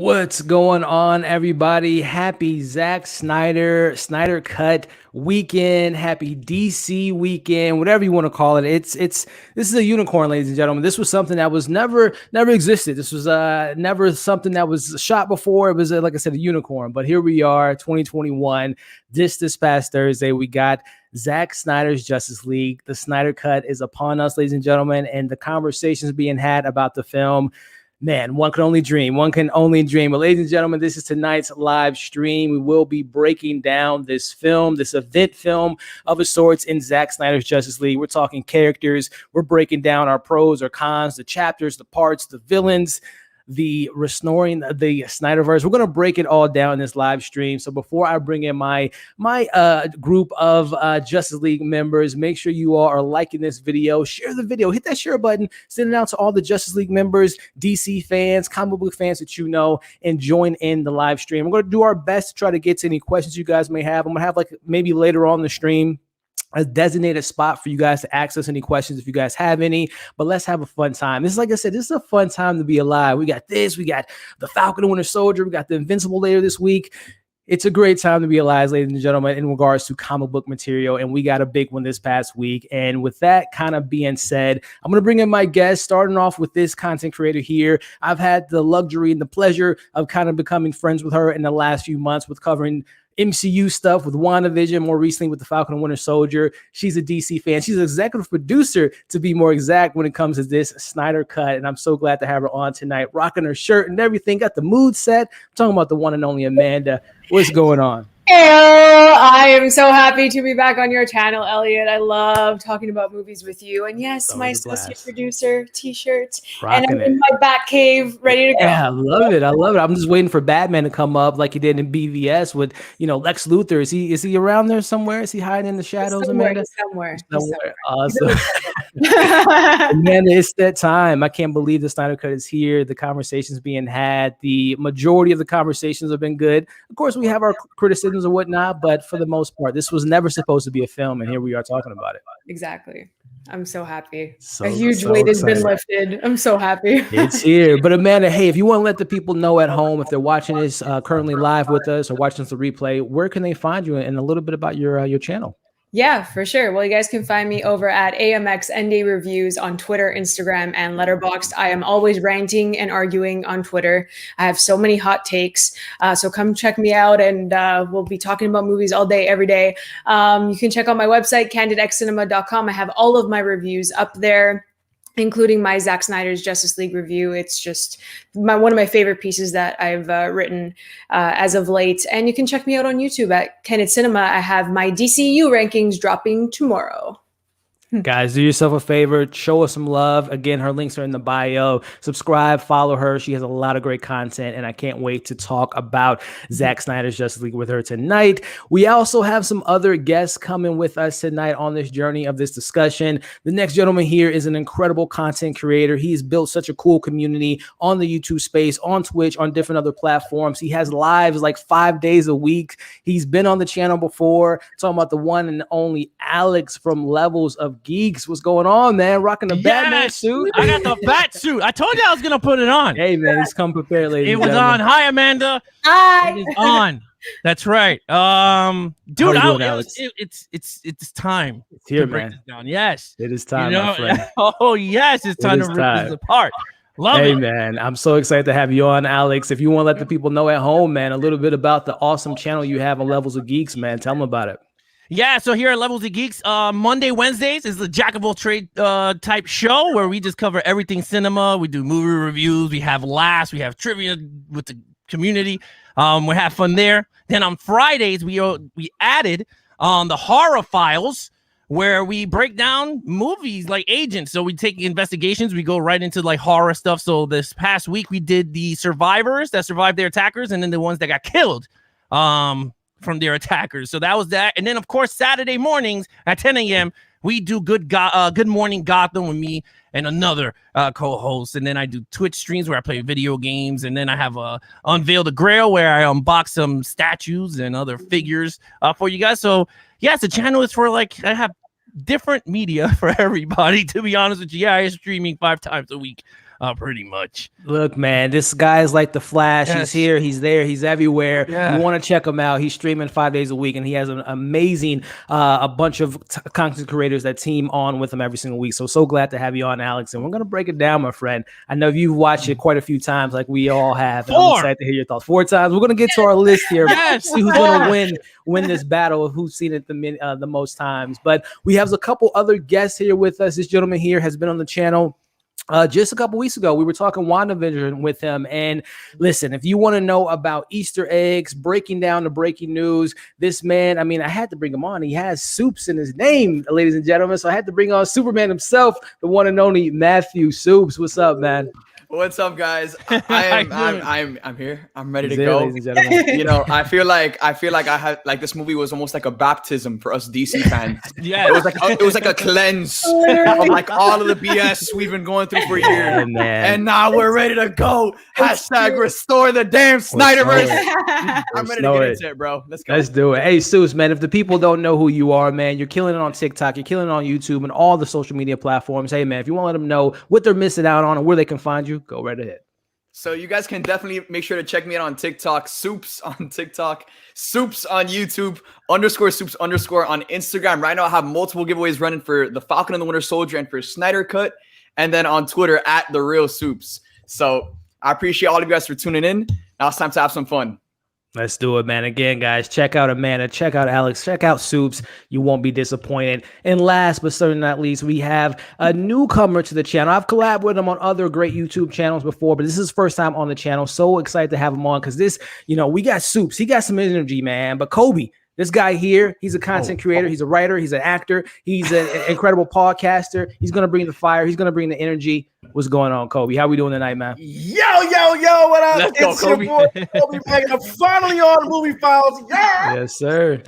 What's going on, everybody? Happy Zack Snyder Cut weekend. Happy DC weekend, whatever you want to call it. This is a unicorn, ladies and gentlemen. This was something that was never existed. This was never something that was shot before. It was like I said, a unicorn. But here we are, 2021. This past Thursday, we got Zack Snyder's Justice League. The Snyder Cut is upon us, ladies and gentlemen, and the conversations being had about the film. Man, one can only dream. One can only dream. But ladies and gentlemen, this is tonight's live stream. We will be breaking down this film, this event film of a sorts in Zack Snyder's Justice League. We're talking characters. We're breaking down our pros or cons, the chapters, the parts, the villains, the restoring the Snyderverse. We're going to break it all down in this live stream. So before I bring in my group of Justice League members, make sure you all are liking this video, share the video, hit that share button, send it out to all the Justice League members, DC fans, comic book fans that you know, and join in the live stream. We're going to do our best to try to get to any questions you guys may have. I'm going to have like maybe later on the stream a designated spot for you guys to access any questions if you guys have any, but let's have a fun time. This is, like I said, this is a fun time to be alive. We got the Falcon and Winter Soldier, we got the Invincible later this week. It's a great time to be alive, ladies and gentlemen, in regards to comic book material, and we got a big one this past week. And with that kind of being said, I'm going to bring in my guest, starting off with this content creator here. I've had the luxury and the pleasure of kind of becoming friends with her in the last few months with covering MCU stuff with WandaVision, more recently with the Falcon and Winter Soldier. She's a DC fan. She's an executive producer, to be more exact, when it comes to this Snyder Cut. And I'm so glad to have her on tonight, rocking her shirt and everything. Got the mood set. I'm talking about the one and only Amanda. What's going on? Hello, I am so happy to be back on your channel, Elliot. I love talking about movies with you. And yes, my associate producer t-shirt. And I'm in my bat cave ready to go. Yeah, I love it. I love it. I'm just waiting for Batman to come up like he did in BVS with, Lex Luthor. Is he around there somewhere? Is he hiding in the shadows, Amanda? Somewhere. Awesome. Amanda, it's that time. I can't believe the Snyder Cut is here. The conversations being had. The majority of the conversations have been good. Of course, we have our criticisms and whatnot, but for the most part, this was never supposed to be a film, and here we are talking about it. Exactly. I'm so happy. A huge weight has been lifted. I'm so happy. It's here. But Amanda, hey, if you want to let the people know at home, if they're watching this currently live with us or watching the replay, where can they find you, and a little bit about your channel? Yeah, for sure. Well, you guys can find me over at AMX ND Reviews on Twitter, Instagram, and Letterboxd. I am always ranting and arguing on Twitter. I have so many hot takes. So come check me out, and we'll be talking about movies all day, every day. You can check out my website, CandidXcinema.com. I have all of my reviews up there, including my Zack Snyder's Justice League review. It's just one of my favorite pieces that I've written as of late. And you can check me out on YouTube at Candid Cinema. I have my DCEU rankings dropping tomorrow. Guys, do yourself a favor, show us some love. Again, her links are in the bio. Subscribe, follow her. She has a lot of great content, and I can't wait to talk about Zack Snyder's Justice League with her tonight. We also have some other guests coming with us tonight on this journey of this discussion. The next gentleman here is an incredible content creator. He's built such a cool community on the YouTube space, on Twitch, on different other platforms. He has lives like 5 days a week. He's been on the channel before, talking about the one and only Alex from Levels of Geeks. What's going on, man? Rocking the Batman suit. I got the bat suit. I told you I was gonna put it on. Hey, man, it's come prepared, ladies. It was on. Hi, Amanda. Hi. It is on. That's right. Dude, it's time. It's here, man. Yes, it is time, my friend. Oh, yes, it's time to rip this apart. Love it. Hey, man, I'm so excited to have you on, Alex. If you want to let the people know at home, man, a little bit about the awesome channel you have on Levels of Geeks, man, tell them about it. Yeah, so here at Levels of Geeks, Monday, Wednesdays is the Jack of all trade type show where we just cover everything cinema. We do movie reviews, we have laughs, we have trivia with the community. We have fun there. Then on Fridays, we added the horror files, where we break down movies like Agents. So we take investigations, we go right into like horror stuff. So this past week, we did the survivors that survived their attackers, and then the ones that got killed from their attackers. So that was that. And then, of course, Saturday mornings at 10 a.m., we do Good Morning Gotham with me and another co-host. And then I do Twitch streams where I play video games. And then I have Unveil the Grail where I unbox some statues and other figures for you guys. So, yes, the channel is for like, I have different media for everybody, to be honest with you. Yeah, I am streaming 5 times a week. pretty much. Look, man, this guy's like the Flash. Yes. He's here, he's there, he's everywhere. Yeah. You want to check him out. He's streaming 5 days a week, and he has an amazing a bunch of content creators that team on with him every single week. So glad to have you on, Alex. And we're gonna break it down, my friend. I know you've watched it quite a few times, like we all have. And I'm excited to hear your thoughts. 4 times. We're gonna get to our list here. Yes. See who's gonna win this battle of who's seen it the most times. But we have a couple other guests here with us. This gentleman here has been on the channel just a couple weeks ago. We were talking WandaVision with him. And listen, if you want to know about Easter eggs, breaking down the breaking news, this man, I mean, I had to bring him on. He has Soups in his name, ladies and gentlemen. So I had to bring on Superman himself, the one and only Matthew Soups. What's up, man? What's up, guys? I'm here. I'm ready to go. Ladies and gentlemen. You know, I feel like I had like this movie was almost like a baptism for us DC fans. Yeah, it was like a cleanse of like all of the BS we've been going through for years, and now we're ready to go. Hashtag restore the damn Snyderverse. I'm ready to get into it, bro. Let's go. Let's do it. Hey, Soups, man, if the people don't know who you are, man, you're killing it on TikTok, you're killing it on YouTube and all the social media platforms. Hey, man, if you want to let them know what they're missing out on and where they can find you, go right ahead. So you guys can definitely make sure to check me out on TikTok, Soups on TikTok, Soups on YouTube, _Soups_ on Instagram. Right now I have multiple giveaways running for the Falcon and the Winter Soldier and for Snyder Cut, and then on Twitter at The Real Soups. So I appreciate all of you guys for tuning in. Now it's time to have some fun. Let's do it, man. Again, guys, check out Amanda, check out Alex, check out Soups. You won't be disappointed. And last but certainly not least, we have a newcomer to the channel. I've collabed with him on other great YouTube channels before, but this is his first time on the channel. So excited to have him on because this, you know, we got Soups. He got some energy, man. But Kolby, this guy here, he's a content creator. He's a writer. He's an actor. He's an incredible podcaster. He's going to bring the fire. He's going to bring the energy. What's going on, Kolby? How we doing tonight, man? Yo, what up? Let's go, It's your boy, KolbyMac. I'm finally on Movie Files. Yeah. Yes, sir.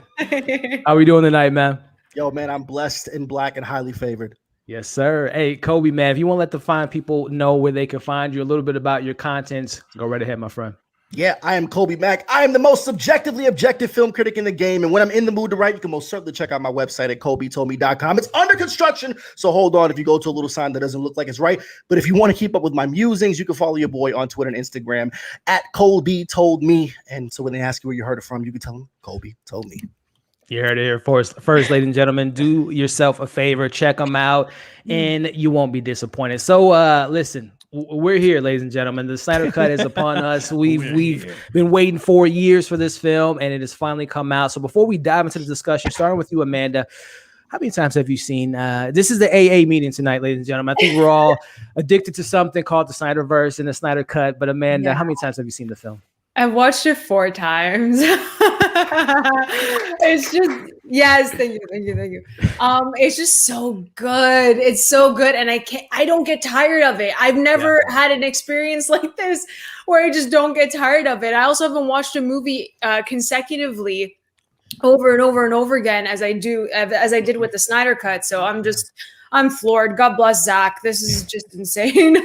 How we doing tonight, man? Yo, man, I'm blessed in black and highly favored. Yes, sir. Hey, Kolby, man, if you want to let the fine people know where they can find you, a little bit about your contents, go right ahead, my friend. Yeah, I am KolbyMac. I am the most subjectively objective film critic in the game. And when I'm in the mood to write, you can most certainly check out my website at KolbyToldMe.com. It's under construction, so hold on if you go to a little sign that doesn't look like it's right. But if you want to keep up with my musings, you can follow your boy on Twitter and Instagram at KolbyToldMe. And so when they ask you where you heard it from, you can tell them Kolby told me. You heard it here first, ladies and gentlemen. Do yourself a favor, check them out, and you won't be disappointed. So, listen. We're here, ladies and gentlemen. The Snyder Cut is upon us. We've been waiting 4 years for this film, and it has finally come out. So before we dive into the discussion, starting with you, Amanda, how many times have you seen? This is the AA meeting tonight, ladies and gentlemen. I think we're all addicted to something called the Snyderverse and the Snyder Cut. But Amanda, how many times have you seen the film? I've watched it 4 times. It's just, yes, thank you. It's just so good. It's so good. And I don't get tired of it. I've never had an experience like this where I just don't get tired of it. I also haven't watched a movie consecutively over and over and over again as I did with the Snyder Cut. So I'm floored. God bless Zach. This is just insane.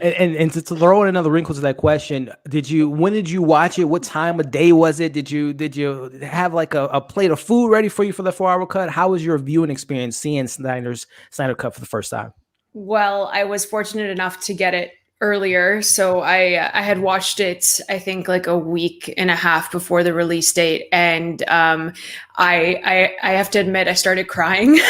and to throw in another wrinkle to that question, when did you watch it? What time of day was it? Did you have like a plate of food ready for you for the 4-hour cut? How was your viewing experience seeing Snyder Cut for the first time? Well, I was fortunate enough to get it earlier. So I had watched it, I think like a week and a half before the release date. And I have to admit, I started crying.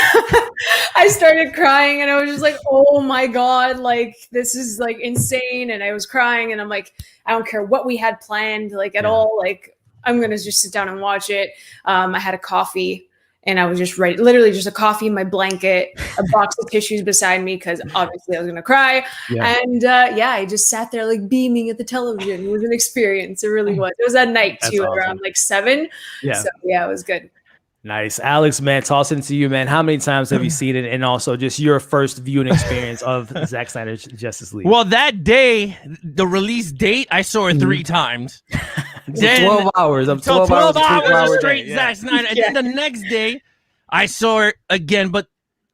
I started crying and I was just like, oh my God, like this is like insane. And I was crying and I'm like, I don't care what we had planned like at all. Like I'm going to just sit down and watch it. I had a coffee. And I was just ready, literally just a coffee in my blanket, a box of tissues beside me because obviously I was going to cry. Yeah. And I just sat there like beaming at the television. It was an experience. It really was. It was at night too, awesome. Around like 7. Yeah. So yeah, it was good. Nice. Alex, man, toss it to you, man. How many times have you seen it? And also just your first viewing experience of Zack Snyder's Justice League? Well, that day, the release date, I saw it 3 times. Then 12 hours. 12 hours straight Zack Snyder. And then the next day, I saw it again. But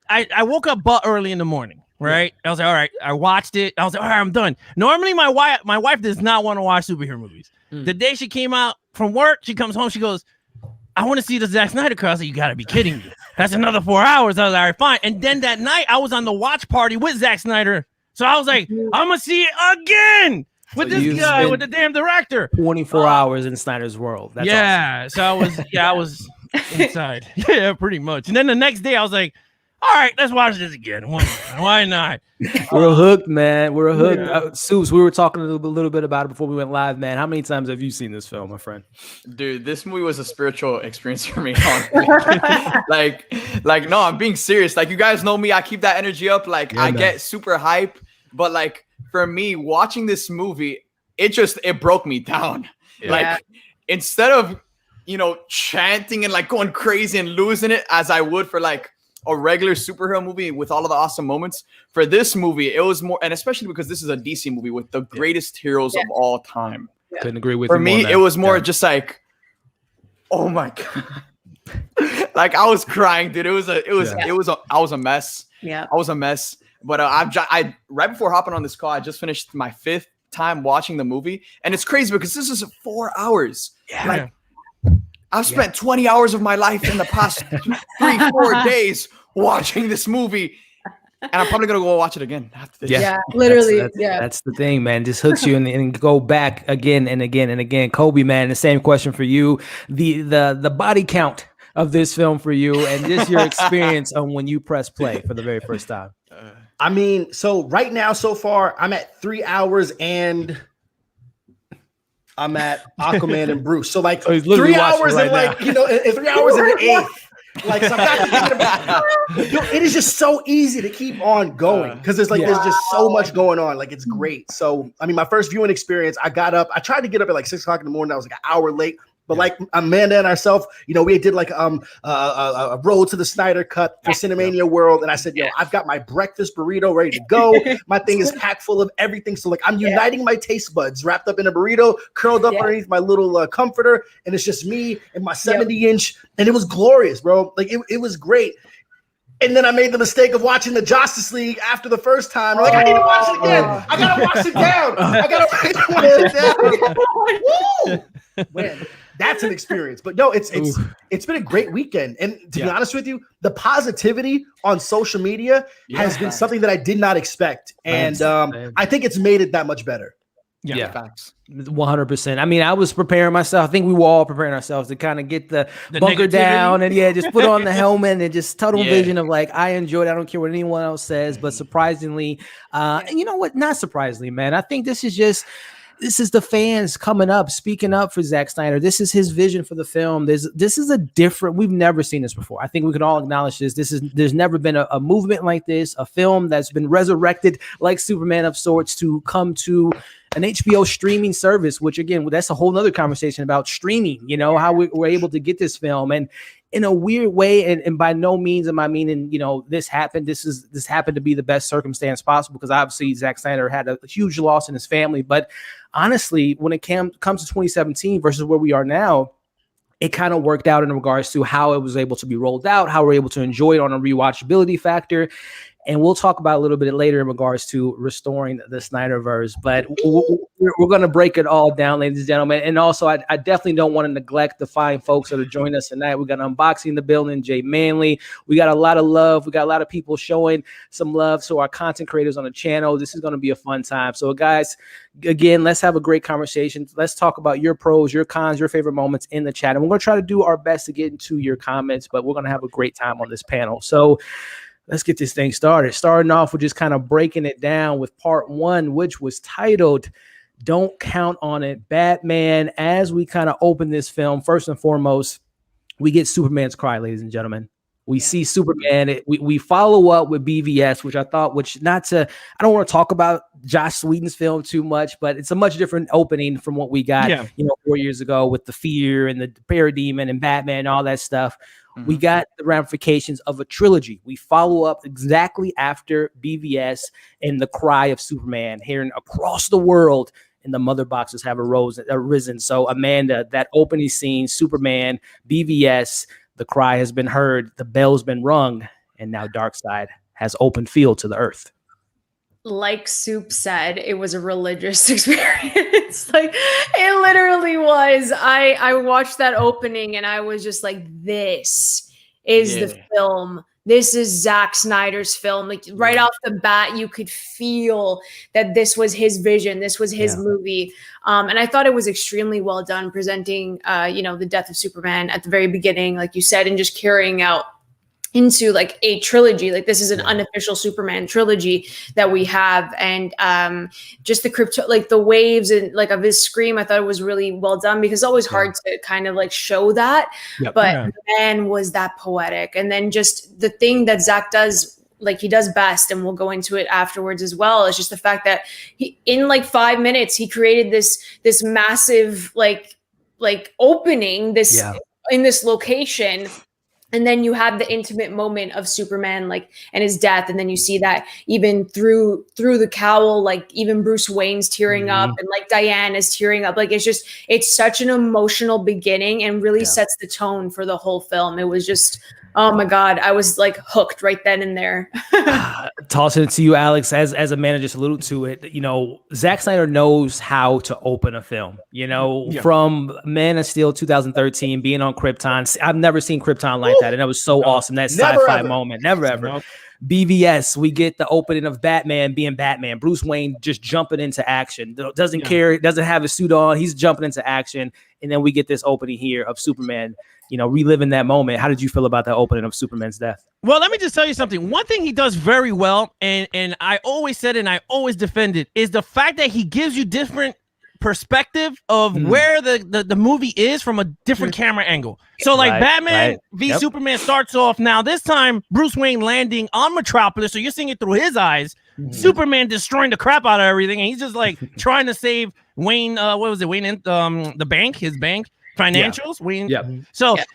I woke up early in the morning, right? I was like, all right. I watched it. I was like, all right, I'm done. Normally, my wife does not want to watch superhero movies. The day she came out from work, she comes home, she goes, I want to see the Zack Snyder Cut. I was like, you got to be kidding me. That's another 4 hours. I was like, all right, fine. And then that night, I was on the watch party with Zack Snyder So I was like, I'm gonna see it again with this guy, with the damn director. 24 hours in Snyder's world. That's awesome. So I was inside. Yeah, pretty much. And then the next day I was like, all right, let's watch this again. Why not? We're hooked, man. We're hooked. Yeah. Soups, we were talking a little bit about it before we went live, man. How many times have you seen this film, my friend? Dude, this movie was a spiritual experience for me. like, no, I'm being serious. Like, you guys know me. I keep that energy up. Like, I get super hype. But like, for me, watching this movie, it broke me down. Yeah. Like, instead of, chanting and like going crazy and losing it as I would for like a regular superhero movie with all of the awesome moments, for this movie, it was more, and especially because this is a DC movie with the greatest heroes of all time. Couldn't agree with you. For you me, it was more just like, oh my God. Like, I was crying, dude. I was a mess. Yeah. I was a mess. But I right before hopping on this call, I just finished my 5th time watching the movie. And it's crazy because this is 4 hours. Yeah. Like, I've spent 20 hours of my life in the past 3-4 days watching this movie, and I'm probably gonna go watch it again after this. Yeah, literally. That's the thing, man. Just hooks you and go back again and again and again. Kolby, man, the same question for you. The body count of this film for you, and just your experience on when you press play for the very first time. I mean, so right now, so far, I'm at 3 hours and I'm at Aquaman and Bruce. So like 3 hours and like, in 3 hours and an eighth. Like, so I'm not thinking about it is just so easy to keep on going because there's just so much going on. Like, it's great. So, I mean, my first viewing experience, I tried to get up at like 6 o'clock in the morning. I was like an hour late. But like Amanda and ourselves, we did like a road to the Snyder Cut for Cinemania World. And I said, I've got my breakfast burrito ready to go. My thing is packed full of everything. So like, I'm uniting my taste buds, wrapped up in a burrito, curled up underneath my little comforter. And it's just me and my 70-inch. And it was glorious, bro. Like, it was great. And then I made the mistake of watching the Justice League after the first time. I'm like, I need to watch it again. I gotta watch it down. I gotta watch it down. Woo! Man, that's an experience. But no, it's been a great weekend. And to be honest with you, the positivity on social media has been something that I did not expect. And I think it's made it that much better. Yeah, facts. 100%. I mean, I was preparing myself. I think we were all preparing ourselves to kind of get the bunker negativity down and just put on the helmet and just tunnel vision of like, I enjoyed it. I don't care what anyone else says. But surprisingly, and you know what? Not surprisingly, man. I think this is the fans coming up, speaking up for Zack Snyder. This is his vision for the film. This is a different, we've never seen this before. I think we can all acknowledge this. There's never been a movement like this, a film that's been resurrected like Superman of sorts to come to an HBO streaming service, which again, that's a whole nother conversation about streaming, how we're able to get this film. And in a weird way, and by no means am I meaning, this happened. This happened to be the best circumstance possible because obviously Zack Snyder had a huge loss in his family. But honestly, when it comes to 2017 versus where we are now, it kind of worked out in regards to how it was able to be rolled out, how we're able to enjoy it on a rewatchability factor. And we'll talk about a little bit later in regards to restoring the Snyderverse. But we're going to break it all down, ladies and gentlemen. And also, I definitely don't want to neglect the fine folks that are joining us tonight. We got Unboxing the Building, Jay Manley. We got a lot of love. We got a lot of people showing some love to our content creators on the channel. This is going to be a fun time. So, guys, again, let's have a great conversation. Let's talk about your pros, your cons, your favorite moments in the chat. And we're going to try to do our best to get into your comments, but we're going to have a great time on this panel. So, let's get this thing started. Starting off with just kind of breaking it down with part 1, which was titled Don't Count on It, Batman. As we kind of open this film, first and foremost, we get Superman's cry, ladies and gentlemen. We see Superman. We follow up with BVS, which I thought, I don't want to talk about Joss Whedon's film too much, but it's a much different opening from what we got, 4 years ago with the fear and the parademon and Batman and all that stuff. Mm-hmm. We got the ramifications of a trilogy. We follow up exactly after BVS and the cry of Superman, hearing across the world, and the mother boxes have arisen. So Amanda, that opening scene, Superman, BVS, the cry has been heard, the bell's been rung, and now Darkseid has open field to the earth. Like Soup said, it was a religious experience. Like, it literally was. I watched that opening and I was just like, this is the film this is Zack Snyder's film. Like right off the bat, you could feel that this was his vision. This was his movie. And I thought it was extremely well done, presenting, the death of Superman at the very beginning, like you said, and just carrying out into like a trilogy. Like this is an unofficial Superman trilogy that we have. And just the crypto, like the waves and like of his scream, I thought it was really well done, because it's always hard to kind of like show that. But man, was that poetic. And then just the thing that Zack does, like he does best, and we'll go into it afterwards as well, is just the fact that he, in like 5 minutes, he created this massive like opening in this location. And then you have the intimate moment of Superman, like, and his death. And then you see that even through the cowl, like even Bruce Wayne's tearing up, and like Diane is tearing up. Like, it's such an emotional beginning, and really sets the tone for the whole film. It was just, oh my God, I was like hooked right then and there. Tossing it to you, Alex, as a man, just alluded to it. Zack Snyder knows how to open a film. From Man of Steel 2013, being on Krypton. I've never seen Krypton like that, and that was so awesome. That sci-fi moment, never ever. BVS, we get the opening of Batman being Batman. Bruce Wayne just jumping into action. Doesn't care, doesn't have his suit on. He's jumping into action, and then we get this opening here of Superman. Reliving that moment. How did you feel about that opening of Superman's death? Well, let me just tell you something. One thing he does very well, and I always said it and I always defend it, is the fact that he gives you different perspective of where the movie is from a different camera angle. So like Batman v Superman starts off, now this time Bruce Wayne landing on Metropolis, so you're seeing it through his eyes. Superman destroying the crap out of everything, and he's just like trying to save Wayne, the bank, his bank. Financials,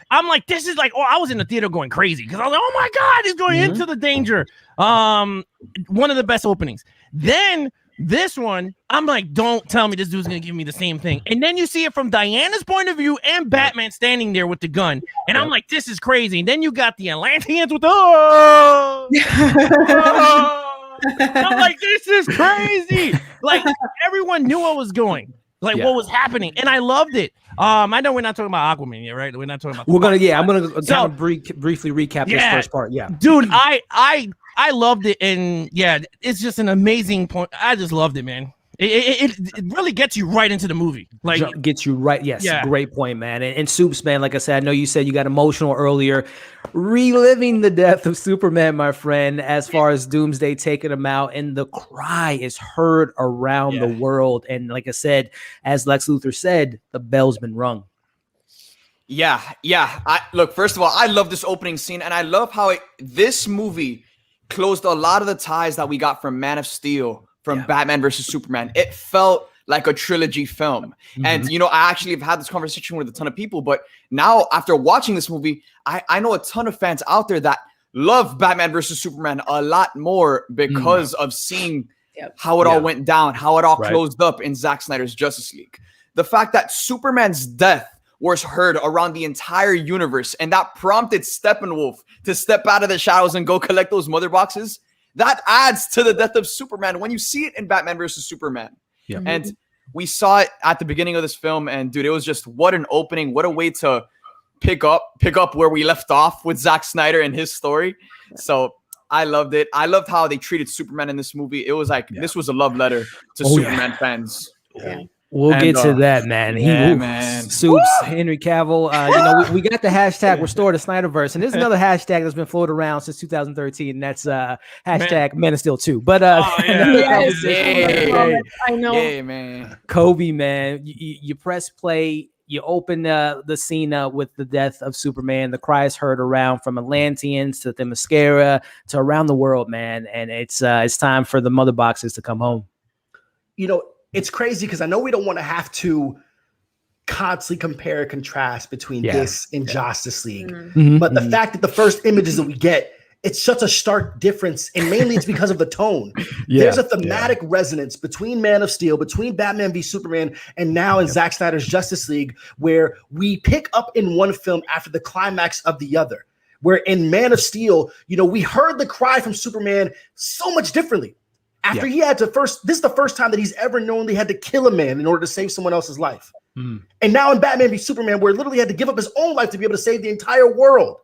I'm like, this is like, I was in the theater going crazy, because I was like, oh my God, he's going into the danger. One of the best openings. Then this one, I'm like, don't tell me this dude's gonna give me the same thing. And then you see it from Diana's point of view, and Batman standing there with the gun, and I'm like, this is crazy. And then you got the Atlanteans with I'm like, this is crazy. Like, everyone knew what was going. Like what was happening, and I loved it. I know we're not talking about Aquaman yet, right? We're not talking about. I'm gonna kind of briefly recap this first part. Yeah, dude, I loved it, and it's just an amazing point. I just loved it, man. It really gets you right into the movie. Like, gets you right. Yes, great point, man. And Soups, man, like I said, I know you said you got emotional earlier, reliving the death of Superman, my friend, as far as Doomsday taking him out, and the cry is heard around the world. And like I said, as Lex Luthor said, the bell's been rung. Yeah. Look, first of all, I love this opening scene, and I love how this movie closed a lot of the ties that we got from Man of Steel, from Batman versus Superman. It felt like a trilogy film. And, I actually have had this conversation with a ton of people, but now after watching this movie, I know a ton of fans out there that love Batman versus Superman a lot more because of seeing how it all went down, how it all closed up in Zack Snyder's Justice League. The fact that Superman's death was heard around the entire universe, and that prompted Steppenwolf to step out of the shadows and go collect those mother boxes, that adds to the death of Superman when you see it in Batman versus Superman. And we saw it at the beginning of this film, and dude, it was just what an opening, what a way to pick up where we left off with Zack Snyder and his story. So I loved it. I loved how they treated Superman in this movie. It was like this was a love letter to Superman fans. We'll get to that, man. Man. Soups, Henry Cavill. We got the hashtag Restore the Snyderverse, and there's another hashtag that's been floated around since 2013, and that's hashtag Man of Steel 2. But I know. Yeah, man. Kolby, man, you press play. You open the scene with the death of Superman. The cry is heard around, from Atlanteans to Themyscira to around the world, man. And it's time for the mother boxes to come home. It's crazy because I know we don't want to have to constantly compare and contrast between this and Justice League. But the fact that the first images that we get, it's such a stark difference, and mainly it's because of the tone. There's a thematic resonance between Man of Steel, between Batman v Superman, and now in Zack Snyder's Justice League, where we pick up in one film after the climax of the other. Where in Man of Steel, we heard the cry from Superman so much differently. After he had to this is the first time that he's ever knowingly had to kill a man in order to save someone else's life. And now in Batman v Superman, where he literally had to give up his own life to be able to save the entire world.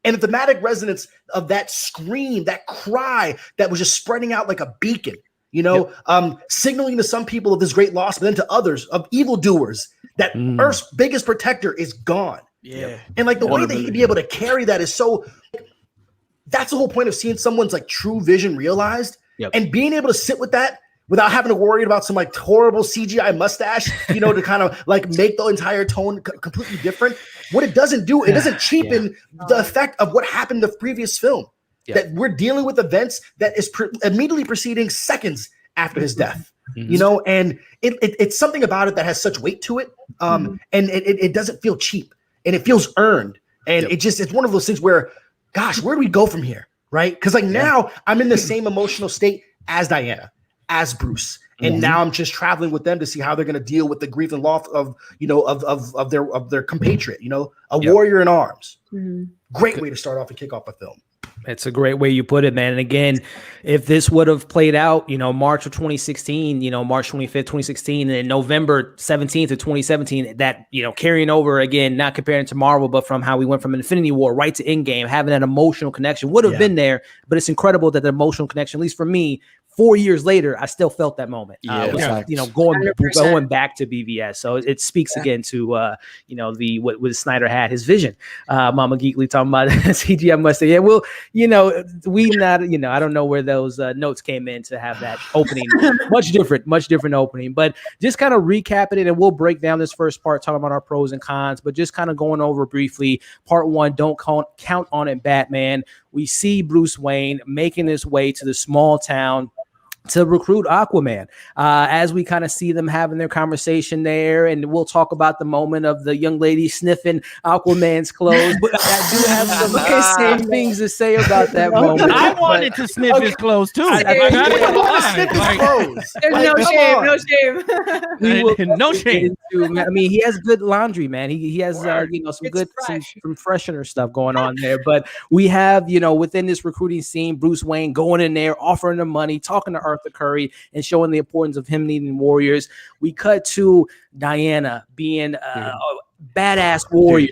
And the thematic resonance of that scream, that cry that was just spreading out like a beacon, signaling to some people of this great loss, but then to others of evildoers that Earth's biggest protector is gone. Yeah. And like the way that he'd be able to carry that is so, that's the whole point of seeing someone's like true vision realized and being able to sit with that without having to worry about some like horrible CGI mustache, to kind of like make the entire tone completely different. What it doesn't do, it doesn't cheapen the effect of what happened in the previous film. That we're dealing with events that is immediately preceding seconds after his death, and it's something about it that has such weight to it. And it doesn't feel cheap and it feels earned. And it's one of those things where, gosh, where do we go from here? Right. Because like now I'm in the same emotional state as Diana, as Bruce. And now I'm just traveling with them to see how they're going to deal with the grief and loss of their compatriot, a warrior in arms. Great way to start off and kick off a film. It's a great way you put it, man. And again, if this would have played out, March of 2016, March 25th, 2016, and November 17th of 2017, that, carrying over again, not comparing to Marvel, but from how we went from Infinity War right to Endgame, having that emotional connection would have been there. But it's incredible that the emotional connection, at least for me, 4 years later, I still felt that moment. Going back to BVS. So it speaks again to what Snyder had, his vision. Mama Geekly talking about CGI mustard. Yeah, well, I don't know where those notes came in to have that opening. much different opening. But just kind of recapping it, and we'll break down this first part, talking about our pros and cons, but just kind of going over briefly. Part one, don't count on it, Batman. We see Bruce Wayne making his way to the small town to recruit Aquaman, as we kind of see them having their conversation there. And we'll talk about the moment of the young lady sniffing Aquaman's clothes. But I do have some things to say about that moment. I wanted to sniff his clothes too. There's no shame. I mean, he has good laundry, man. He has some freshener stuff going on there. But we have, within this recruiting scene, Bruce Wayne going in there, offering them money, talking to Arthur Curry, and showing the importance of him needing warriors. We cut to Diana being a badass warrior,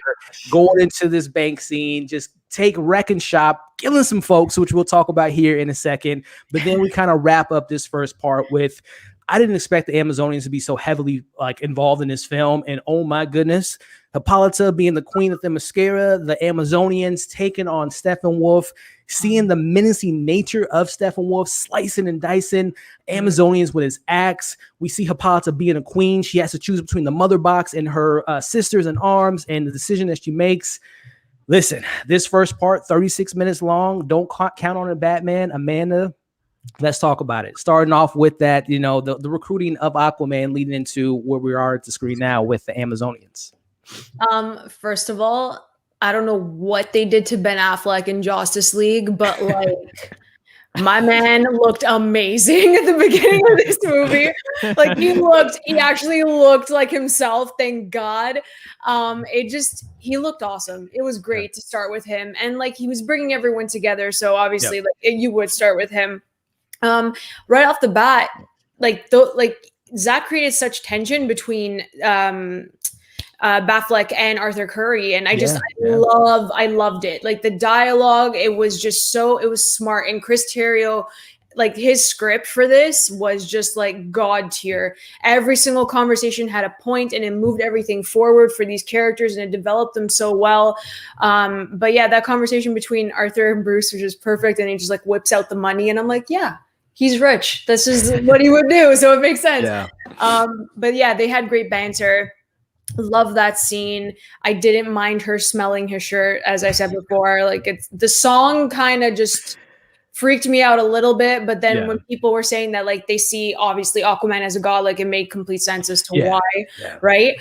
going into this bank scene, just take wreck and shop, killing some folks, which we'll talk about here in a second. But then we kind of wrap up this first part with, I didn't expect the Amazonians to be so heavily involved in this film. And oh my goodness, Hippolyta being the queen of Themyscira, the Amazonians taking on Steppenwolf, seeing the menacing nature of Steppenwolf, slicing and dicing Amazonians with his axe. We see Hippolyta being a queen. She has to choose between the mother box and her sisters in arms, and the decision that she makes. Listen, this first part, 36 minutes long. Don't count on it, Batman. Amanda, let's talk about it. Starting off with that, the recruiting of Aquaman, leading into where we are at the screen now with the Amazonians. First of all, I don't know what they did to Ben Affleck in Justice League, but my man looked amazing at the beginning of this movie. He actually looked like himself. Thank God. He looked awesome. It was great to start with him, and he was bringing everyone together. So obviously, you would start with him. Right off the bat, Zack created such tension between Batfleck and Arthur Curry, and I loved it. The dialogue, it was smart. And Chris Terrio, his script for this was just god tier. Every single conversation had a point, and it moved everything forward for these characters, and it developed them so well. But yeah, that conversation between Arthur and Bruce was just perfect, and he just whips out the money, and I'm yeah, he's rich. This is what he would do, so it makes sense. But yeah, they had great banter. Love that scene. I didn't mind her smelling his shirt, as I said before. It's the song kind of just freaked me out a little bit, but then when people were saying that they see obviously Aquaman as a god, it made complete sense as to why, right?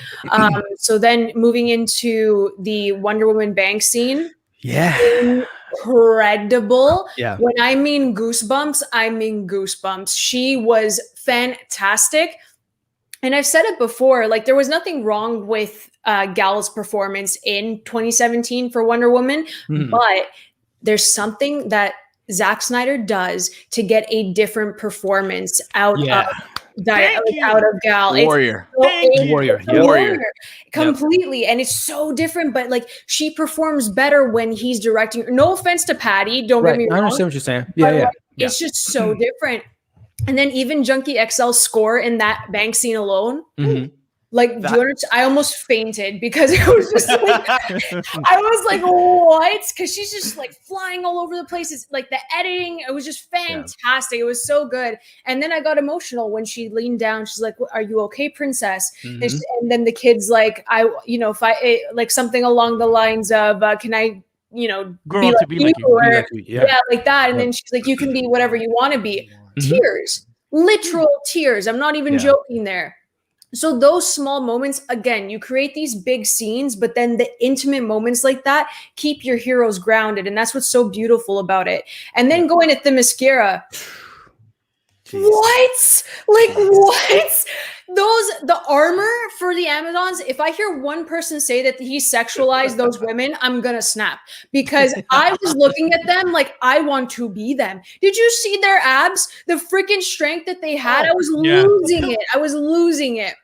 So then moving into the Wonder Woman bank scene, incredible. When I mean goosebumps, I mean goosebumps. She was fantastic. And I've said it before, there was nothing wrong with Gal's performance in 2017 for Wonder Woman, but there's something that Zack Snyder does to get a different performance out of out of gal. Warrior. Warrior. Completely. And it's so different, but like she performs better when he's directing. No offense to Patty, don't get me wrong. I understand what you're saying. Yeah. It's just so different. And then even Junkie XL's score in that bank scene alone, like I almost fainted because it was just like, I was like, what? Because she's just like flying all over the place. It's like the editing, it was just fantastic. It was so good. And then I got emotional when she leaned down. She's like, "Are you okay, princess?" And then the kid's like, like something along the lines of, "Can I, grow up to be like you?" Like that. And then she's like, "You can be whatever you want to be." Tears, literal tears. I'm not even joking there. So those small moments, again, you create these big scenes, but then the intimate moments like that keep your heroes grounded. And that's what's so beautiful about it. And then going at Themyscira. What? Like what? The armor for the Amazons, if I hear one person say that he sexualized those women, I'm gonna snap, because I was looking at them like I want to be them. Did you see their abs? The freaking strength that they had? I was losing it.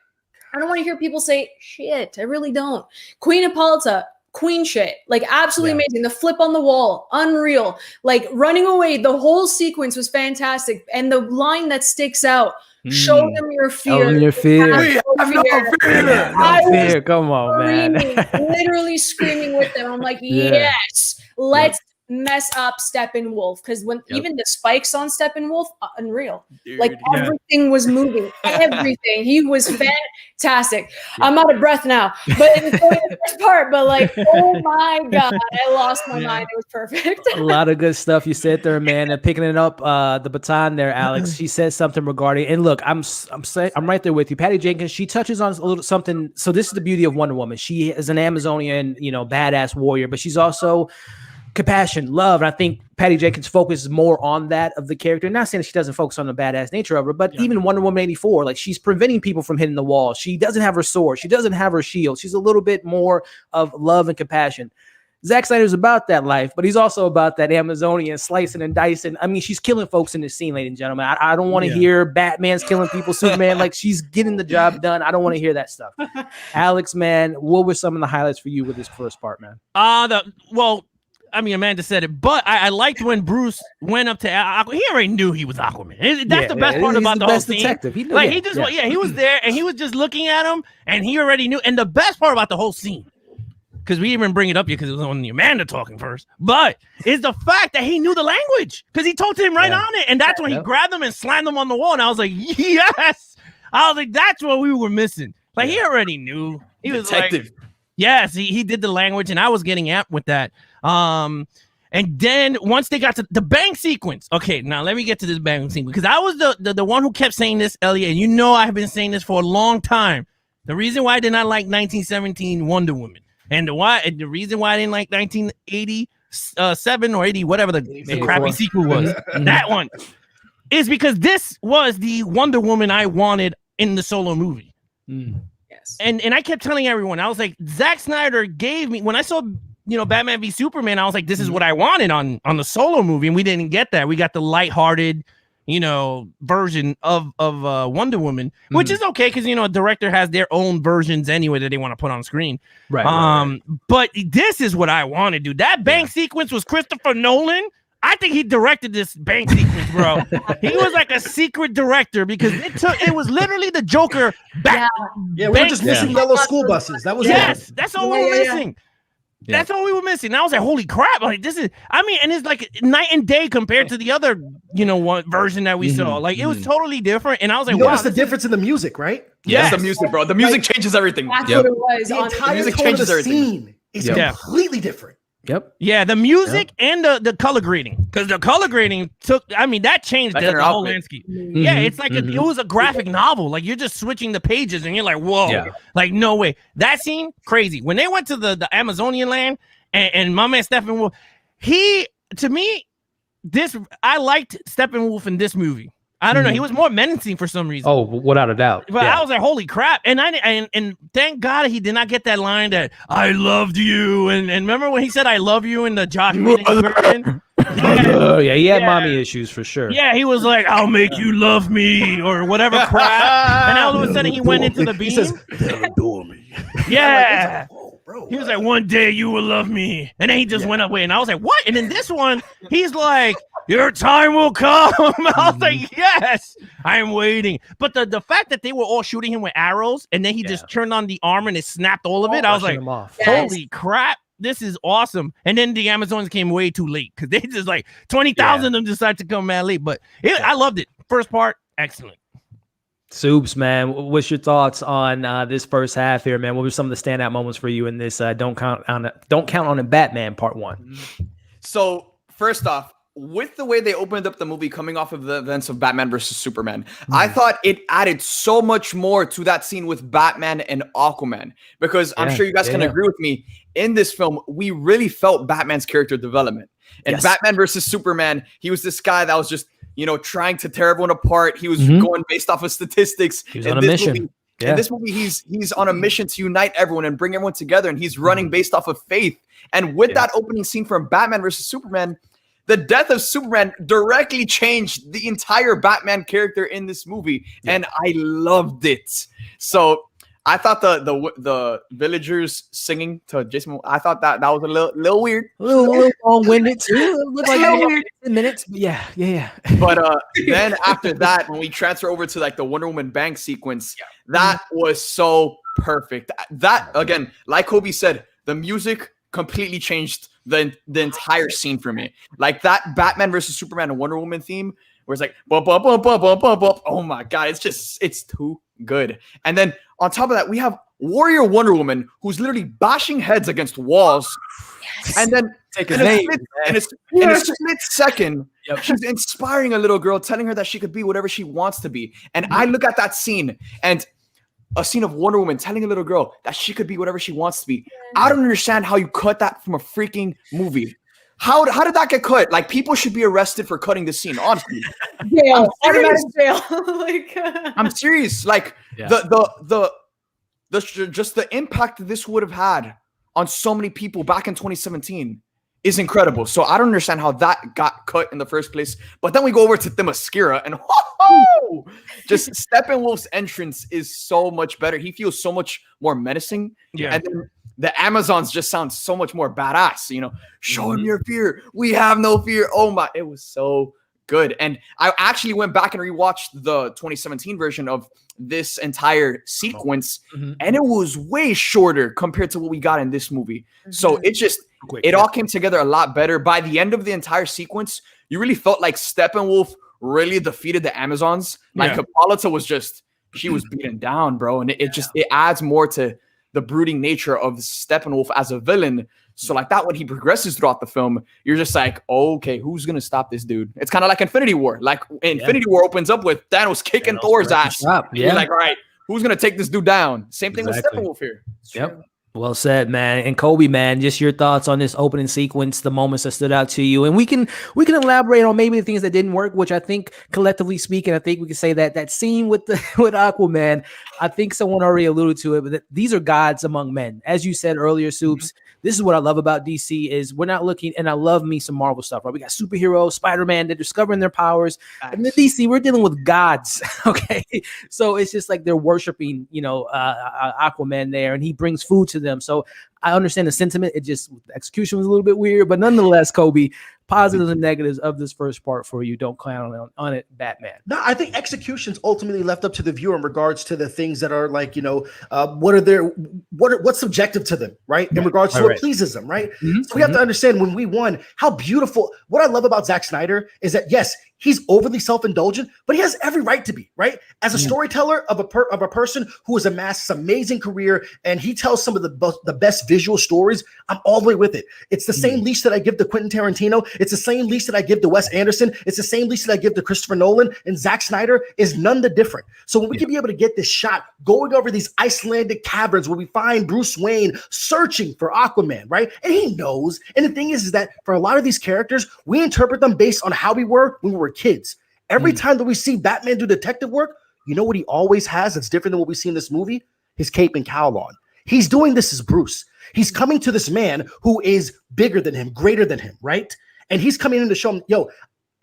I don't want to hear people say shit. I really don't. Queen Hippolyta, queen shit, like absolutely amazing. The flip on the wall, unreal. Like running away, the whole sequence was fantastic. And the line that sticks out, show them your fear. Show them your fear. I was Come on, man. Literally screaming with them. I'm like, yes, let's mess up Steppenwolf, because when even the spikes on Steppenwolf, unreal. Dude, like everything was moving, everything. He was fantastic. I'm out of breath now, but it was the first part. But like, oh my god, I lost my mind. It was perfect. A lot of good stuff you said there, man. And picking it up, the baton there, Alex. She said something regarding, and look, I'm right there with you, Patty Jenkins. She touches on a little something. So this is the beauty of Wonder Woman. She is an Amazonian, badass warrior, but she's also compassion, love. And I think Patty Jenkins focuses more on that of the character. Not saying that she doesn't focus on the badass nature of her, but even Wonder Woman 84, like she's preventing people from hitting the wall. She doesn't have her sword. She doesn't have her shield. She's a little bit more of love and compassion. Zack Snyder's about that life, but he's also about that Amazonian slicing and dicing. I mean, she's killing folks in this scene, ladies and gentlemen. I don't want to hear Batman's killing people, Superman. Like, she's getting the job done. I don't want to hear that stuff. Alex, man, what were some of the highlights for you with this first part, man? I mean, Amanda said it, but I liked when Bruce went up to Aquaman. He already knew he was Aquaman. That's the best part about the whole scene. Detective. He was there and he was just looking at him, and he already knew. And the best part about the whole scene, because we even bring it up here because it was only Amanda talking first, but is the fact that he knew the language, because he talked to him right on it, and that's when he grabbed him and slammed him on the wall. And I was like, yes. I was like, that's what we were missing. Like, he already knew. He was detective. Like, yes, he did the language, and I was getting amped with that. And then once they got to the bank sequence, okay, now let me get to this bank sequence, because I was the one who kept saying this, Elliot, and I have been saying this for a long time. The reason why I did not like 1917 Wonder Woman, and the reason why I didn't like 1987 or 80, whatever the crappy sequel was, that one, is because this was the Wonder Woman I wanted in the solo movie. Yes. And I kept telling everyone, I was like, Zack Snyder gave me, when I saw Batman v Superman, I was like, this is what I wanted on the solo movie, and we didn't get that. We got the lighthearted, version of Wonder Woman, which is okay, because a director has their own versions anyway that they want to put on screen. Right. But this is what I wanted, dude. That bank sequence was Christopher Nolan. I think he directed this bank sequence, bro. He was like a secret director, because it was literally the Joker back. Yeah, we were just missing yellow school buses. That was it. That's all we were missing. Yeah. That's all we were missing. And I was like, holy crap. Like, this is, and it's like night and day compared to the other, one version that we saw. Like, it was totally different. And I was like, wow. Notice the difference in the music, right? Yes, the music, bro. The music changes everything. That's what it was. The entire music changes everything. Scene is completely different. Yep. Yeah, the music and the color grading, because the color grading that changed the whole landscape. Yeah, it's like it was a graphic novel. Like, you're just switching the pages, and you're like, whoa, like, no way. That scene, crazy. When they went to the Amazonian land, and my man Steppenwolf, I liked Steppenwolf in this movie. I don't know. He was more menacing for some reason. Oh, without a doubt. But I was like, holy crap. And and thank God he did not get that line that I loved you. And remember when he said I love you in the jock meeting? Yeah, he had Yeah. mommy issues for sure. Yeah, he was like, "I'll make you love me," or whatever crap. And all of a sudden, he went into the beam. He says, "They'll adore me." Yeah. Whoa, bro. He was like, "One day you will love me," and then he just went away. And I was like, "What?" And in this one, he's like, "Your time will come." I was like, "Yes, I am waiting." But the fact that they were all shooting him with arrows, and then he just turned on the armor and it snapped all of it, I was like, Brushing him off. "Holy crap! This is awesome." And then the Amazons came way too late because they just like 20,000 of them decided to come mad late. But I loved it. First part, excellent. Soups, man, what's your thoughts on this first half here, man? What were some of the standout moments for you in this Don't Count on It Batman Part 1? So first off, with the way they opened up the movie coming off of the events of Batman versus Superman, I thought it added so much more to that scene with Batman and Aquaman, because I'm sure you guys can agree with me. In this film, we really felt Batman's character development. And Batman versus Superman, he was this guy that was just, trying to tear everyone apart. He was going based off of statistics. He was on a mission. In this movie, he's on a mission to unite everyone and bring everyone together, and he's running based off of faith. And with that opening scene from Batman versus Superman, the death of Superman directly changed the entire Batman character in this movie, and I loved it. So I thought the villagers singing to Jason, I thought that was a little weird, a little long-winded too. It looked like 10 minutes. But yeah. But then after that, when we transfer over to like the Wonder Woman bank sequence, that was so perfect. That again, like Kolby said, the music completely changed the entire scene for me. Like that Batman versus Superman and Wonder Woman theme, where it's like bump, bump, bump, bump, bump, bump, bump. Oh my god, it's too good. And then on top of that, we have Warrior Wonder Woman, who's literally bashing heads against walls. And then in a split second, she's inspiring a little girl, telling her that she could be whatever she wants to be. And I look at that scene, and a scene of Wonder Woman telling a little girl that she could be whatever she wants to be. I don't understand how you cut that from a freaking movie. How did that get cut? Like, people should be arrested for cutting this scene, honestly. Jail. Automatic jail. I'm serious. Like, just the impact this would have had on so many people back in 2017 is incredible. So I don't understand how that got cut in the first place. But then we go over to Themyscira, and just Steppenwolf's entrance is so much better. He feels so much more menacing. Yeah. And then the Amazons just sound so much more badass. Show him your fear. We have no fear. Oh my, it was so good. And I actually went back and rewatched the 2017 version of this entire sequence, and it was way shorter compared to what we got in this movie. So it all came together a lot better. By the end of the entire sequence, you really felt like Steppenwolf really defeated the Amazons. Like Hippolyta was she was beaten down, bro. And it adds more to the brooding nature of Steppenwolf as a villain. So like that, when he progresses throughout the film, you're just like, okay, who's going to stop this dude? It's kind of like Infinity War. Like Infinity War opens up with Thanos kicking Thor's ass. You're like, all right, who's going to take this dude down? Same thing with Steppenwolf here. Yep. Well said, man. And Kolby, man, just your thoughts on this opening sequence, the moments that stood out to you. And we can elaborate on maybe the things that didn't work, which I think, collectively speaking, I think we can say that scene with Aquaman, I think someone already alluded to it, but these are gods among men. As you said earlier, Soups, this is what I love about DC is we're not looking, and I love me some Marvel stuff, right? We got superheroes, Spider-Man, they're discovering their powers. And the DC, we're dealing with gods, okay? So it's just like they're worshiping, Aquaman there, and he brings food to them. So I understand the sentiment. It just, the execution was a little bit weird, but nonetheless, Kolby, positives and negatives of this first part for you. Don't clown on it, Batman. No, I think execution's ultimately left up to the viewer in regards to the things that are like, what's subjective to them, right? In regards to what pleases them, right? So we have to understand when we won, how beautiful. What I love about Zack Snyder is that, yes, he's overly self-indulgent, but he has every right to be, right? As a storyteller of a person who has amassed this amazing career, and he tells some of the best visual stories, I'm all the way with it. It's the same leash that I give to Quentin Tarantino. It's the same leash that I give to Wes Anderson. It's the same leash that I give to Christopher Nolan, and Zack Snyder is none the different. So when we can be able to get this shot going over these Icelandic caverns where we find Bruce Wayne searching for Aquaman, right? And he knows. And the thing is that for a lot of these characters, we interpret them based on how we were when we were kids. Every time that we see Batman do detective work, you know what he always has that's different than what we see in this movie? His cape and cowl on. He's doing this as Bruce. He's coming to this man who is bigger than him, greater than him, right? And he's coming in to show him, yo,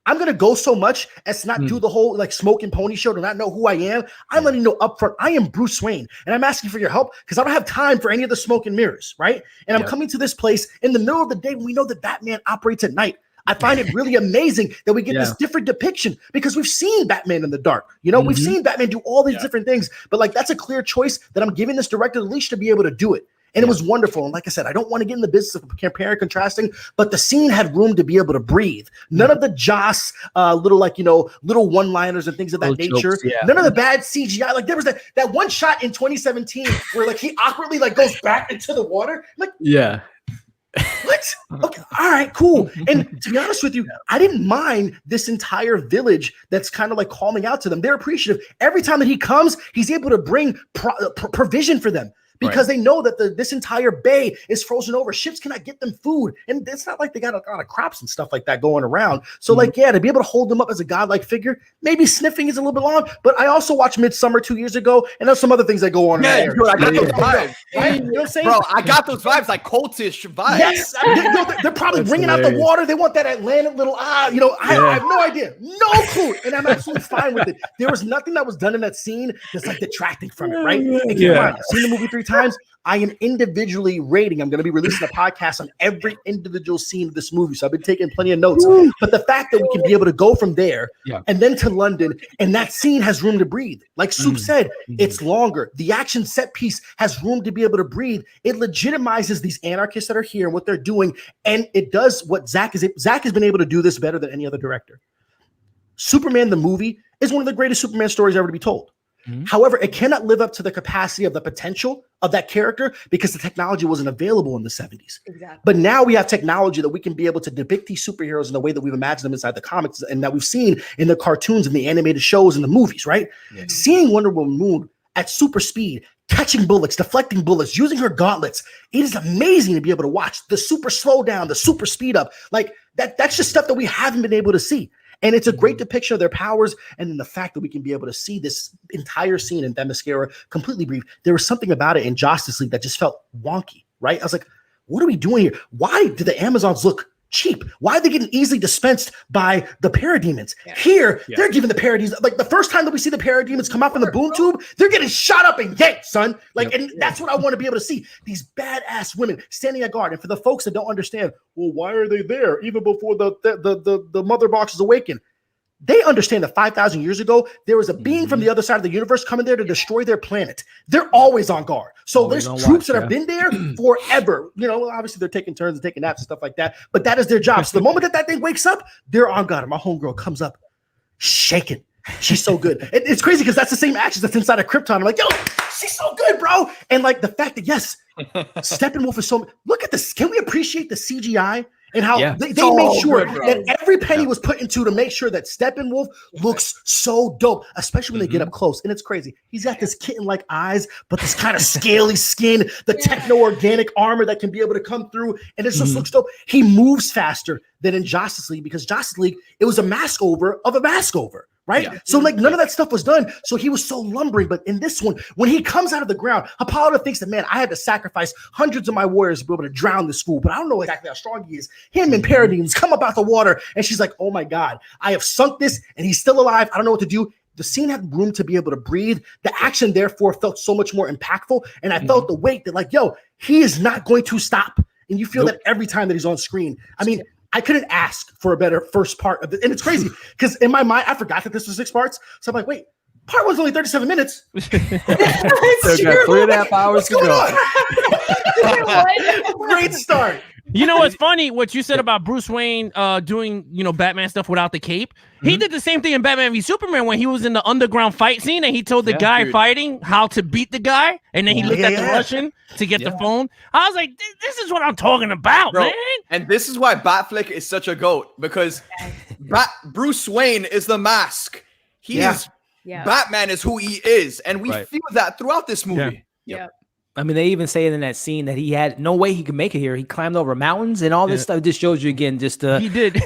I'm going to go so much as to not do the whole like smoke and pony show to not know who I am. I'm letting you know up front, I am Bruce Wayne, and I'm asking for your help because I don't have time for any of the smoke and mirrors, right? And I'm coming to this place in the middle of the day when we know that Batman operates at night. I find it really amazing that we get this different depiction because we've seen Batman in the dark. You know, we've seen Batman do all these different things, but like that's a clear choice that I'm giving this director the leash to be able to do it. And it was wonderful. And like I said, I don't want to get in the business of comparing and contrasting, but the scene had room to be able to breathe. None of the Joss little one-liners and things of that nature. None of the bad CGI. Like there was that one shot in 2017 where like he awkwardly like goes back into the water. Like, what? Okay, all right, cool. And to be honest with you, I didn't mind this entire village that's kind of like calling out to them. They're appreciative. Every time that he comes, he's able to bring provision for them. Because they know that this entire bay is frozen over. Ships cannot get them food. And it's not like they got a lot of crops and stuff like that going around. So like, to be able to hold them up as a godlike figure, maybe sniffing is a little bit long. But I also watched Midsummer 2 years ago. And there's some other things that go on. Yeah, dude, I got those vibes. Right? You know what I'm saying? Bro, I got those vibes, like cultish vibes. Yes. They're probably bringing out the water. They want that Atlantic little, I have no idea. No clue. And I'm absolutely fine with it. There was nothing that was done in that scene that's like detracting from it, right? And keep in mind, I've seen the movie 3 times. I am individually rating. I'm going to be releasing a podcast on every individual scene of this movie. So I've been taking plenty of notes. But the fact that we can be able to go from there and then to London, and that scene has room to breathe. Like Soup said, it's longer. The action set piece has room to be able to breathe. It legitimizes these anarchists that are here and what they're doing. And it does what Zack has been able to do this better than any other director. Superman, the movie, is one of the greatest Superman stories ever to be told. However, it cannot live up to the capacity of the potential of that character because the technology wasn't available in the 70s. Exactly. But now we have technology that we can be able to depict these superheroes in the way that we've imagined them inside the comics and that we've seen in the cartoons and the animated shows and the movies, right? Seeing Wonder Woman at super speed, catching bullets, deflecting bullets, using her gauntlets, it is amazing to be able to watch the super slow down, the super speed up. Like that's just stuff that we haven't been able to see. And it's a great depiction of their powers. And then the fact that we can be able to see this entire scene in Themyscira completely brief. There was something about it in Justice League that just felt wonky, right? I was like, what are we doing here? Why do the Amazons look cheap? Why are they getting easily dispensed by the parademons? Here, they're giving the parademons, like the first time that we see the parademons come out from the boom tube, they're getting shot up and yanked, son. Like, and that's what I want to be able to see. These badass women standing at guard. And for the folks that don't understand, well, why are they there even before the mother boxes awaken? They understand that 5,000 years ago, there was a being from the other side of the universe coming there to destroy their planet. They're always on guard. So there's troops that have been there forever. You know, obviously they're taking turns and taking naps and stuff like that, but that is their job. So the moment that thing wakes up, they're on guard. And my homegirl comes up shaking. She's so good. It's crazy because that's the same action that's inside of Krypton. I'm like, yo, she's so good, bro. And like the fact that, yes, Steppenwolf is so, look at this. Can we appreciate the CGI? And how they made sure that every penny was put into to make sure that Steppenwolf looks so dope, especially when they get up close. And it's crazy. He's got this kitten-like eyes, but this kind of scaly skin, the techno-organic armor that can be able to come through. And it just looks dope. He moves faster than in Justice League because Justice League, it was a mask over of a mask over. Right? So like none of that stuff was done. So he was so lumbering. But in this one, when he comes out of the ground, Apollo thinks that, man, I had to sacrifice hundreds of my warriors to be able to drown this fool. But I don't know exactly how strong he is. Him and Parademons come up out the water. And she's like, oh my God, I have sunk this and he's still alive. I don't know what to do. The scene had room to be able to breathe. The action, therefore, felt so much more impactful. And I felt the weight that like, yo, he is not going to stop. And you feel that every time that he's on screen. I mean, I couldn't ask for a better first part of it. And it's crazy because in my mind, I forgot that this was 6 parts. So I'm like, wait, part one's only 37 minutes. So got 3.5 hours to go. Great start. You know what's funny? What you said about Bruce Wayne doing, Batman stuff without the cape. He did the same thing in Batman v Superman when he was in the underground fight scene and he told the guy fighting how to beat the guy. And then he looked at the Russian to get the phone. I was like, this is what I'm talking about, man. And this is why Batflick is such a GOAT because Bruce Wayne is the mask. He is Batman is who he is. And we feel that throughout this movie. I mean, they even say it in that scene that he had no way he could make it here. He climbed over mountains and all this stuff. Just shows you again just the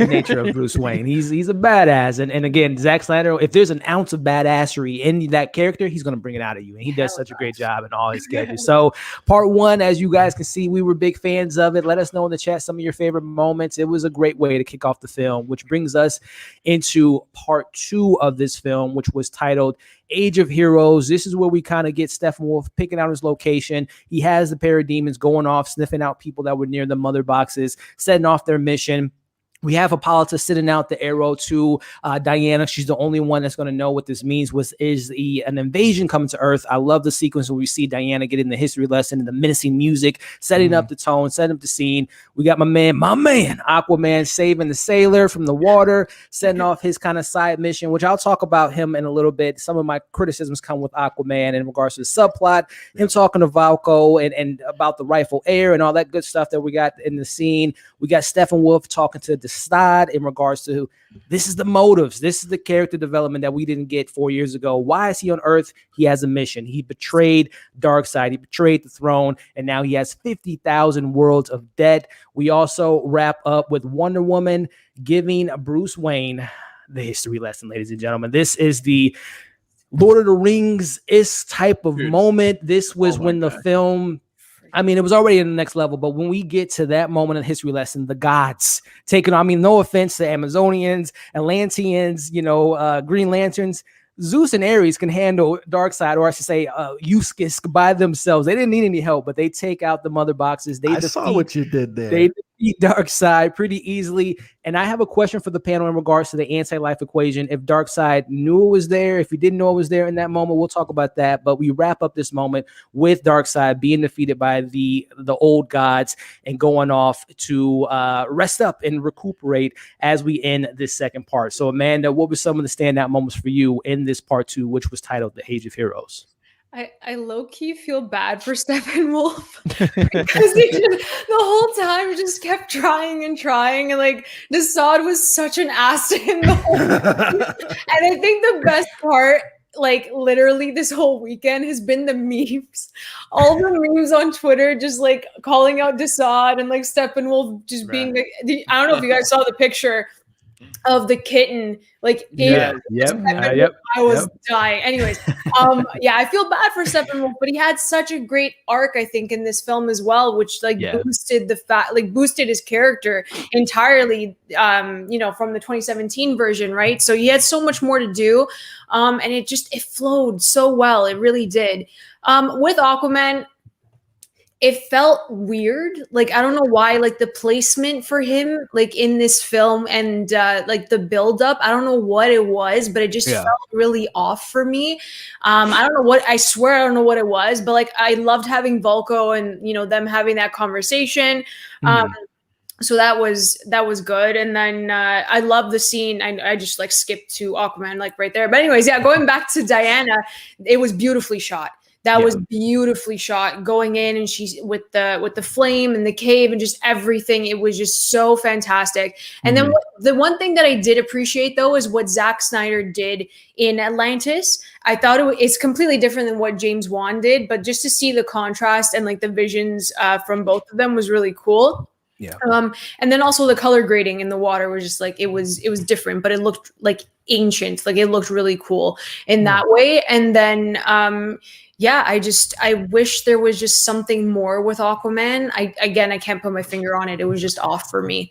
nature of Bruce Wayne. He's a badass. And again, Zack Snyder, if there's an ounce of badassery in that character, he's going to bring it out of you. And he does such a great job in all his sketches. So part one, as you guys can see, we were big fans of it. Let us know in the chat some of your favorite moments. It was a great way to kick off the film, which brings us into part two of this film, which was titled Age of Heroes. This is where we kind of get Steppenwolf picking out his location. He has the parademons going off, sniffing out people that were near the mother boxes, setting off their mission. We have Hippolyta sitting out the arrow to Diana. She's the only one that's going to know what this means. An invasion coming to Earth. I love the sequence where we see Diana getting the history lesson and the menacing music, setting up the tone, setting up the scene. We got my man, Aquaman, saving the sailor from the water, setting off his kind of side mission, which I'll talk about him in a little bit. Some of my criticisms come with Aquaman in regards to the subplot, him talking to Valko and about the rightful heir and all that good stuff that we got in the scene. We got Steppenwolf talking to Snyders in regards to this is the motives. This is the character development that we didn't get 4 years ago. Why is he on Earth? He has a mission. He betrayed Darkseid. He betrayed the throne, and now he has 50,000 worlds of debt. We also wrap up with Wonder Woman giving Bruce Wayne the history lesson, ladies and gentlemen. This is the Lord of the Rings-ish type of moment. This was when the film... I mean, it was already in the next level, but when we get to that moment in history lesson, the gods taking, I mean, no offense to Amazonians, Atlanteans, Green Lanterns, Zeus and Ares can handle Darkseid, or I should say Euskis by themselves. They didn't need any help, but they take out the mother boxes. I saw what you did there. They defeat Darkseid pretty easily. And I have a question for the panel in regards to the anti-life equation. If Darkseid knew it was there, if he didn't know it was there in that moment, we'll talk about that. But we wrap up this moment with Darkseid being defeated by the old gods and going off to rest up and recuperate as we end this second part. So, Amanda, what were some of the standout moments for you in this part two, which was titled The Age of Heroes? I low-key feel bad for Steppenwolf because the whole time just kept trying and like Desaad was such an ass to him the whole time. And I think the best part, like literally this whole weekend, has been the memes. All the memes on Twitter just like calling out Desaad and like Steppenwolf just being I don't know if you guys saw the picture of the kitten, like I was dying. Anyways, I feel bad for Steppenwolf, but he had such a great arc, I think, in this film as well, which boosted his character entirely. From the 2017 version, right? So he had so much more to do, and it flowed so well. It really did. With Aquaman, it felt weird. Like, I don't know why, like the placement for him, like in this film and like the buildup, I don't know what it was, but it just felt really off for me. I don't know I swear I don't know what it was, but like I loved having Volko and, them having that conversation. So that was good. And then I love the scene. I just like skipped to Aquaman like right there. But anyways, going back to Diana, it was beautifully shot. That was beautifully shot going in, and she's with the flame and the cave and just everything. It was just so fantastic. And then the one thing that I did appreciate though is what Zack Snyder did in Atlantis. I thought it's completely different than what James Wan did, but just to see the contrast and like the visions from both of them was really cool. Yeah. And then also the color grading in the water was just like it was different, but it looked like ancient. Like it looked really cool in that way. And then I wish there was just something more with Aquaman. I can't put my finger on it. It was just off for me.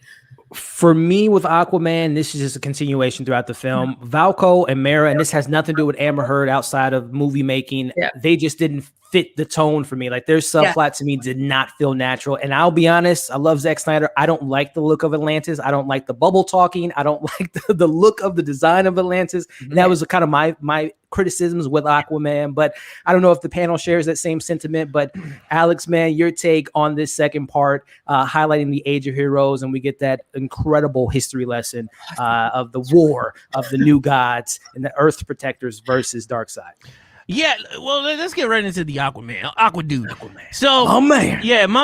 For me with Aquaman, this is just a continuation throughout the film. Valko and Mara, and this has nothing to do with Amber Heard outside of movie making. Yeah. They just didn't fit the tone for me. Like their subplot to me did not feel natural. And I'll be honest, I love Zack Snyder. I don't like the look of Atlantis. I don't like the bubble talking. I don't like the look of the design of Atlantis. And that was kind of my criticisms with Aquaman, but I don't know if the panel shares that same sentiment. But Alex, man, your take on this second part, highlighting the Age of Heroes, and we get that incredible history lesson of the war of the new gods and the Earth protectors versus Darkseid. Yeah, well, let's get right into the Aquadude. Aquaman. So, my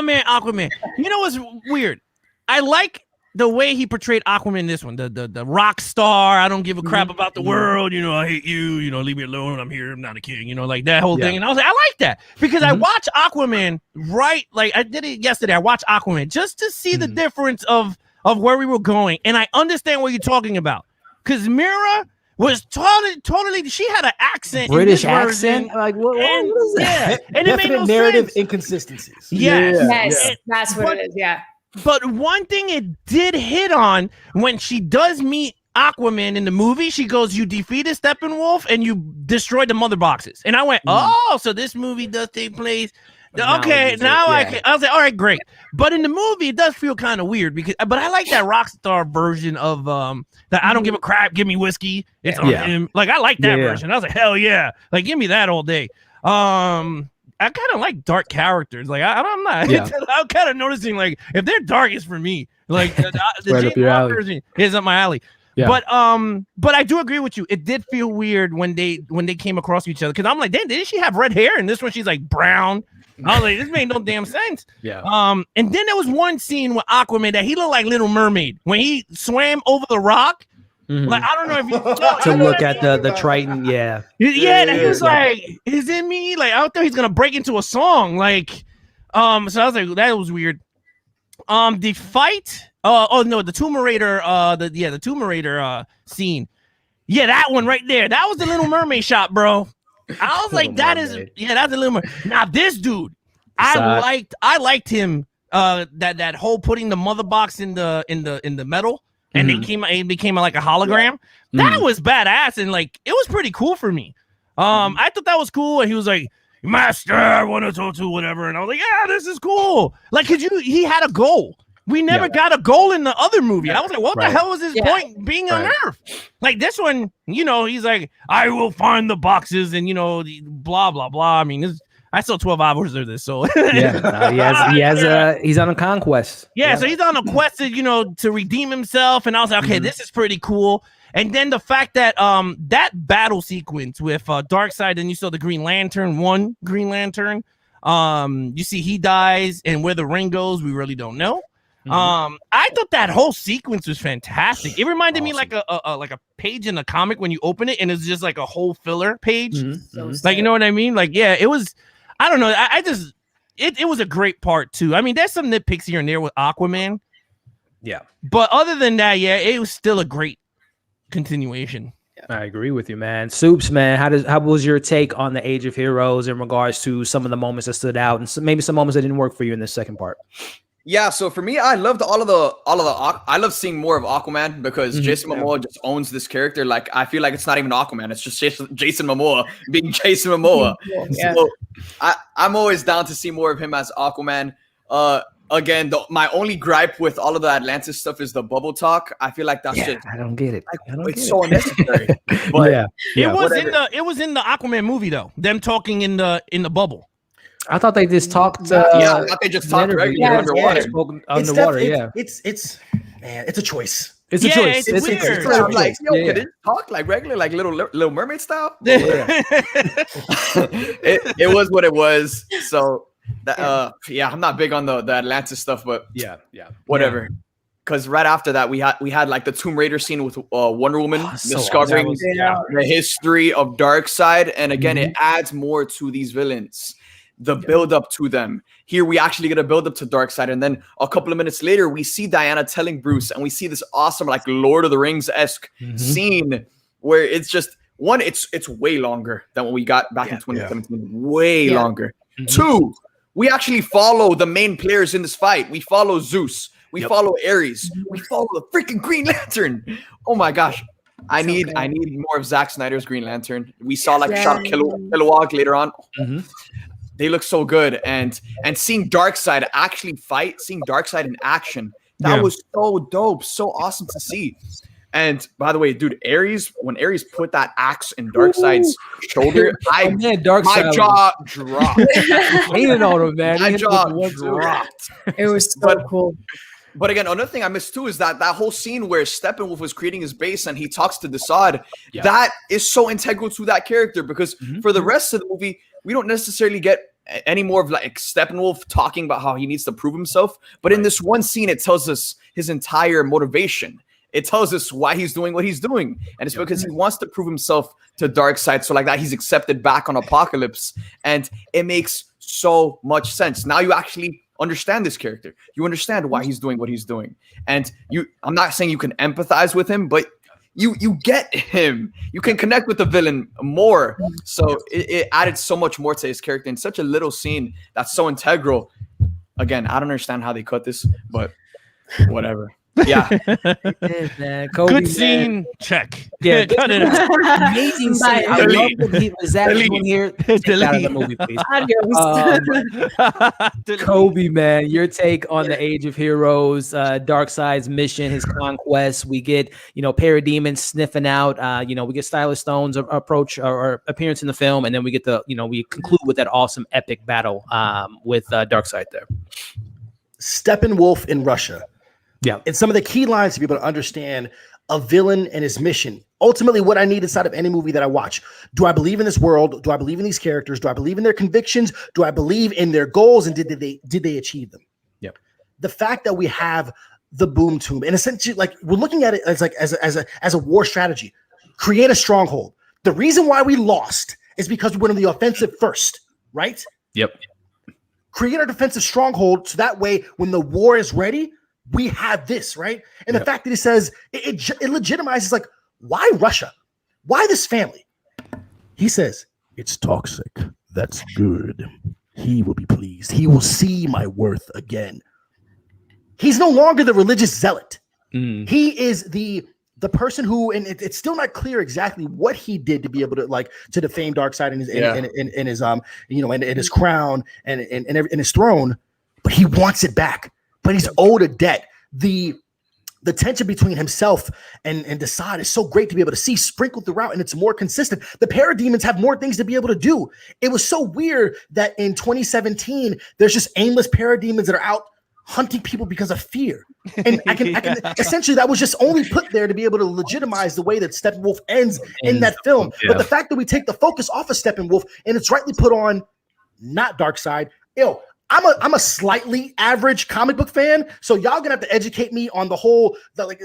man Aquaman. You know what's weird? I like the way he portrayed Aquaman in this one, the rock star, I don't give a crap about the world, you know, I hate you, you know, leave me alone, I'm here, I'm not a king, you know, like that whole thing. And I was like, I like that because I watched Aquaman, right? Like I did it yesterday. I watched Aquaman just to see the difference of where we were going. And I understand what you're talking about because Mira was totally, she had an accent, British accent, like what is that? And it made no narrative sense. Inconsistencies. Yes, that's what it is. Yeah. But one thing it did hit on when she does meet Aquaman in the movie, she goes, "You defeated Steppenwolf and you destroyed the mother boxes." And I went, "Oh, so this movie does take place." Okay, now I was like, "All right, great." But in the movie, it does feel kind of weird because, but I like that Rockstar version of that. I don't give a crap. Give me whiskey. It's on him. Like I like that version. I was like, hell yeah, like give me that all day. I kind of like dark characters. Like I'm not. I'm kind of noticing like if they're dark, it's for me. Like the right up your alley. version is up my alley. Yeah. But I do agree with you. It did feel weird when they came across each other because I'm like, damn, didn't she have red hair? And this one she's like brown. I was like, this made no damn sense. Yeah. And then there was one scene with Aquaman that he looked like Little Mermaid when he swam over the rock. Like I don't know if you to look at the Triton, and he was like, "Is it me?" Like I thought he's gonna break into a song, like, so I was like, that was weird. The fight, the Tomb Raider, the Tomb Raider scene, that one right there, that was the Little Mermaid shot, bro. I was like, that's a Little Mermaid. Now this dude, I liked him. That whole putting the mother box in the metal. And it became like a hologram. That was badass, and like it was pretty cool for me. I thought that was cool, and he was like, "Master, 102, whatever," and I was like, "Yeah, this is cool." Like, he had a goal. We never got a goal in the other movie. I was like, "What the hell was his point being on Earth?" Like this one, you know, he's like, "I will find the boxes," and you know, blah blah blah. I mean, I saw 12 hours of this, so he's on a conquest. So he's on a quest to redeem himself, and I was like, okay, this is pretty cool. And then the fact that that battle sequence with Darkseid, and you saw the Green Lantern, you see he dies, and where the ring goes, we really don't know. I thought that whole sequence was fantastic. It reminded me like a page in a comic when you open it, and it's just like a whole filler page. Like, you know what I mean? Like, it was. I don't know. I just it was a great part too. I mean, there's some nitpicks here and there with Aquaman. Yeah. But other than that, it was still a great continuation. I agree with you, man. Soups, man. How was your take on the Age of Heroes in regards to some of the moments that stood out and maybe some moments that didn't work for you in this second part? Yeah, so for me, I loved I love seeing more of Aquaman because Jason Momoa just owns this character. Like, I feel like it's not even Aquaman; it's just Jason Momoa being Jason Momoa. So I'm always down to see more of him as Aquaman. Again, my only gripe with all of the Atlantis stuff is the bubble talk. I feel like that's just I don't get it. It's so unnecessary. But it was in the Aquaman movie though. Them talking in the bubble. I thought they just talked. I thought they just talked regularly underwater. It's a choice. It's a choice. It's weird. Like, could it talk like regular, like Little Mermaid style? It was what it was. So, I'm not big on the Atlantis stuff, but whatever. Because right after that, we had like the Tomb Raider scene with Wonder Woman discovering the history of Darkseid, and again, it adds more to these villains. The build up to them. Here we actually get a build up to Darkseid, and then a couple of minutes later, we see Diana telling Bruce, and we see this awesome like Lord of the Rings-esque scene where it's just one, it's way longer than what we got back in 2017. Way longer. Two, we actually follow the main players in this fight. We follow Zeus. We follow Ares. We follow the freaking Green Lantern. Oh my gosh. I need more of Zack Snyder's Green Lantern. We saw like a shot of Kilowog later on. They look so good, and seeing Darkseid actually fight, seeing Darkseid in action, that was so dope, so awesome to see. And by the way, dude, when Ares put that axe in Darkseid's shoulder, my jaw dropped. Hated on him, man. My jaw dropped. It was so cool. But again, another thing I missed too is that whole scene where Steppenwolf was creating his base and he talks to Desaad. That is so integral to that character because for the rest of the movie, we don't necessarily get any more of like Steppenwolf talking about how he needs to prove himself. But in this one scene, it tells us his entire motivation. It tells us why he's doing what he's doing. And it's because he wants to prove himself to Darkseid. So like that, he's accepted back on Apocalypse. And it makes so much sense. Now you actually understand this character. You understand why he's doing what he's doing. And I'm not saying you can empathize with him, but you get him. You can connect with the villain more. So it added so much more to his character in such a little scene that's so integral. Again, I don't understand how they cut this, but whatever. Yeah. Man, Good scene. Check. Yeah, cut it. Amazing scene. I love that he was actually here. Take that out of the movie, please. Kolby, man, your take on the Age of Heroes, Darkseid's mission, his conquest. We get, Parademons sniffing out. We get Stylish Stone's approach or appearance in the film, and then we get we conclude with that awesome epic battle with Darkseid there. Steppenwolf in Russia. Yeah. And some of the key lines to be able to understand a villain and his mission. Ultimately, what I need inside of any movie that I watch. Do I believe in this world? Do I believe in these characters? Do I believe in their convictions? Do I believe in their goals? And did they achieve them? Yep. The fact that we have the boom tomb, and essentially, like, we're looking at it as a war strategy. Create a stronghold. The reason why we lost is because we went on the offensive first, right? Yep. Create a defensive stronghold so that way, when the war is ready, we have this, right? And the fact that he says it legitimizes, like, why Russia? Why this family? He says, it's toxic. That's good. He will be pleased. He will see my worth again. He's no longer the religious zealot. He is the person who, and it's still not clear exactly what he did to be able to, like, to defame Darkseid and his and his and his crown and his throne, but he wants it back. But he's owed a debt. The tension between himself and Desaad is so great to be able to see sprinkled throughout, and it's more consistent. The Parademons have more things to be able to do. It was so weird that in 2017, there's just aimless Parademons that are out hunting people because of fear. And I can essentially, that was just only put there to be able to legitimize the way that Steppenwolf ends in that film. Yeah. But the fact that we take the focus off of Steppenwolf and it's rightly put on not Darkseid, I'm a slightly average comic book fan, so y'all gonna have to educate me on the whole like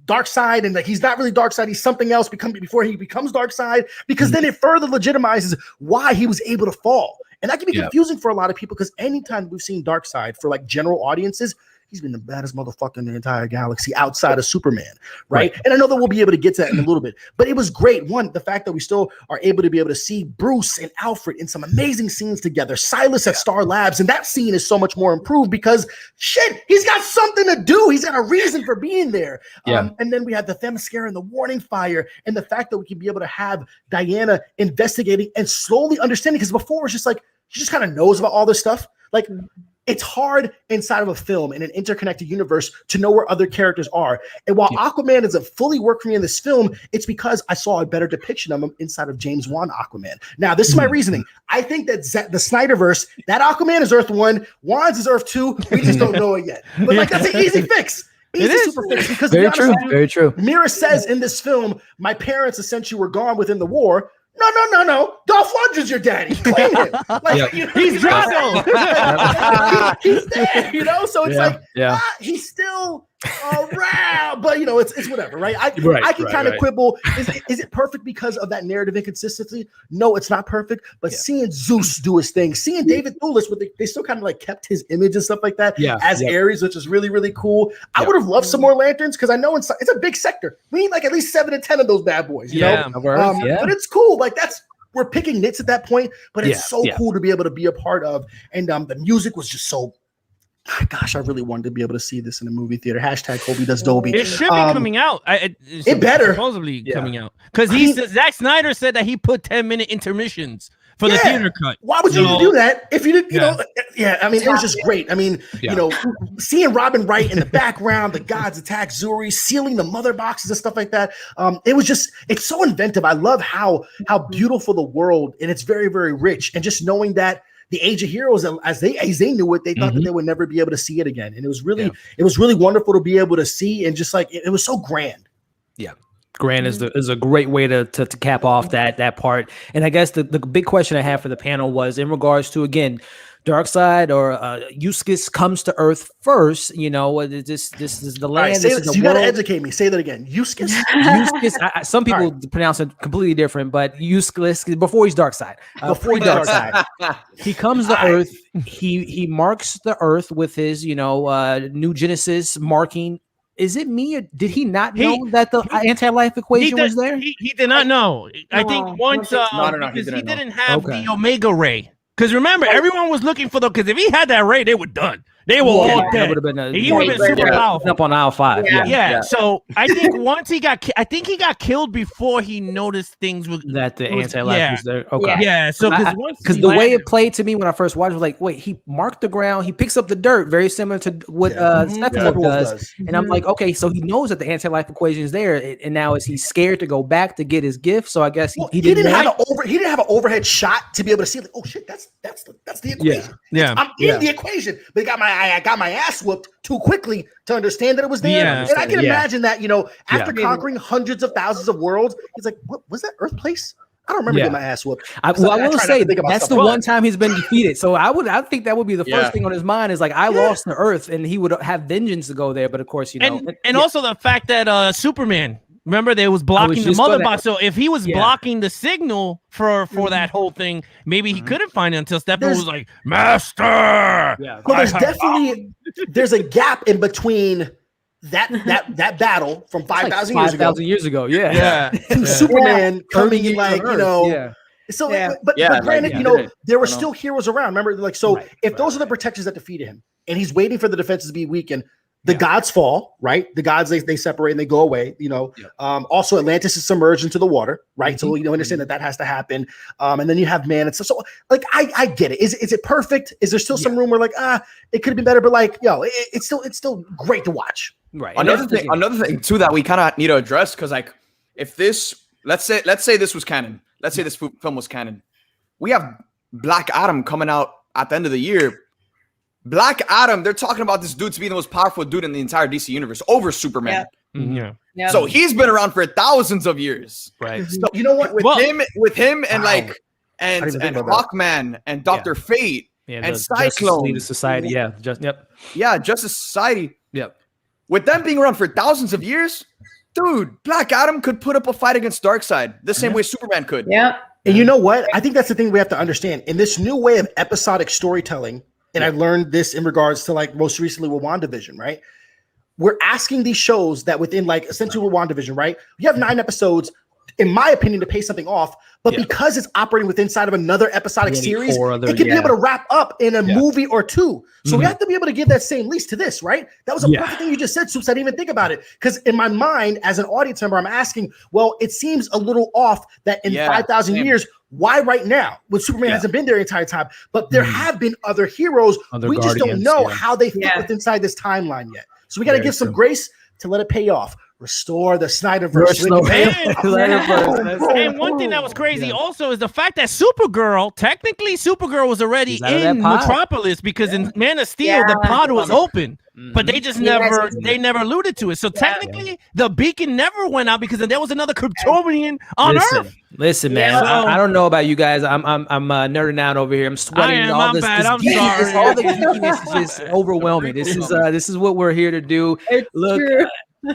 Darkseid, and like he's not really Darkseid, he's something else before he becomes Darkseid, because then it further legitimizes why he was able to fall. And that can be confusing for a lot of people, because anytime we've seen Darkseid for like general audiences, he's been the baddest motherfucker in the entire galaxy outside of Superman, right? And I know that we'll be able to get to that in a little bit, but it was great. One, the fact that we still are able to be able to see Bruce and Alfred in some amazing scenes together. Silas at Star Labs, and that scene is so much more improved because shit, he's got something to do. He's got a reason for being there. And then we have the Themyscira and the Warning Fire, and the fact that we can be able to have Diana investigating and slowly understanding, because before it's just like she just kind of knows about all this stuff. Like, it's hard inside of a film in an interconnected universe to know where other characters are. And while Aquaman doesn't fully work for me in this film, it's because I saw a better depiction of him inside of James Wan Aquaman. Now, this is my reasoning. I think that the Snyderverse, that Aquaman is Earth 1, Wan's is Earth 2. We just don't know it yet. But like, that's an easy fix. Easy super fix. Because very true. Mira says in this film, my parents essentially were gone within the war. No. Dolph Lundgren's your daddy. Claim him. Like, he's Drago. He's there, So it's he's still around, but it's whatever, right? I can kind of quibble. Is it perfect because of that narrative inconsistency? No, it's not perfect. But seeing Zeus do his thing, seeing David Thewlis, they still kind of like kept his image and stuff like that as Ares, which is really, really cool. I would have loved some more lanterns, because I know it's a big sector. We need like at least 7 to 10 of those bad boys. You know? But it's cool. Like, we're picking nits at that point, but it's so cool to be able to be a part of. And the music was just so. Gosh, I really wanted to be able to see this in a movie theater. Hashtag Kolby does Dolby. It should be coming out. It better. Supposedly coming out. Because Zack Snyder said that he put 10-minute intermissions for the theater cut. Why would you do that if you didn't, I mean, it was just great. I mean, seeing Robin Wright in the background, the gods attack Zuri, sealing the mother boxes and stuff like that. It's so inventive. I love how beautiful the world, and it's very, very rich. And just knowing that the Age of Heroes, as they knew it, they thought that they would never be able to see it again. And it was really wonderful to be able to see, and just like, it was so grand. Yeah. Grant is a great way to cap off that part. And I guess the big question I have for the panel was in regards to, again, Darkseid or Eustace comes to Earth first. You know, this is the land. Right, you got to educate me. Say that again. Eustace. Eustace. Some people pronounce it completely different, but Eustace before he's Darkseid. Before Darkseid, he comes to Earth. He marks the Earth with his new Genesis marking. Is it me or did he not know that the anti-life equation was there? He did not know. I think once because he didn't have the Omega Ray. Because remember, everyone was looking for because if he had that ray, they were done. They were all dead. He would have been super powerful. Up on aisle 5. Yeah. So I think once he got killed before he noticed things with that the anti-life was there. Okay. Yeah. So because the way it played to me when I first watched was like, wait, he marked the ground, he picks up the dirt, very similar to what Steppenwolf does. And I'm like, okay, so he knows that the anti-life equation is there, and now is he scared to go back to get his gift? So I guess he didn't have an overhead shot to be able to see like, oh shit, that's the equation. Yeah. I'm in the equation, but I got my ass whooped too quickly to understand that it was there. And I can imagine that, after conquering hundreds of thousands of worlds, he's like, what was that Earth place? I don't remember getting my ass whooped. I will say that's the one time he's been defeated. So I think that would be the first thing on his mind is like, I lost the Earth, and he would have vengeance to go there. But of course, and also the fact that Superman. Remember, they was blocking the mother box. So if he was blocking the signal for that whole thing, maybe he couldn't find it until Steppenwolf was like, Master. Yeah. Well, there's a gap in between that battle from 5,000 years ago. Yeah. And Superman coming in like, So, but granted, there were still heroes around. Remember, if those are the protectors that defeated him, and he's waiting for the defenses to be weakened, the gods fall, right? The gods, they separate and they go away, Also, Atlantis is submerged into the water, right? So, understand that has to happen. And then you have man and stuff. So, I get it. Is it perfect? Is there still some room where, it could have been better, but, it's still great to watch. Right. Another thing, too, that we kind of need to address, because, if this, let's say this was canon. Let's say this film was canon. We have Black Adam coming out at the end of the year. Black Adam, they're talking about this dude to be the most powerful dude in the entire DC universe over Superman. Yeah. So he's been around for thousands of years. Right. So, you know what? With him and Hawkman and Dr. Fate and Cyclone. Justice Society. Justice Society. Yep. With them being around for thousands of years, dude, Black Adam could put up a fight against Darkseid the same way Superman could. Yeah. And you know what? I think that's the thing we have to understand. In this new way of episodic storytelling, and I learned this in regards to most recently with WandaVision, right? We're asking these shows that within essentially with WandaVision, right? You have 9 episodes, in my opinion, to pay something off, but because it's operating within inside of another episodic series, it can be able to wrap up in a movie or 2. So we have to be able to give that same lease to this, right? That was a perfect thing you just said, Soups. I didn't even think about it. Because in my mind, as an audience member, I'm asking, well, it seems a little off that in 5,000 years, why right now? When Superman hasn't been there the entire time, but there have been other heroes. We just don't know how they fit inside this timeline yet. So we got to give some grace to let it pay off. Restore the Snyderverse. And one thing that was crazy also is the fact that Supergirl was already in Metropolis because in Man of Steel the pod was open, but they just never alluded to it. So technically the beacon never went out because there was another Kryptonian on Earth. Listen, man, I don't know about you guys. I'm nerding out over here. I'm sweating. I'm sorry. All the geekiness is just overwhelming. This is what we're here to do. Look.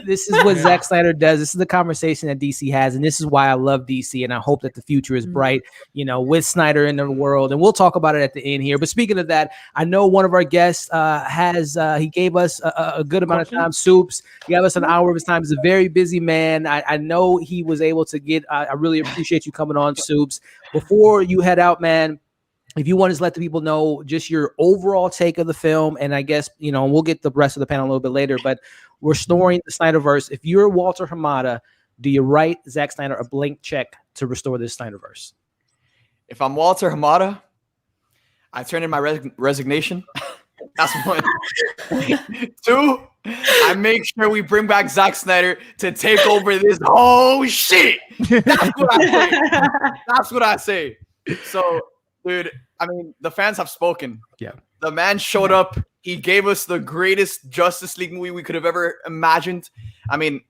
This is what Zack Snyder does. This is the conversation that DC has, and this is why I love DC, and I hope that the future is bright, with Snyder in the world, and we'll talk about it at the end here. But speaking of that, I know one of our guests he gave us a good amount of time. Soups, he gave us an hour of his time. He's a very busy man. I know he was able to get. I really appreciate you coming on, Soups. Before you head out, man, if you want to let the people know just your overall take of the film, and I guess, we'll get the rest of the panel a little bit later, but we're restoring the Snyderverse. If you're Walter Hamada, do you write Zack Snyder a blank check to restore this Snyderverse? If I'm Walter Hamada, I turn in my resignation. That's one. 2, I make sure we bring back Zack Snyder to take over this whole shit. That's what I say. So, dude, I mean, the fans have spoken. Yeah. The man showed up. He gave us the greatest Justice League movie we could have ever imagined. I mean,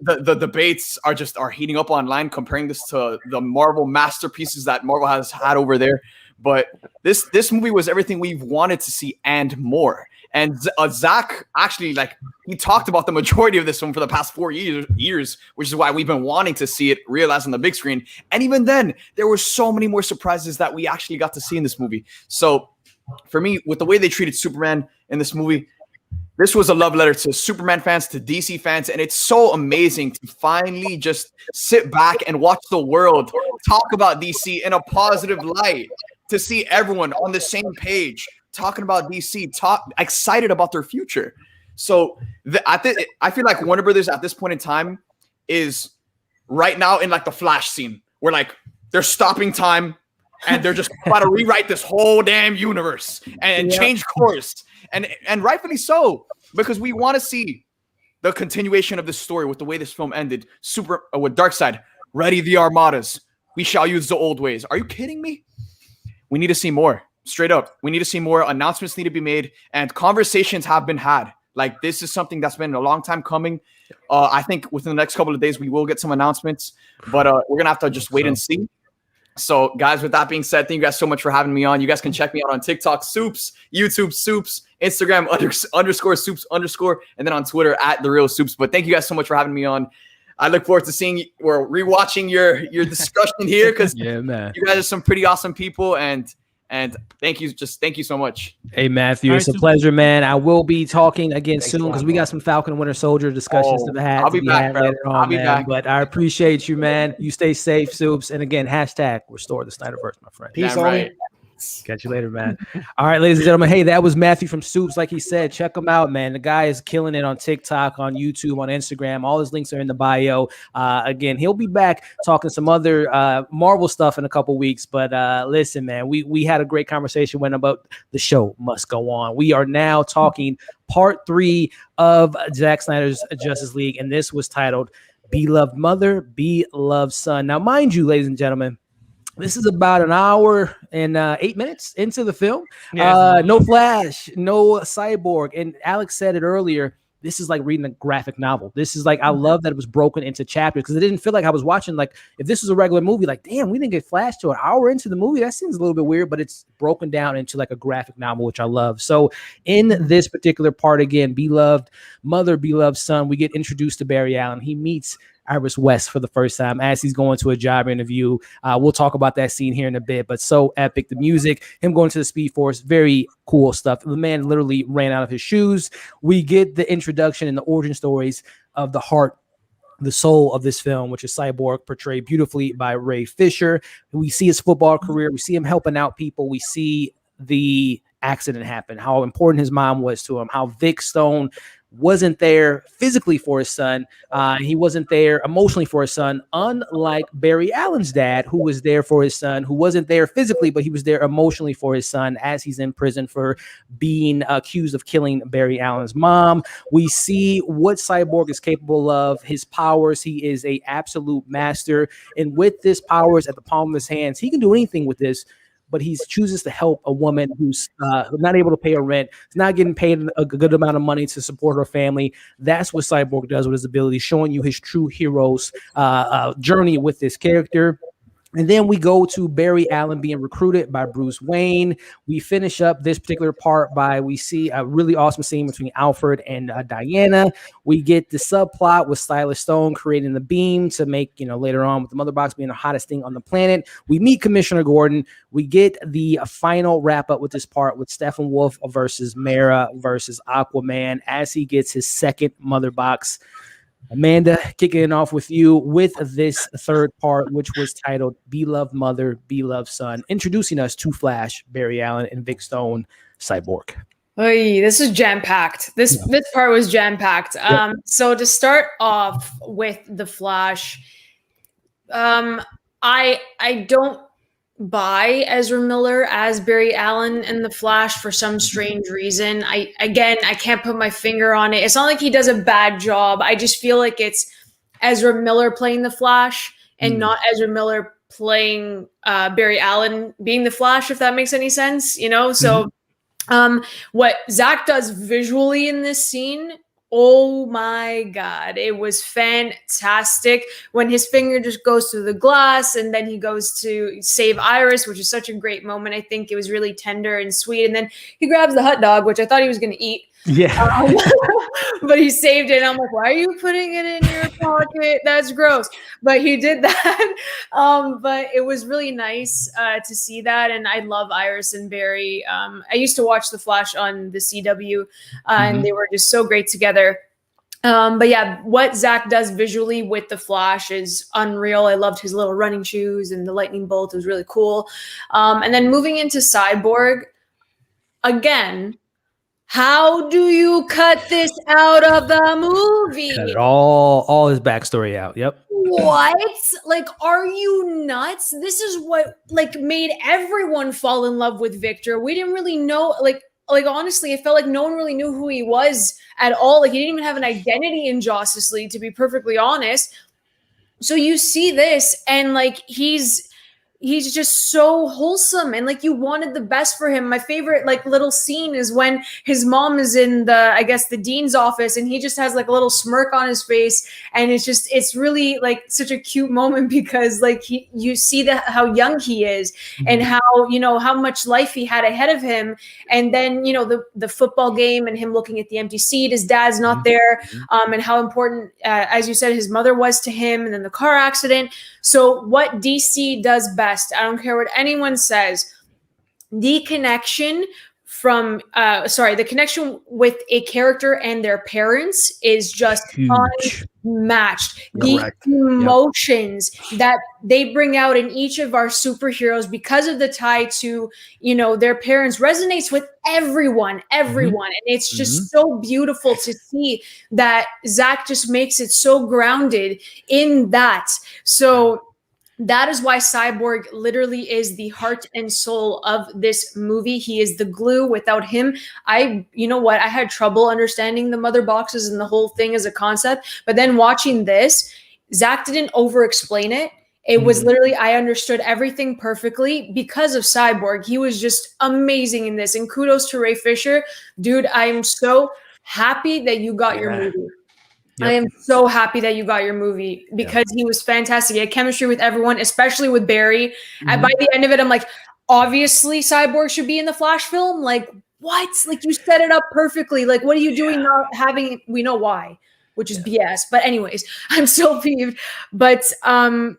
the debates are heating up online, comparing this to the Marvel masterpieces that Marvel has had over there. But this movie was everything we've wanted to see and more. And Zach actually, like, he talked about the majority of this film for the past 4 years, which is why we've been wanting to see it realized on the big screen. And even then, there were so many more surprises that we actually got to see in this movie. So for me, with the way they treated Superman in this movie, this was a love letter to Superman fans, to DC fans, and it's so amazing to finally just sit back and watch the world talk about DC in a positive light, to see everyone on the same page talking about DC, excited about their future. So I feel like Warner Brothers at this point in time is right now in like the Flash scene, where like they're stopping time and they're just about to rewrite this whole damn universe and change course. And rightfully so, because we want to see the continuation of this story with the way this film ended. With Darkseid, ready the armadas. We shall use the old ways. Are you kidding me? We need to see more. Straight up. We need to see more. Announcements need to be made, and conversations have been had. Like, this is something that's been a long time coming. I think within the next couple of days, we will get some announcements, but we're going to have to just wait and see. So, guys, with that being said, thank you guys so much for having me on. You guys can check me out on TikTok, Soups, YouTube, Soups, Instagram, _ Soups _ and then on Twitter at The Real Soups. But thank you guys so much for having me on. I look forward to seeing or rewatching your discussion here, because yeah, man, you guys are some pretty awesome people, and thank you so much. Hey, Matthew, it's a pleasure, man. I will be talking again soon, because we got some Falcon and Winter Soldier discussions to have. I'll be back, bro. I'll be back. But I appreciate you, man. You stay safe, Soups. And again, hashtag restore the Snyderverse, my friend. Peace, right. Catch you later, man. All right, ladies and gentlemen. Hey, that was Matthew from Soups. Like he said, check him out, man. The guy is killing it on TikTok, on YouTube, on Instagram. All his links are in the bio. Again, he'll be back talking some other Marvel stuff in a couple weeks. But listen, man, we had a great conversation about the show must go on. We are now talking part 3 of Zack Snyder's Justice League, and this was titled Beloved Mother, Beloved Son. Now, mind you, ladies and gentlemen, this is about an hour and 8 minutes into the film. No Flash, no Cyborg. And Alex said it earlier. This is like reading a graphic novel. This is like, I love that it was broken into chapters, because it didn't feel like I was watching, like, if this was a regular movie, like, damn, we didn't get Flash to an hour into the movie. That seems a little bit weird, but it's broken down into like a graphic novel, which I love. So in this particular part, again, beloved mother, beloved son, we get introduced to Barry Allen. He meets Iris West for the first time as he's going to a job interview. We'll talk about that scene here in a bit, but so epic. The music, him going to the Speed Force, very cool stuff. The man literally ran out of his shoes. We get the introduction and the origin stories of the heart, the soul of this film, which is Cyborg, portrayed beautifully by Ray Fisher. We see his football career. We see him helping out people. We see the accident happen, how important his mom was to him, how Vic Stone wasn't there physically for his son. He wasn't there emotionally for his son, unlike Barry Allen's dad, who was there for his son, who wasn't there physically, but he was there emotionally for his son as he's in prison for being accused of killing Barry Allen's mom. We see what Cyborg is capable of, his powers. He is an absolute master. And with this powers at the palm of his hands, he can do anything with this. But he chooses to help a woman who's not able to pay her rent, not getting paid a good amount of money to support her family. That's what Cyborg does with his ability, showing you his true hero's journey with this character. And then we go to Barry Allen being recruited by Bruce Wayne. We finish up this particular part we see a really awesome scene between Alfred and Diana. We get the subplot with Silas Stone creating the beam to make, later on with the Mother Box being the hottest thing on the planet. We meet Commissioner Gordon. We get the final wrap up with this part with Steppenwolf versus Mera versus Aquaman as he gets his second Mother Box. Amanda, kicking it off with you with this third part, which was titled Beloved Mother, Beloved Son, introducing us to Flash, Barry Allen, and Vic Stone, Cyborg. Oy, this is jam-packed. This part was jam-packed. Yep. So to start off with the Flash, I don't buy Ezra Miller as Barry Allen in the Flash for some strange reason. I can't put my finger on it. It's not like he does a bad job. I just feel like it's Ezra Miller playing the Flash and not Ezra Miller playing Barry Allen being the Flash, if that makes any sense, So what Zach does visually in this scene Oh my God. It was fantastic when his finger just goes through the glass and then he goes to save Iris, which is such a great moment. I think it was really tender and sweet. And then he grabs the hot dog, which I thought he was going to eat. Yeah. But he saved it. And I'm like, why are you putting it in your pocket? That's gross. But he did that. But it was really nice to see that. And I love Iris and Barry. I used to watch The Flash on the CW, and they were just so great together. But yeah, what Zack does visually with the Flash is unreal. I loved his little running shoes and the lightning bolt. It was really cool. And then moving into Cyborg, again, how do you cut this out of the movie? Cut it all his backstory out. Yep. What? Like, are you nuts? This is what like made everyone fall in love with Victor. We didn't really know, like honestly, it felt like no one really knew who he was at all. Like he didn't even have an identity in Justice League, to be perfectly honest. So you see this, and like he's just so wholesome, and like you wanted the best for him. My favorite like little scene is when his mom is in the dean's office, and he just has like a little smirk on his face, and it's really like such a cute moment because like you see how young he is and how how much life he had ahead of him, and then the football game and him looking at the empty seat, his dad's not there, and how important as you said his mother was to him, and then the car accident. So what DC does best, I don't care what anyone says, the connection with a character and their parents is just unmatched. Correct. The emotions that they bring out in each of our superheroes because of the tie to, their parents resonates with everyone. And it's just so beautiful to see that Zack just makes it so grounded in that. So that is why Cyborg literally is the heart and soul of this movie. He is the glue. Without him, I had trouble understanding the mother boxes and the whole thing as a concept. But then watching this, Zack didn't over-explain it. It was literally, I understood everything perfectly because of Cyborg. He was just amazing in this. And kudos to Ray Fisher. Dude, I am so happy that you got your movie. I am so happy that you got your movie because he was fantastic. He had chemistry with everyone, especially with Barry. And by the end of it, I'm like, obviously Cyborg should be in the Flash film. Like, what? Like, you set it up perfectly. Like, what are you doing not having it? We know why, which is BS. But anyways, I'm still peeved. But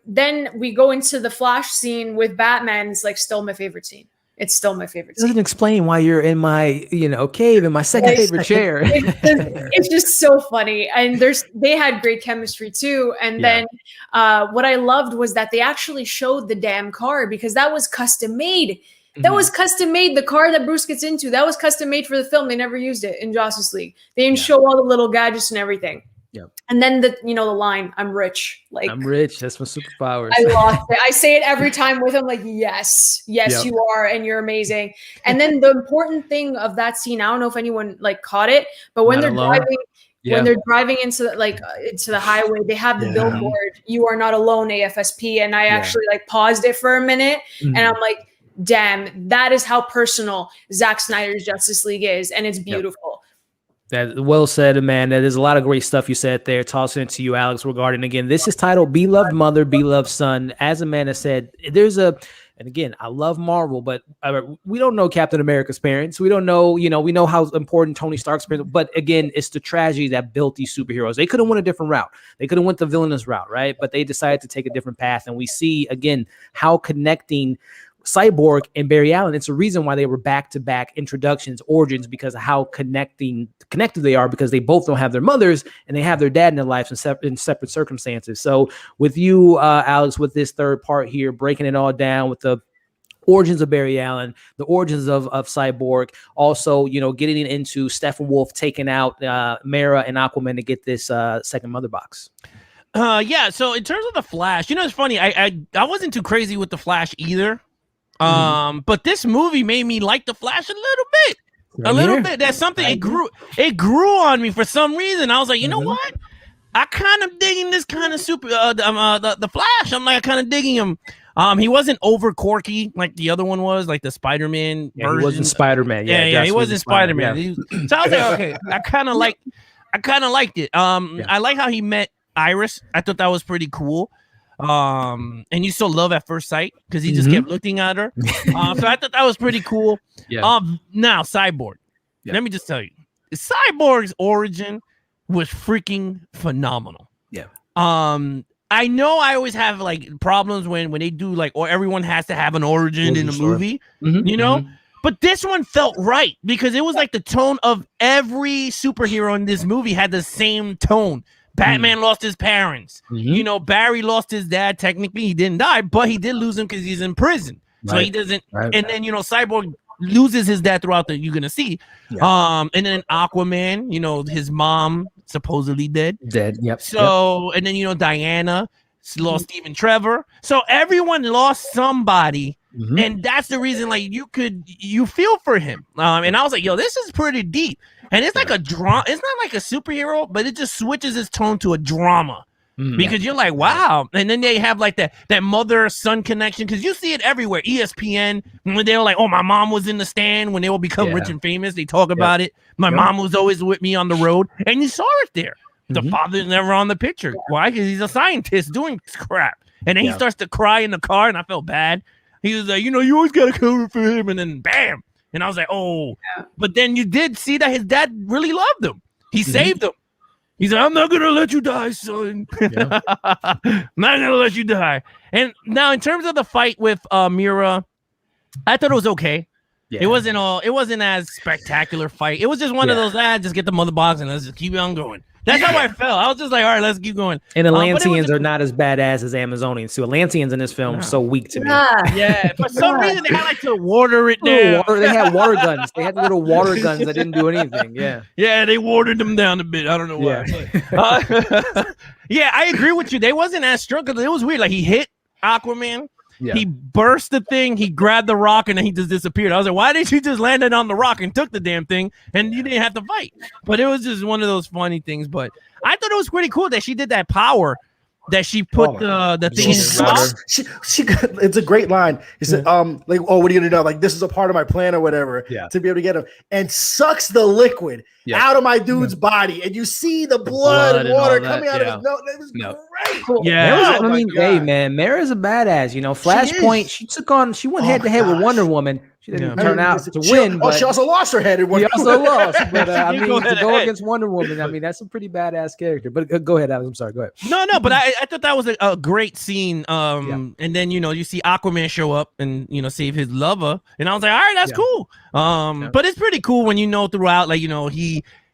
then we go into the Flash scene with Batman. It's like still my favorite scene. It's still my favorite scene. Doesn't explain why you're in my, cave in my second favorite chair. It's just so funny. And they had great chemistry too. And then what I loved was that they actually showed the damn car because that was custom made. That was custom made. The car that Bruce gets into, that was custom made for the film. They never used it in Justice League. They didn't show all the little gadgets and everything. Yep. And then the line, I'm rich. Like, I'm rich. That's my superpowers. I lost it. I say it every time with him, like, yes, you are, and you're amazing. And then the important thing of that scene, I don't know if anyone like caught it, but when they're driving into the highway, they have the billboard, "You are not alone, AFSP." And I actually like paused it for a minute, and I'm like, damn, that is how personal Zack Snyder's Justice League is, and it's beautiful. That well said, man. There's a lot of great stuff you said there. Tossing it to you, Alex, regarding, again, this is titled Beloved Mother, Beloved Son. As Amanda said, and again, I love Marvel, but we don't know Captain America's parents. We don't know, we know how important Tony Stark's parents, but again, it's the tragedy that built these superheroes. They could have went a different route. They could have went the villainous route, right? But they decided to take a different path. And we see, again, how connecting Cyborg and Barry Allen, it's a reason why they were back-to-back introductions, origins, because of how connected they are, because they both don't have their mothers and they have their dad in their lives in separate circumstances. So with you, Alex, with this third part here, breaking it all down with the origins of Barry Allen, the origins of Cyborg, also, getting into Steppenwolf taking out Mara and Aquaman to get this second mother box. So in terms of the Flash, it's funny. I wasn't too crazy with the Flash either. But this movie made me like the Flash a little bit. A little bit. That's something. It grew on me for some reason. I was like, you know what? I kind of digging this kind of the Flash. I'm like kind of digging him. He wasn't over quirky like the other one was, like the Spider-Man version. He wasn't Spider-Man. He wasn't Spider-Man. So I was like, okay, I kind of like I kind of liked it. I like how he met Iris. I thought that was pretty cool. And you saw love at first sight because he just kept looking at her. So I thought that was pretty cool. Yeah. Now Cyborg. Yeah. Let me just tell you, Cyborg's origin was freaking phenomenal. Yeah. I know I always have like problems when they do like, or everyone has to have an origin in a movie, you know. But this one felt right because it was like the tone of every superhero in this movie had the same tone. Batman lost his parents. You know, Barry lost his dad. Technically, he didn't die, but he did lose him because he's in prison. So he doesn't. And then, you know, Cyborg loses his dad throughout the, you're going to see. And then Aquaman, you know, his mom supposedly dead. Yep. So, and then, you know, Diana lost Stephen Trevor. So everyone lost somebody. And that's the reason, like, you feel for him. And I was like, yo, this is pretty deep. And it's like a drama. It's not like a superhero, but it just switches its tone to a drama. Because you're like, wow. And then they have like that mother-son connection. Because you see it everywhere. ESPN, when they were like, oh, my mom was in the stand. When they will become rich and famous, they talk about it. My mom was always with me on the road. And you saw it there. The father's never on the picture. Why? Because he's a scientist doing crap. And then he starts to cry in the car, and I felt bad. He was like, you know, you always got to cover for him. And then bam. And I was like, oh. But then you did see that his dad really loved him. He saved him. He's like, I'm not going to let you die, son. I'm not going to let you die. And now in terms of the fight with Mira, I thought it was okay. It wasn't as spectacular fight. It was just one of those, just get the mother box and let's just keep on going. That's how I felt. I was just like, all right, let's keep going. And Atlanteans are not as badass as Amazonians too. Atlanteans in this film are so weak to me. Yeah, for some reason they had like to water it down. They had water guns. They had little water guns that didn't do anything. Yeah, they watered them down a bit. I don't know why. Yeah, I agree with you. They wasn't as strong because it was weird. Like he hit Aquaman. Yeah. He burst the thing, he grabbed the rock, and then he just disappeared. I was like, why didn't you just land it on the rock and took the damn thing, and you didn't have to fight? But it was just one of those funny things. But I thought it was pretty cool that she did that power, that she put the thing in his mouth. It's a great line. He said, like, oh, what are you gonna do? Like, this is a part of my plan or whatever to be able to get him, and sucks the liquid out of my dude's body, and you see the blood and water coming out of his nose. It was great. Cool. Yeah, I mean, hey man, Mara's a badass. You know, Flashpoint. She went head to head with Wonder Woman. She didn't turn out to win. But she also lost her head. She also lost. But I mean, to go against Wonder Woman, I mean, that's a pretty badass character. But go ahead, Alex. I'm sorry. Go ahead. No, but I thought that was a great scene. And then you see Aquaman show up and save his lover, and I was like, all right, that's cool. But it's pretty cool when throughout, like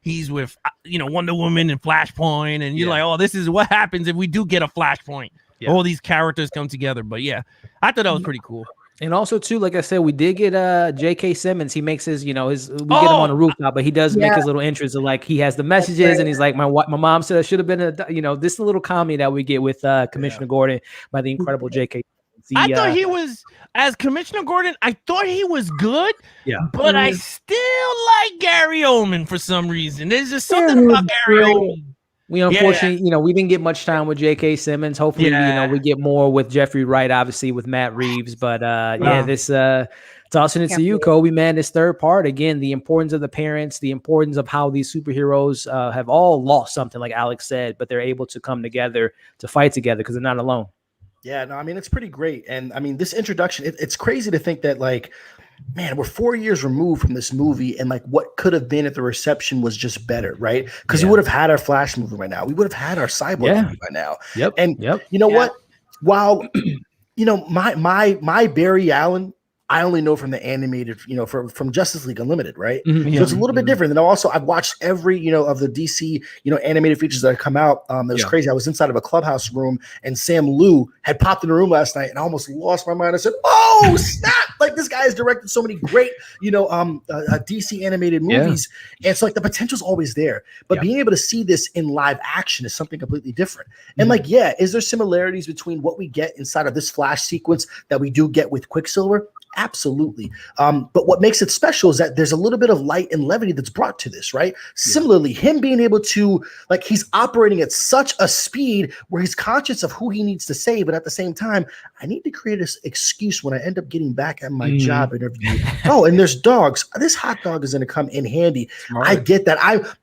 he's with Wonder Woman and Flashpoint, and you're like, oh, this is what happens if we do get a Flashpoint. All these characters come together. But yeah, I thought that was pretty cool. And also too, like I said, we did get J.K. Simmons. He makes his, we get him on the rooftop, but he does make his little entrance of like he has the messages, and he's like, my mom said I should have been this little comedy that we get with Commissioner Gordon by the incredible J.K. I thought he was, as Commissioner Gordon, I thought he was good. But I still like Gary Oldman for some reason. There's just something about Gary Oldman. We unfortunately, we didn't get much time with J.K. Simmons. Hopefully, we get more with Jeffrey Wright, obviously with Matt Reeves. But this tossing it to you, Kolby, man. This third part again, the importance of the parents, the importance of how these superheroes have all lost something, like Alex said, but they're able to come together to fight together because they're not alone. Yeah, no, I mean it's pretty great, and I mean this introduction. It's crazy to think that like. Man, we're 4 years removed from this movie, and like what could have been if the reception was just better, right? Because we would have had our Flash movie right now. We would have had our Cyborg movie by now. You know what? While my Barry Allen, I only know from the animated, from Justice League Unlimited, right? So it's a little bit different. And also, I've watched every, of the DC, animated features that have come out. It was crazy. I was inside of a clubhouse room, and Sam Liu had popped in the room last night, and I almost lost my mind. I said, "Oh, snap!" Like this guy has directed so many great, DC animated movies, and so like the potential's always there. But being able to see this in live action is something completely different. And is there similarities between what we get inside of this Flash sequence that we do get with Quicksilver? Absolutely. But what makes it special is that there's a little bit of light and levity that's brought to this, right? Similarly, him being able to, like, he's operating at such a speed where he's conscious of who he needs to save, but at the same time, I need to create this excuse when I end up getting back at my job interview. Oh, and there's dogs. This hot dog is going to come in handy. Smart. I get that.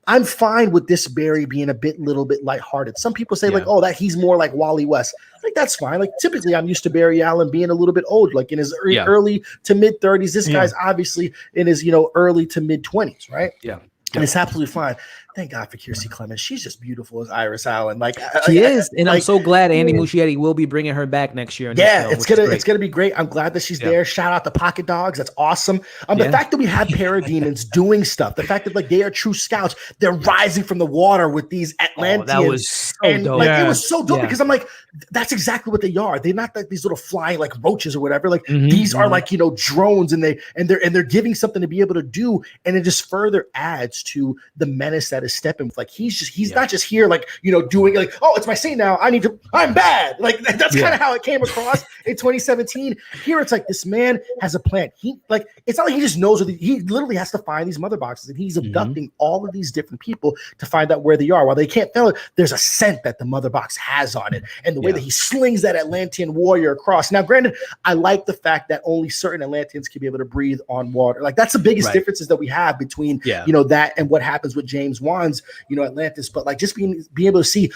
I'm fine with this Barry being a little bit lighthearted. Some people say like, oh, that he's more like Wally West. Like, that's fine. Like, typically I'm used to Barry Allen being a little bit old, like in his early to mid 30s. This guy's obviously in his, early to mid 20s, right? Yeah. And it's absolutely fine. Thank God for Kiersey Clemens. She's just beautiful as Iris Allen. Like, she is, and I'm so glad Andy Muschietti will be bringing her back next year. Yeah, it's gonna be great. I'm glad that she's there. Shout out to Pocket Dogs. That's awesome. The fact that we have parademons doing stuff, the fact that like they are true scouts, they're rising from the water with these Atlanteans. That was so dope. Like, it was so dope because I'm like, that's exactly what they are. They're not like these little flying like roaches or whatever. Like these are like drones, and they're giving something to be able to do, and it just further adds to the menace that is stepping with. Like he's not just here like doing like, oh, it's my scene now, I'm bad. Like that's kind of how it came across in 2017. Here it's like this man has a plan. He like, it's not like he just knows he literally has to find these mother boxes, and he's abducting all of these different people to find out where they are. While they can't tell it, there's a scent that the mother box has on it, and the way that he slings that Atlantean warrior across. Now granted, I like the fact that only certain Atlanteans can be able to breathe on water. Like that's the biggest differences that we have between that and what happens with James Wan's Atlantis. But like just being able to see,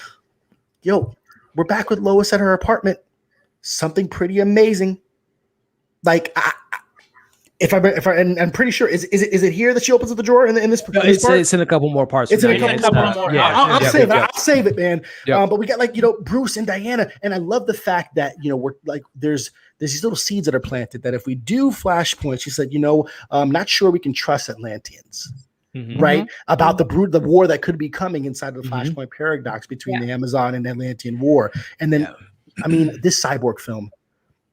we're back with Lois at her apartment, something pretty amazing. Like I'm pretty sure is it here that she opens up the drawer in this part? It's in a couple more parts. It's in a couple more. I'll save it. I'll save it, man. But we got like Bruce and Diana, and I love the fact that we're like there's these little seeds that are planted that if we do Flashpoint, she said, I'm not sure we can trust Atlanteans. Right, about the war that could be coming inside of the Flashpoint paradox between the Amazon and Atlantean war. And then I mean, this Cyborg film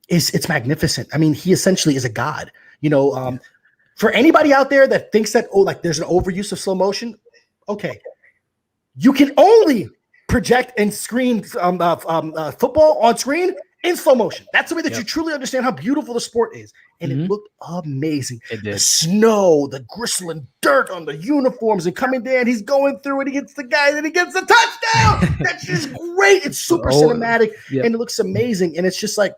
it's magnificent. I mean, he essentially is a god. For anybody out there that thinks that there's an overuse of slow motion, okay, you can only project and screen football on screen in slow motion. That's the way that you truly understand how beautiful the sport is. And it looked amazing. It did. The snow, the gristling dirt on the uniforms, and coming down, he's going through it. He gets the guy, then he gets the touchdown. That's just great. It's super cinematic, and it looks amazing. And it's just like,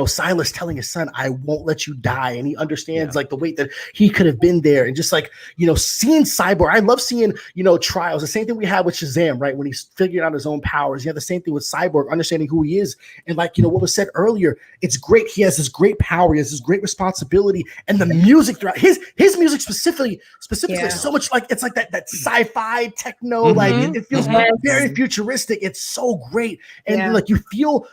Silas telling his son, I won't let you die. And he understands like the weight that he could have been there. And just like, seeing Cyborg, I love seeing, trials. The same thing we had with Shazam, right? When he's figuring out his own powers. You have the same thing with Cyborg, understanding who he is. And like, what was said earlier, it's great. He has this great power. He has this great responsibility. And the music throughout his music specifically is so much like, it's like that sci-fi techno, like it feels very futuristic. It's so great. And like, you feel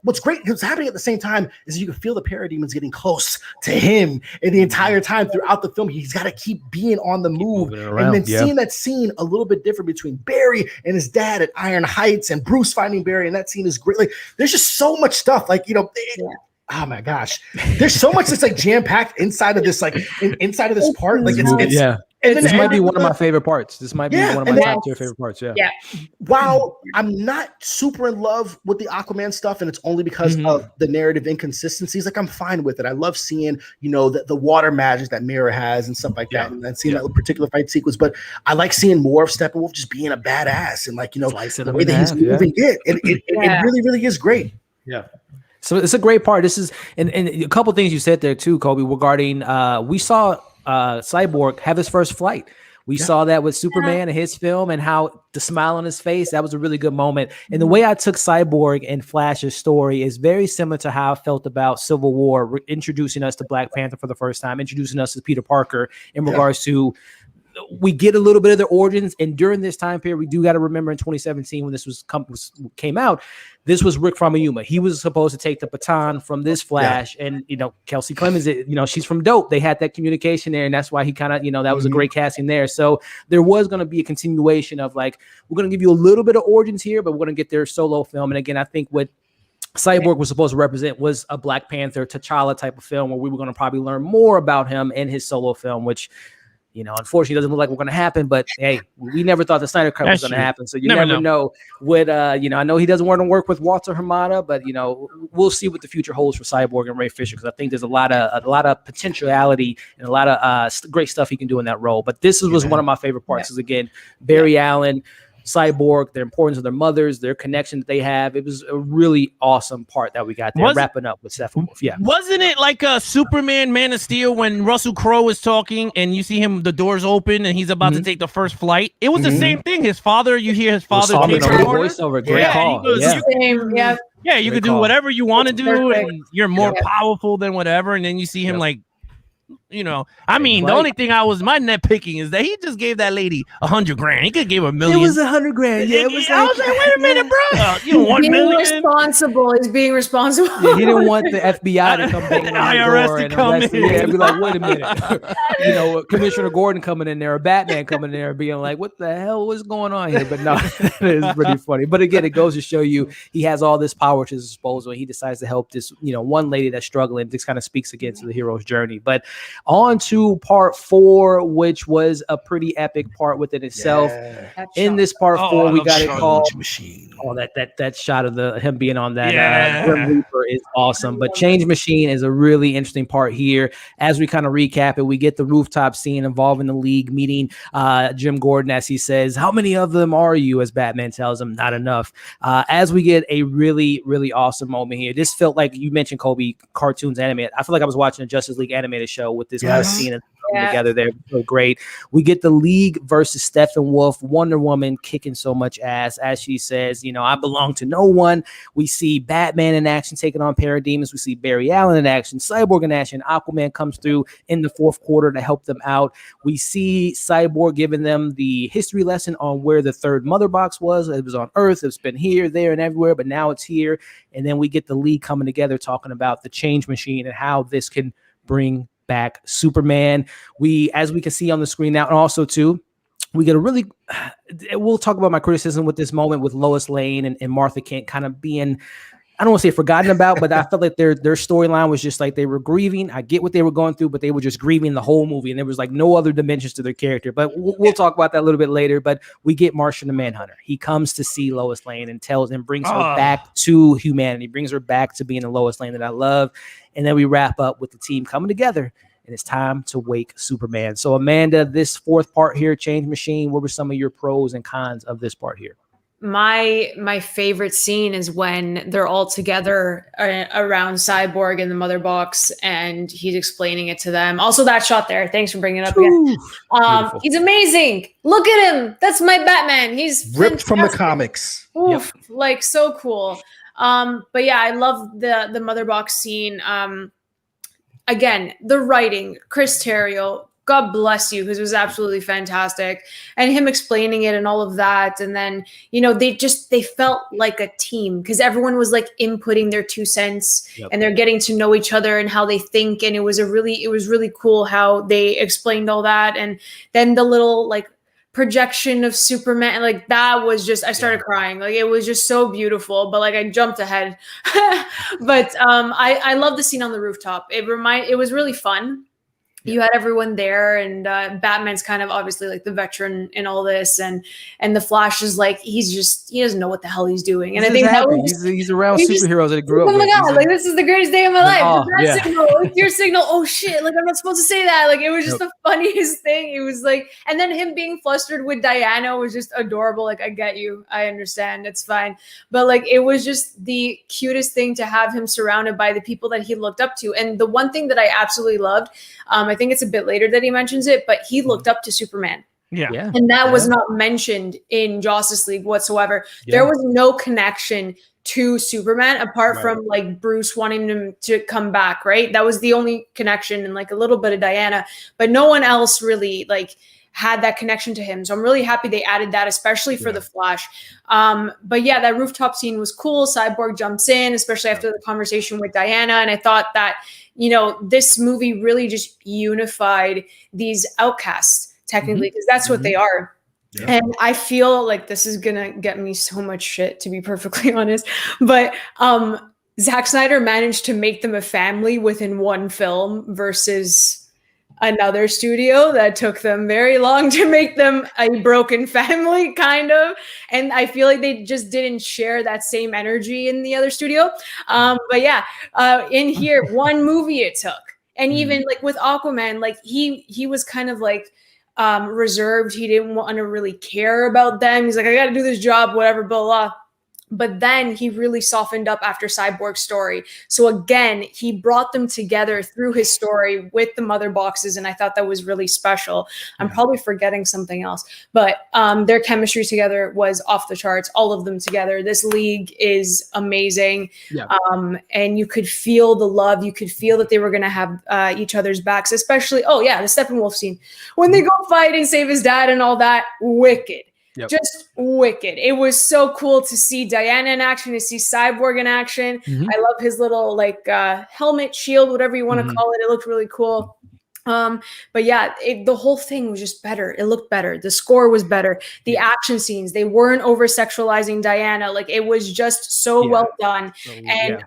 what's great, what's happening at the same time is you can feel the parademons getting close to him, and the entire time throughout the film, he's got to keep being on the move. And then seeing that scene a little bit different between Barry and his dad at Iron Heights and Bruce finding Barry, and that scene is great. Like, there's just so much stuff. Like, oh my gosh, there's so much that's like jam-packed inside of this, inside of this part. Like it's and this might be one of my favorite parts. This might be one of my top tier favorite parts. Yeah. While I'm not super in love with the Aquaman stuff, and it's only because of the narrative inconsistencies, like I'm fine with it. I love seeing, the water magic that Mira has and stuff like that, and seeing that particular fight sequence. But I like seeing more of Steppenwolf just being a badass and like, the way that he's moving it really, really is great. Yeah. So it's a great part. This is and a couple things you said there too, Kolby, regarding we saw Cyborg have his first flight. We saw that with Superman and his film, and how the smile on his face, that was a really good moment. And the way I took Cyborg and Flash's story is very similar to how I felt about Civil War, introducing us to Black Panther for the first time, introducing us to Peter Parker in regards to we get a little bit of their origins. And during this time period, we do got to remember in 2017 when this came out, this was Rick Famuyiwa. He was supposed to take the baton from this Flash, and Kelsey Clemens, she's from Dope. They had that communication there, and that's why he kind of, that was a great casting there. So there was going to be a continuation of like, we're going to give you a little bit of origins here, but we're going to get their solo film. And again, I think what Cyborg was supposed to represent was a Black Panther, T'Challa type of film, where we were going to probably learn more about him in his solo film, which Unfortunately, it doesn't look like we're going to happen, but hey, we never thought the Snyder Cut was going to happen. So you never know what, I know he doesn't want to work with Walter Hamada, but we'll see what the future holds for Cyborg and Ray Fisher, because I think there's a lot of potentiality and a lot of great stuff he can do in that role. But this was one of my favorite parts. Because again, Barry Allen, Cyborg, their importance of their mothers, their connection that they have. It was a really awesome part that we got there, wrapping up with Steppenwolf. Yeah. Wasn't it like a Superman Man of Steel when Russell Crowe is talking and you see him, the doors open and he's about to take the first flight? It was the same thing. His father, you hear his father take voiceover. Great call. Yeah, you could do whatever you want to do, and you're more powerful than whatever. And then you see him the only thing my nitpicking is that he just gave that lady $100,000. He could give her $1 million. It was $100,000. Yeah, it was. I was like, wait a minute, bro. You don't want $1 million? He's being responsible. Yeah, he didn't want the FBI to come in, IRS to come in. Yeah, be like, wait a minute. Commissioner Gordon coming in there, or Batman coming in there, being like, what the hell was going on here? But no, it is pretty funny. But again, it goes to show you he has all this power to his disposal. He decides to help this, one lady that's struggling. This kind of speaks again to the hero's journey. But on to part 4, which was a pretty epic part within itself. In this part 4, we got it called Machine. Oh, that shot of him being on that Grim Reaper is awesome. But Change Machine is a really interesting part here. As we kind of recap it, we get the rooftop scene involving the League meeting Jim Gordon, as he says, "How many of them are you?" As Batman tells him, "Not enough." As we get a really, really awesome moment here. This felt like, you mentioned, Kolby, cartoons animated. I feel like I was watching a Justice League animated show with this kind of scene and together there. So great. We get the League versus Steppenwolf. Wonder Woman kicking so much ass, as she says, I belong to no one. We see Batman in action taking on Parademons. We see Barry Allen in action, Cyborg in action. Aquaman comes through in the 4th quarter to help them out. We see Cyborg giving them the history lesson on where the 3rd mother box was. It was on Earth. It's been here, there, and everywhere, but now it's here. And then we get the League coming together talking about the Change Machine and how this can bring back Superman. As we can see on the screen now, and also too, we get we'll talk about my criticism with this moment with Lois Lane and Martha Kent kind of being, I don't want to say forgotten about, but I felt like their storyline was just like they were grieving. I get what they were going through, but they were just grieving the whole movie, and there was like no other dimensions to their character. But we'll talk about that a little bit later. But we get Martian the Manhunter. He comes to see Lois Lane and brings her back to humanity, brings her back to being the Lois Lane that I love. And then we wrap up with the team coming together, and it's time to wake Superman. So Amanda, this 4th part here, Change Machine, what were some of your pros and cons of this part here? My favorite scene is when they're all together around Cyborg in the mother box, and he's explaining it to them. Also, that shot there. Thanks for bringing it up again. He's amazing. Look at him. That's my Batman. He's ripped from the comics. Oof, like so cool. But yeah, I love the mother box scene. Again, the writing, Chris Terrio, God bless you, because it was absolutely fantastic. And him explaining it and all of that. And then, they felt like a team, because everyone was like inputting their 2 cents and they're getting to know each other and how they think. And it was really cool how they explained all that. And then the little like projection of Superman, like that was just, I started crying. Like it was just so beautiful, but like I jumped ahead. But I love the scene on the rooftop. It was really fun. You had everyone there, and Batman's kind of obviously like the veteran in all this, and the Flash is like he doesn't know what the hell he's doing, and I think that was he's around superheroes that he grew up with. Oh my god! Like this is the greatest day of my life. Signal, it's your signal. Oh shit! Like I'm not supposed to say that. Like it was just the funniest thing. It was like, and then him being flustered with Diana was just adorable. Like I get you, I understand, it's fine, but like it was just the cutest thing to have him surrounded by the people that he looked up to. And the one thing that I absolutely loved. I think it's a bit later that he mentions it, but he looked up to Superman. Yeah. And that was not mentioned in Justice League whatsoever. There was no connection to Superman apart from like Bruce wanting him to come back, right? That was the only connection, and like a little bit of Diana, but no one else really like had that connection to him. So I'm really happy they added that, especially for the Flash. But yeah, that rooftop scene was cool. Cyborg jumps in, especially after the conversation with Diana. And I thought that, this movie really just unified these outcasts, technically, because that's what they are. Yeah. And I feel like this is going to get me so much shit, to be perfectly honest. But Zack Snyder managed to make them a family within one film versus another studio that took them very long to make them a broken family, kind of. And I feel like they just didn't share that same energy in the other studio. But yeah, in here, one movie it took. And even like with Aquaman, like he was kind of like reserved. He didn't want to really care about them. He's like, I got to do this job, whatever, blah, blah. But then he really softened up after Cyborg's story. So again, he brought them together through his story with the mother boxes. And I thought that was really special. I'm probably forgetting something else, but their chemistry together was off the charts. All of them together. This league is amazing. Yeah. And you could feel the love. You could feel that they were going to have each other's backs, especially, the Steppenwolf scene. When they go fight and save his dad and all that, wicked. Yep. Just wicked. It was so cool to see Diana in action, to see Cyborg in action. I love his little like helmet, shield, whatever you want to call it. It looked really cool. But yeah, the whole thing was just better. It looked better. The score was better. The action scenes, they weren't over sexualizing Diana. Like it was just so well done. And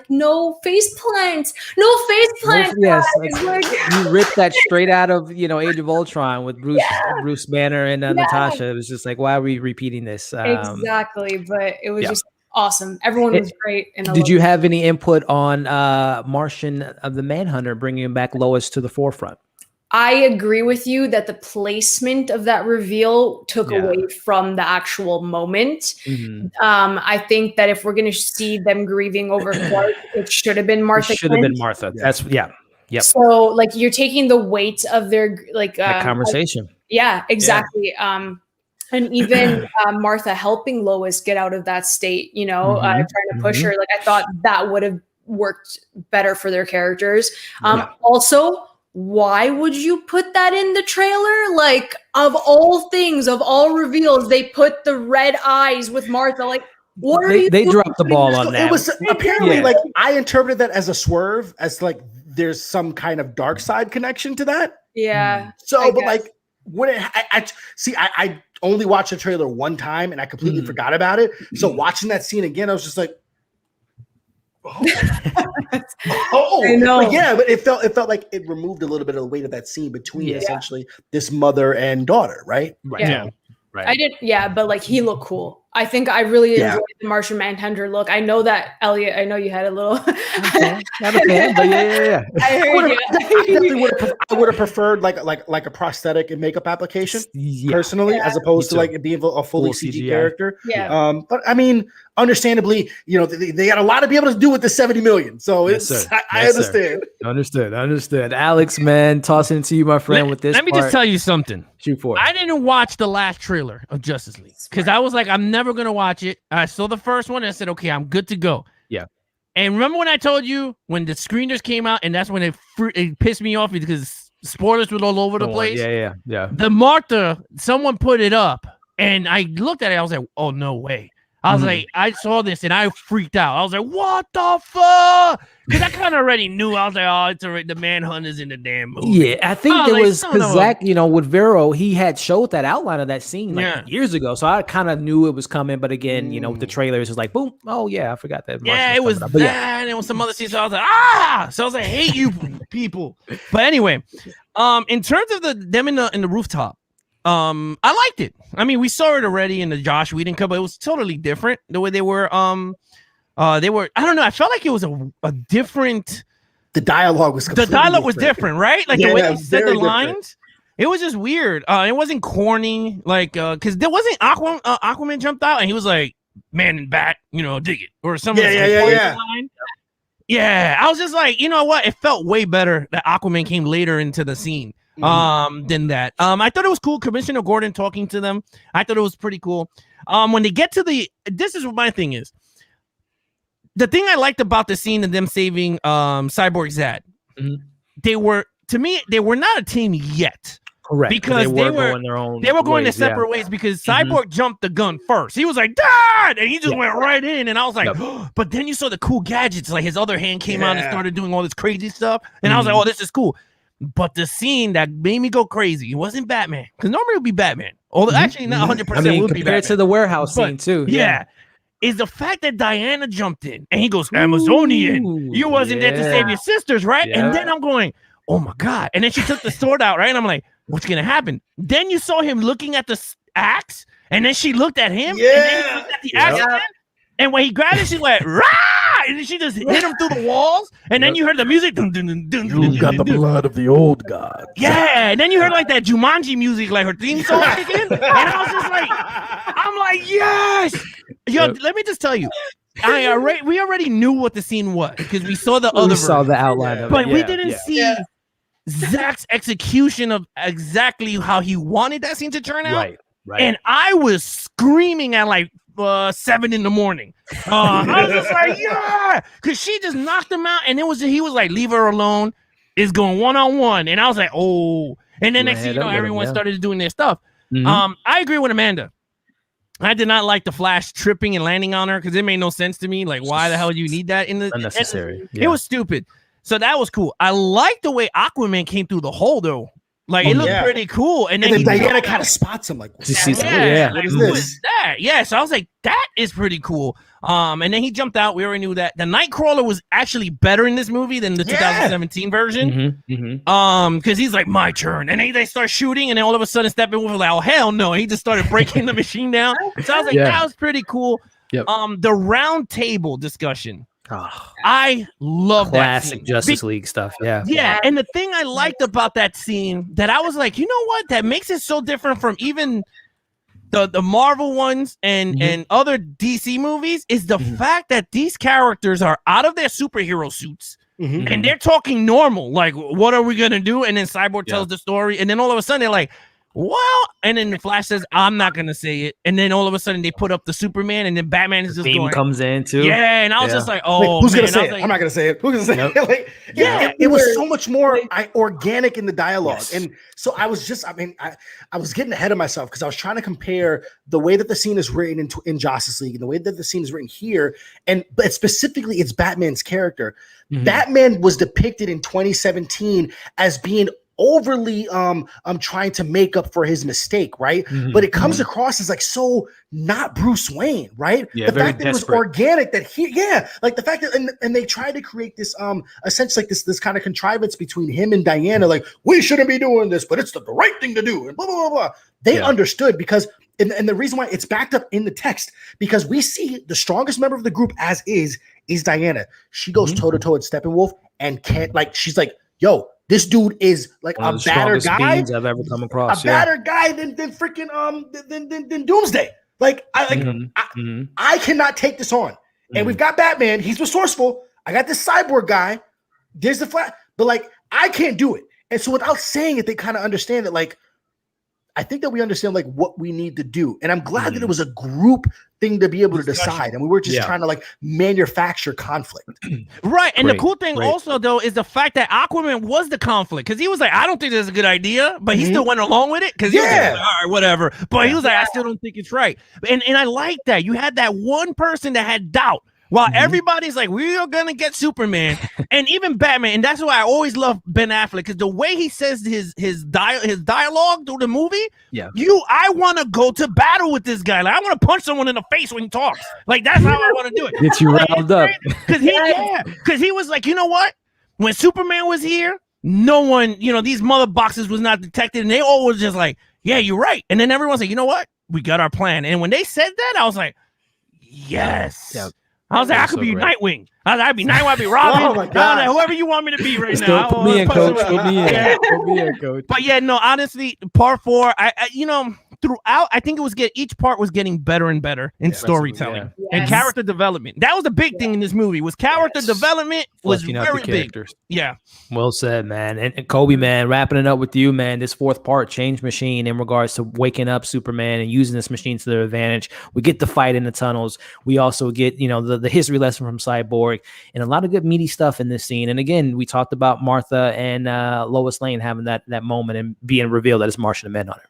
no face plants. Yes, you ripped that straight out of Age of Ultron with Bruce Banner and Natasha. It was just like, why are we repeating this? Exactly, but it was just awesome. Everyone was great. And did you have any input on Martian of the Manhunter bringing back Lois to the forefront? I agree with you that the placement of that reveal took away from the actual moment. I think that if we're going to see them grieving over Clark, it should have been Martha. It should have been Martha. That's Yep. So like you're taking the weight of their that conversation. Exactly. And even Martha helping Lois get out of that state, trying to push her. Like I thought that would have worked better for their characters. Also, why would you put that in the trailer? Like of all things, of all reveals, they put the red eyes with Martha. Like what are you They dropped the ball on that. It was apparently like I interpreted that as a swerve, as like there's some kind of dark side connection to that. Yeah. So, but like when I only watched the trailer one time and I completely forgot about it. So watching that scene again, I was just like, I know. But it felt like it removed a little bit of the weight of that scene between essentially this mother and daughter, right? Right. Right. I didn't, but like he looked cool. I think I really enjoyed the Martian Manhunter look. I know that, Elliot, I know you had a little not a fan, but yeah. I would have preferred like a prosthetic and makeup application personally, as opposed to like it being a fully CG character. But I mean, understandably, they got a lot to be able to do with the 70 million. So I understand. Understood. Alex, man, tossing it to you, my friend, with this. Let me just tell you something. Shoot for it. I didn't watch the last trailer of Justice League because I was like, I'm never going to watch it. I saw the first one and I said, okay, I'm good to go. Yeah. And remember when I told you when the screeners came out and that's when it pissed me off because spoilers were all over the place. Yeah. The Martha, someone put it up and I looked at it. I was like, oh, no way. I was like, I saw this and I freaked out. I was like, what the fuck? Because I kind of already knew. I was like, oh, it's already the Manhunter's in the damn movie. Yeah, I think it was because Zach, with Vero, he had showed that outline of that scene years ago. So I kind of knew it was coming. But again, with the trailers, it was like, boom. Oh, yeah, I forgot that. Yeah, it was that. And it was some other scenes. So I was like, So I was like, hate you people. But anyway, in terms of them in the rooftop, I liked it. I mean, we saw it already in the Josh Whedon cut, but it was totally different the way they were. I don't know. I felt like it was a different. The dialogue was different, right? Like the way they said the lines. It was just weird. It wasn't corny, like because there wasn't Aquaman jumped out and he was like, "Man in bat, dig it," or something. Yeah. I was just like, you know what? It felt way better that Aquaman came later into the scene. Than that. I thought it was cool. Commissioner Gordon talking to them. I thought it was pretty cool. When they get to this is what my thing is. The thing I liked about the scene of them saving Cyborg Zad, they were not a team yet. Correct. Because they were going their own they were going their separate ways because Cyborg jumped the gun first. He was like, Dad! And he just went right in. And I was like, but then you saw the cool gadgets, like his other hand came out and started doing all this crazy stuff. And I was like, oh, this is cool. But the scene that made me go crazy, it wasn't Batman. Because normally it would be Batman. Although actually not 100% would be Batman. Compared to the warehouse scene too. Yeah. Is the fact that Diana jumped in and he goes, Amazonian. You wasn't there to save your sisters, right? And then I'm going, oh my God. And then she took the sword out, right? And I'm like, what's going to happen? Then you saw him looking at the axe, and then she looked at him, and then he looked at the axe again. And when he grabbed it, she went, rah! And then she just hit him through the walls. And then you heard the music. Dun, dun, dun, dun, You got the blood of the old god. Yeah. And then you heard like that Jumanji music, like her theme song kicking. And I was just like, I'm like, yes. Yo, let me just tell you. We already knew what the scene was because we saw the other saw the outline of it. But we didn't see Zack's execution of exactly how he wanted that scene to turn out. Right. And I was screaming at like 7 a.m. I was just like, yeah, because she just knocked him out, and he was like, leave her alone. It's going 1-on-1, and I was like, oh. And then next thing you know, everyone started doing their stuff. I agree with Amanda. I did not like the Flash tripping and landing on her because it made no sense to me. Like, why the hell do you need that in the unnecessary? It was stupid. So that was cool. I like the way Aquaman came through the hole though. Like it looked pretty cool. And then Diana kind of spots him like, like, who is that? Yeah. So I was like, that is pretty cool. And then he jumped out. We already knew that. The Nightcrawler was actually better in this movie than the 2017 version. Because he's like, my turn. And then they start shooting, and then all of a sudden Steppenwolf was like, oh hell no. And he just started breaking the machine down. So I was like, that was pretty cool. The round table discussion. I love that classic Justice League stuff. Yeah. And the thing I liked about that scene that I was like, you know what? That makes it so different from even the Marvel ones and other DC movies is the fact that these characters are out of their superhero suits and they're talking normal. Like, what are we going to do? And then Cyborg tells the story. And then all of a sudden they're like, well, and then the Flash says, I'm not gonna say it, and then all of a sudden they put up the Superman, and then Batman is just going, comes in too. Yeah, and I was just like, oh, who's man. gonna say it? Like, I'm not gonna say it. Who's gonna say it? Like, it was so much more organic in the dialogue, and so I was just, I was getting ahead of myself because I was trying to compare the way that the scene is written in Justice League and the way that the scene is written here, but specifically it's Batman's character. Batman was depicted in 2017 as being overly trying to make up for his mistake, right? But it comes across as like so not Bruce Wayne, right? The fact that it was organic, that like the fact that and they tried to create this essentially like this kind of contrivance between him and Diana, like we shouldn't be doing this, but it's the right thing to do, and blah blah blah blah. They understood because and the reason why it's backed up in the text, because we see the strongest member of the group as is Diana. She goes toe to toe with Steppenwolf and can't, like, she's like, yo, this dude is like a better guy I've ever come across. A better guy than freaking than Doomsday. Like I cannot take this on. And we've got Batman. He's resourceful. I got this cyborg guy. There's the Flash, but like I can't do it. And so without saying it, they kind of understand that. Like I think that we understand like what we need to do. And I'm glad that it was a group thing to be able to decide. And we were just trying to like manufacture conflict. Right. And the cool thing also though is the fact that Aquaman was the conflict, because he was like, I don't think this is a good idea, but he still went along with it because he was like, all right, whatever. But he was like, I still don't think it's right. And I like that. You had that one person that had doubt. While everybody's like, we are gonna get Superman, and even Batman, and that's why I always love Ben Affleck, because the way he says his dialogue through the movie, I want to go to battle with this guy. Like I want to punch someone in the face when he talks. Like that's how I want to do it. Get you riled up. Because he was like, you know what? When Superman was here, no one, these mother boxes was not detected, and they all was just like, yeah, you're right. And then everyone's like, you know what? We got our plan. And when they said that, I was like, yes. Yeah. I was like, I could be Nightwing. I'd be Nightwing, I'd be Robin. Oh my God. Like, whoever you want me to be right now. Put me in, coach. Put me in, coach. But yeah, no, honestly, part 4, throughout, I think each part was getting better and better in storytelling and character development. That was the big thing in this movie, was character development was very big. Yeah. Well said, man. And Kolby, man, wrapping it up with you, man, this 4th part, Change Machine, in regards to waking up Superman and using this machine to their advantage. We get the fight in the tunnels. We also get, the history lesson from Cyborg, and a lot of good meaty stuff in this scene. And again, we talked about Martha and Lois Lane having that moment and being revealed that it's Martian and Manhunter.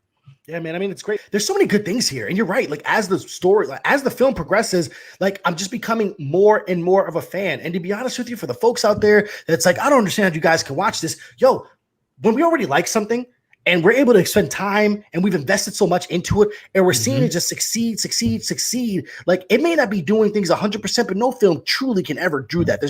Yeah, man. I mean, it's great. There's so many good things here. And you're right. Like, as the story, like, as the film progresses, like, I'm just becoming more and more of a fan. And to be honest with you, for the folks out there that's like, I don't understand how you guys can watch this. Yo, when we already like something and we're able to spend time, and we've invested so much into it, and we're seeing it just succeed. Like, it may not be doing things 100%, but no film truly can ever do that.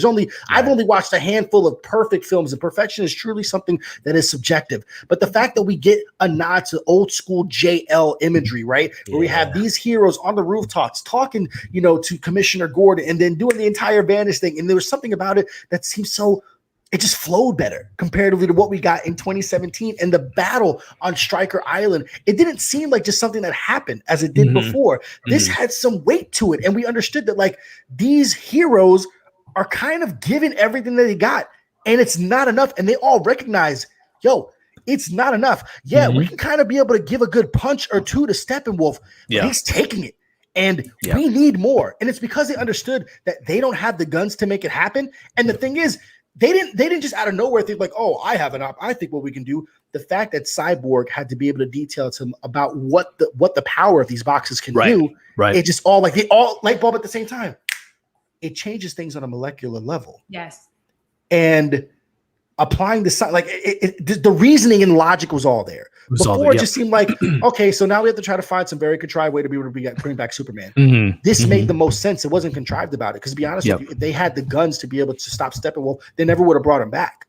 I've only watched a handful of perfect films, and perfection is truly something that is subjective. But the fact that we get a nod to old school JL imagery, right? Where we have these heroes on the rooftops talking, to Commissioner Gordon, and then doing the entire Vanish thing. And there was something about it that seems so, it just flowed better comparatively to what we got in 2017. And the battle on Stryker Island, it didn't seem like just something that happened as it did before. This had some weight to it. And we understood that, like, these heroes are kind of given everything that they got, and it's not enough. And they all recognize, it's not enough. Yeah, we can kind of be able to give a good punch or two to Steppenwolf, but he's taking it. And we need more. And it's because they understood that they don't have the guns to make it happen. And the thing is, they didn't just out of nowhere think like, oh, I have I think what we can do. The fact that Cyborg had to be able to detail to him about what the power of these boxes can do, it just all like they all light bulb at the same time. It changes things on a molecular level. Yes. And applying the reasoning and logic was all there. Before, it just seemed like, okay, so now we have to try to find some very contrived way to be able to bring back Superman. This made the most sense. It wasn't contrived about it. Because to be honest with you, if they had the guns to be able to stop Steppenwolf, they never would have brought him back.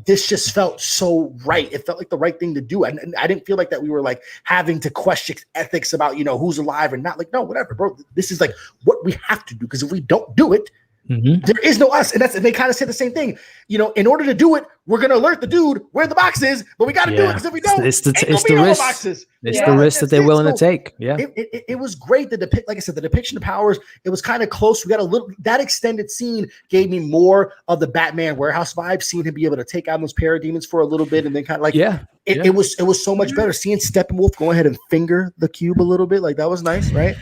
This just felt so right. It felt like the right thing to do. And I didn't feel like that we were like having to question ethics about, who's alive and not. Like, no, whatever, bro. This is like what we have to do. Because if we don't do it, there is no us. And they kind of said the same thing. In order to do it, we're going to alert the dude where the box is, but we got to do it, because if we don't, it's the risk. It's the risk that they're willing to take. Yeah. It was great. Like I said, the depiction of powers, it was kind of close. We got that extended scene gave me more of the Batman warehouse vibe, seeing him be able to take out those parademons for a little bit. And then kind of like, it was so much better seeing Steppenwolf go ahead and finger the cube a little bit. Like, that was nice, right?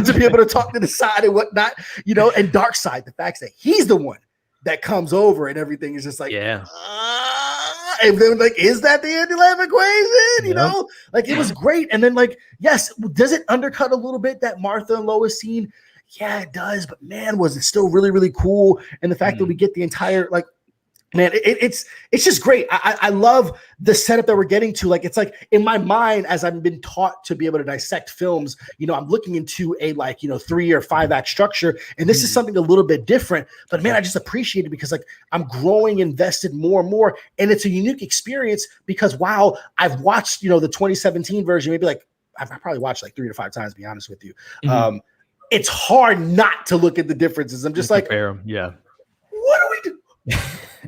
To be able to talk to the side and whatnot, and Darkseid, the fact that he's the one that comes over and everything is just like, and then like, is that the anti-lab equation? Like, it was great. And then like, yes, does it undercut a little bit that Martha and Lois scene? Yeah, it does. But man, was it still really, really cool. And the fact that we get the entire, like, man, it's just great. I love the setup that we're getting to. Like, it's like in my mind, as I've been taught to be able to dissect films, I'm looking into a 3 or 5 act structure. And this is something a little bit different, but man, I just appreciate it because like I'm growing invested more and more. And it's a unique experience because while I've watched, the 2017 version, maybe like I've probably watched like 3 to 5 times, to be honest with you. It's hard not to look at the differences. I'm just like, what do we do?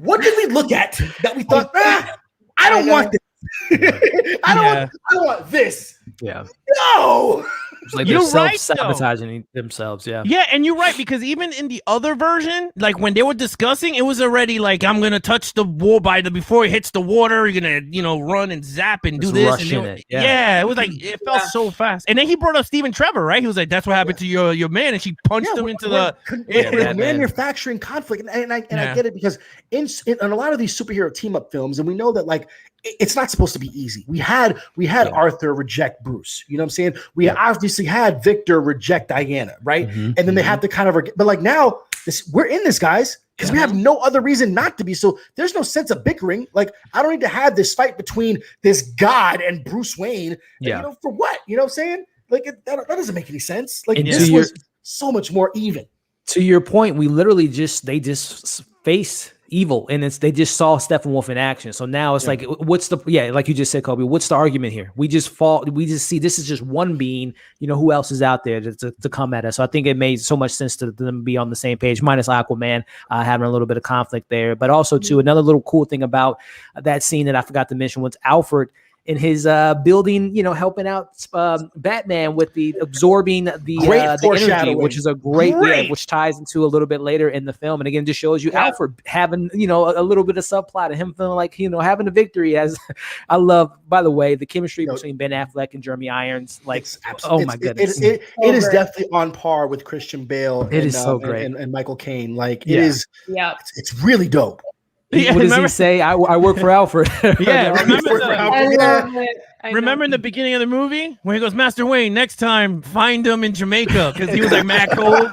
What did we look at that we thought, I don't want this. I don't want this. Yeah. No. It's like they're self-sabotaging themselves. Yeah. Yeah, and you're right, because even in the other version, like when they were discussing, it was already like, I'm gonna touch the wall before it hits the water, you're gonna, run and zap and do this. And it was like it felt so fast. And then he brought up Stephen Trevor, right? He was like, that's what happened to your man, and she punched him into the manufacturing conflict. And I get it, because in a lot of these superhero team up films, and we know that like it's not supposed to be easy. We had Arthur reject Bruce. You know what I'm saying? We obviously had Victor reject Diana, right? And then they have to kind of, but like now, we're in this, guys, because we have no other reason not to be. So there's no sense of bickering. Like, I don't need to have this fight between this God and Bruce Wayne. For what? You know what I'm saying? Like, that doesn't make any sense. Like, this was so much more even. To your point, they just face evil, and they just saw Steppenwolf in action. So now it's like, what's like you just said, Kolby, what's the argument here? We just see this is just one being, who else is out there to come at us. So I think it made so much sense to them be on the same page, minus Aquaman having a little bit of conflict there. But also too, another little cool thing about that scene that I forgot to mention was Alfred in his building, helping out Batman with the absorbing the energy, which is a great which ties into a little bit later in the film. And again, just shows you Alfred having, a little bit of subplot of him feeling like, having a victory. As I love, by the way, the chemistry between Ben Affleck and Jeremy Irons. Like, my goodness. It is definitely on par with Christian Bale. It is so great. And Michael Caine. Like, it is, it's really dope. Yeah, what does remember- he say? I work for Alfred. Yeah, remember I love it. I know. Remember in the beginning of the movie when he goes, Master Wayne, next time find him in Jamaica because he was like mad cold.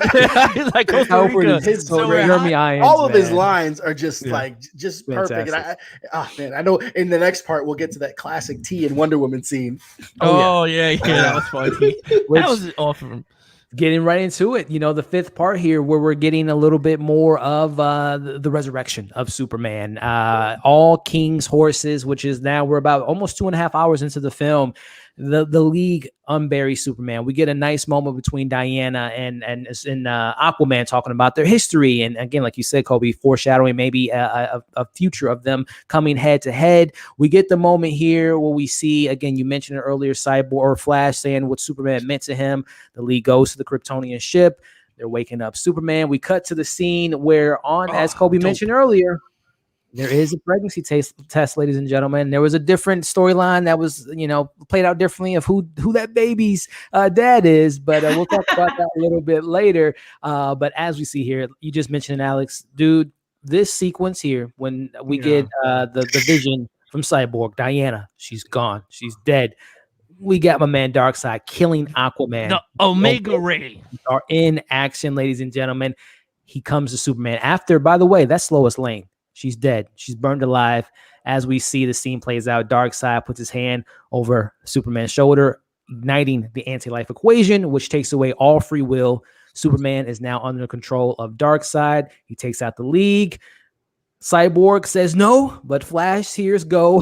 He's like Costa Alfred Rica. is so So great. we're Jeremy Irons, all of his man. lines are just Yeah. just perfect. Fantastic. And I know in the next part we'll get to that classic T and Wonder Woman scene. Oh, yeah, that was funny. Which- That was awesome. Getting right into it, the fifth part here where we're getting a little bit more of the resurrection of Superman. All King's horses, which is now we're about almost 2.5 hours into the film. The League unbury Superman. We get a nice moment between Diana and Aquaman talking about their history, and again, like you said, Kolby, foreshadowing maybe a future of them coming head to head. We get the moment here where we see, again, you mentioned it earlier, Cyborg or Flash saying what Superman meant to him. The League goes to the Kryptonian ship. They're waking up Superman. We cut to the scene where as Kolby mentioned earlier, there is a pregnancy test, ladies and gentlemen. There was a different storyline that was, played out differently of who that baby's dad is, but we'll talk about that a little bit later. But as we see here, you just mentioned, Alex, dude, this sequence here when we get the vision from Cyborg, Diana, she's gone, she's dead. We got my man Darkseid killing Aquaman. The Omega Ray are in action, ladies and gentlemen. He comes to Superman after, by the way, that's Lois Lane. She's dead. She's burned alive. As we see the scene plays out, Darkseid puts his hand over Superman's shoulder, igniting the anti-life equation, which takes away all free will. Superman is now under control of Darkseid. He takes out the League. Cyborg says no, but Flash hears go.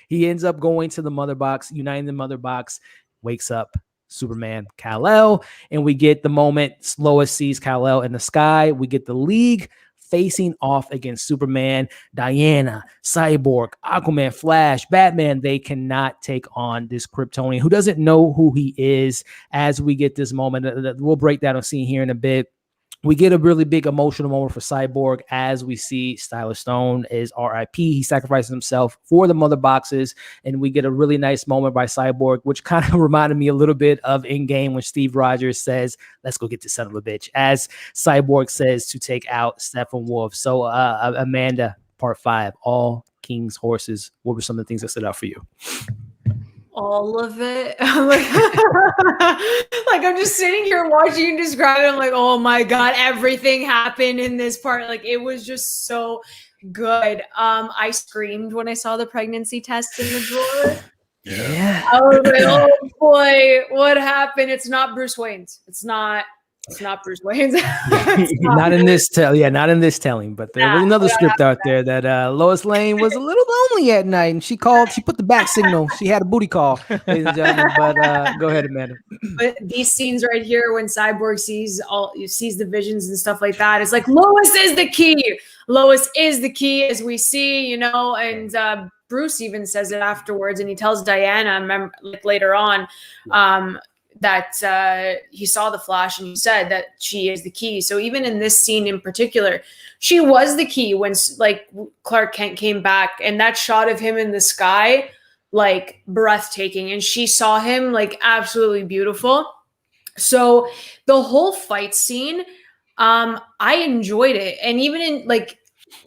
He ends up going to the Mother Box, uniting the Mother Box, wakes up Superman, Kal-El, and we get the moment Lois sees Kal-El in the sky. We get the League facing off against Superman, Diana, Cyborg, Aquaman, Flash, Batman. They cannot take on this Kryptonian who doesn't know who he is. As we get this moment, we'll break down a scene here in a bit. We get a really big emotional moment for Cyborg as we see Styler Stone is RIP. He sacrifices himself for the Mother Boxes, and we get a really nice moment by Cyborg, which kind of reminded me a little bit of Endgame when Steve Rogers says, "Let's go get this son of a bitch," as Cyborg says to take out Steppenwolf. So, Amanda, part 5, All King's Horses. What were some of the things that stood out for you? All of it. Like I'm just sitting here watching you describe it. I'm like, oh my God, everything happened in this part. Like it was just so good. I screamed when I saw the pregnancy test in the drawer. Yeah. I was like, oh boy, what happened? It's not Bruce Wayne's. It's not Bruce Wayne's. Not in this not in this telling, but there was another script out there that Lois Lane was a little lonely at night, and she put the back signal. She had a booty call, ladies and gentlemen. But go ahead, Amanda. But these scenes right here, when Cyborg sees the visions and stuff like that, it's like Lois is the key. Lois is the key, as we see, and Bruce even says it afterwards, and he tells Diana, later on, that he saw the Flash and he said that she is the key. So even in this scene in particular, she was the key when Clark Kent came back, and that shot of him in the sky, breathtaking. And she saw him absolutely beautiful. So the whole fight scene, I enjoyed it. And even in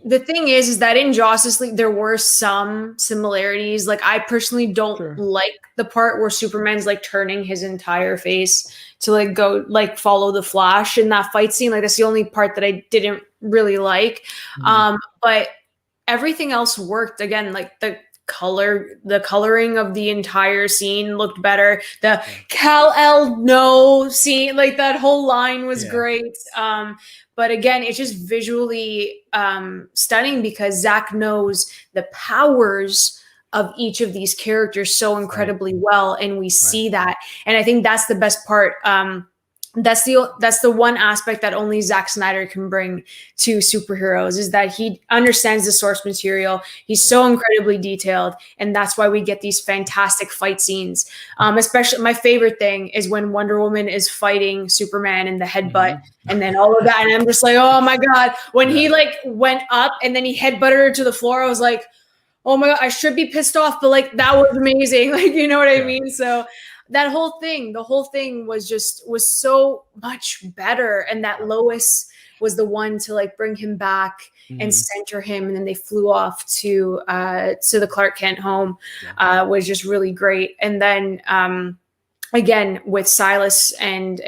the thing is that in Justice League, there were some similarities. I personally don't like the part where Superman's turning his entire face to go follow the Flash in that fight scene. That's the only part that I didn't really like. But everything else worked. Again, the coloring of the entire scene looked better. The Kal-El no scene, that whole line was great. But again, it's just visually stunning because Zack knows the powers of each of these characters so incredibly well, and we see that. And I think that's the best part. That's the one aspect that only Zack Snyder can bring to superheroes, is that he understands the source material. He's so incredibly detailed, and that's why we get these fantastic fight scenes. Especially, my favorite thing is when Wonder Woman is fighting Superman in the headbutt, and then all of that, and I'm just like, oh my God! When he went up and then he headbutted her to the floor, I was like, oh my God, I should be pissed off, but that was amazing. You know what I mean? So the whole thing was so much better. And that Lois was the one to like bring him back and center him, and then they flew off to the Clark Kent home, was just really great. And then again with Silas and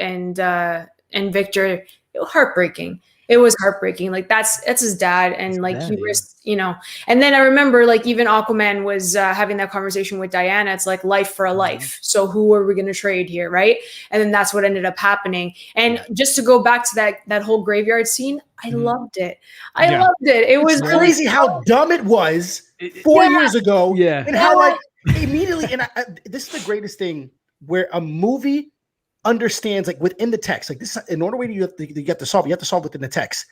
Victor, heartbreaking. It was heartbreaking. Like that's his dad, and like he risked, you know. And then I remember like even Aquaman was having that conversation with Diana. It's like life for a life. So who are we going to trade here, right? And then that's what ended up happening. And just to go back to that whole graveyard scene, I loved it. I loved it. It was crazy how dumb it was 4 years ago. Yeah, and how like immediately. And this is the greatest thing where a movie understands like within the text, like this in order way you have to solve within the text.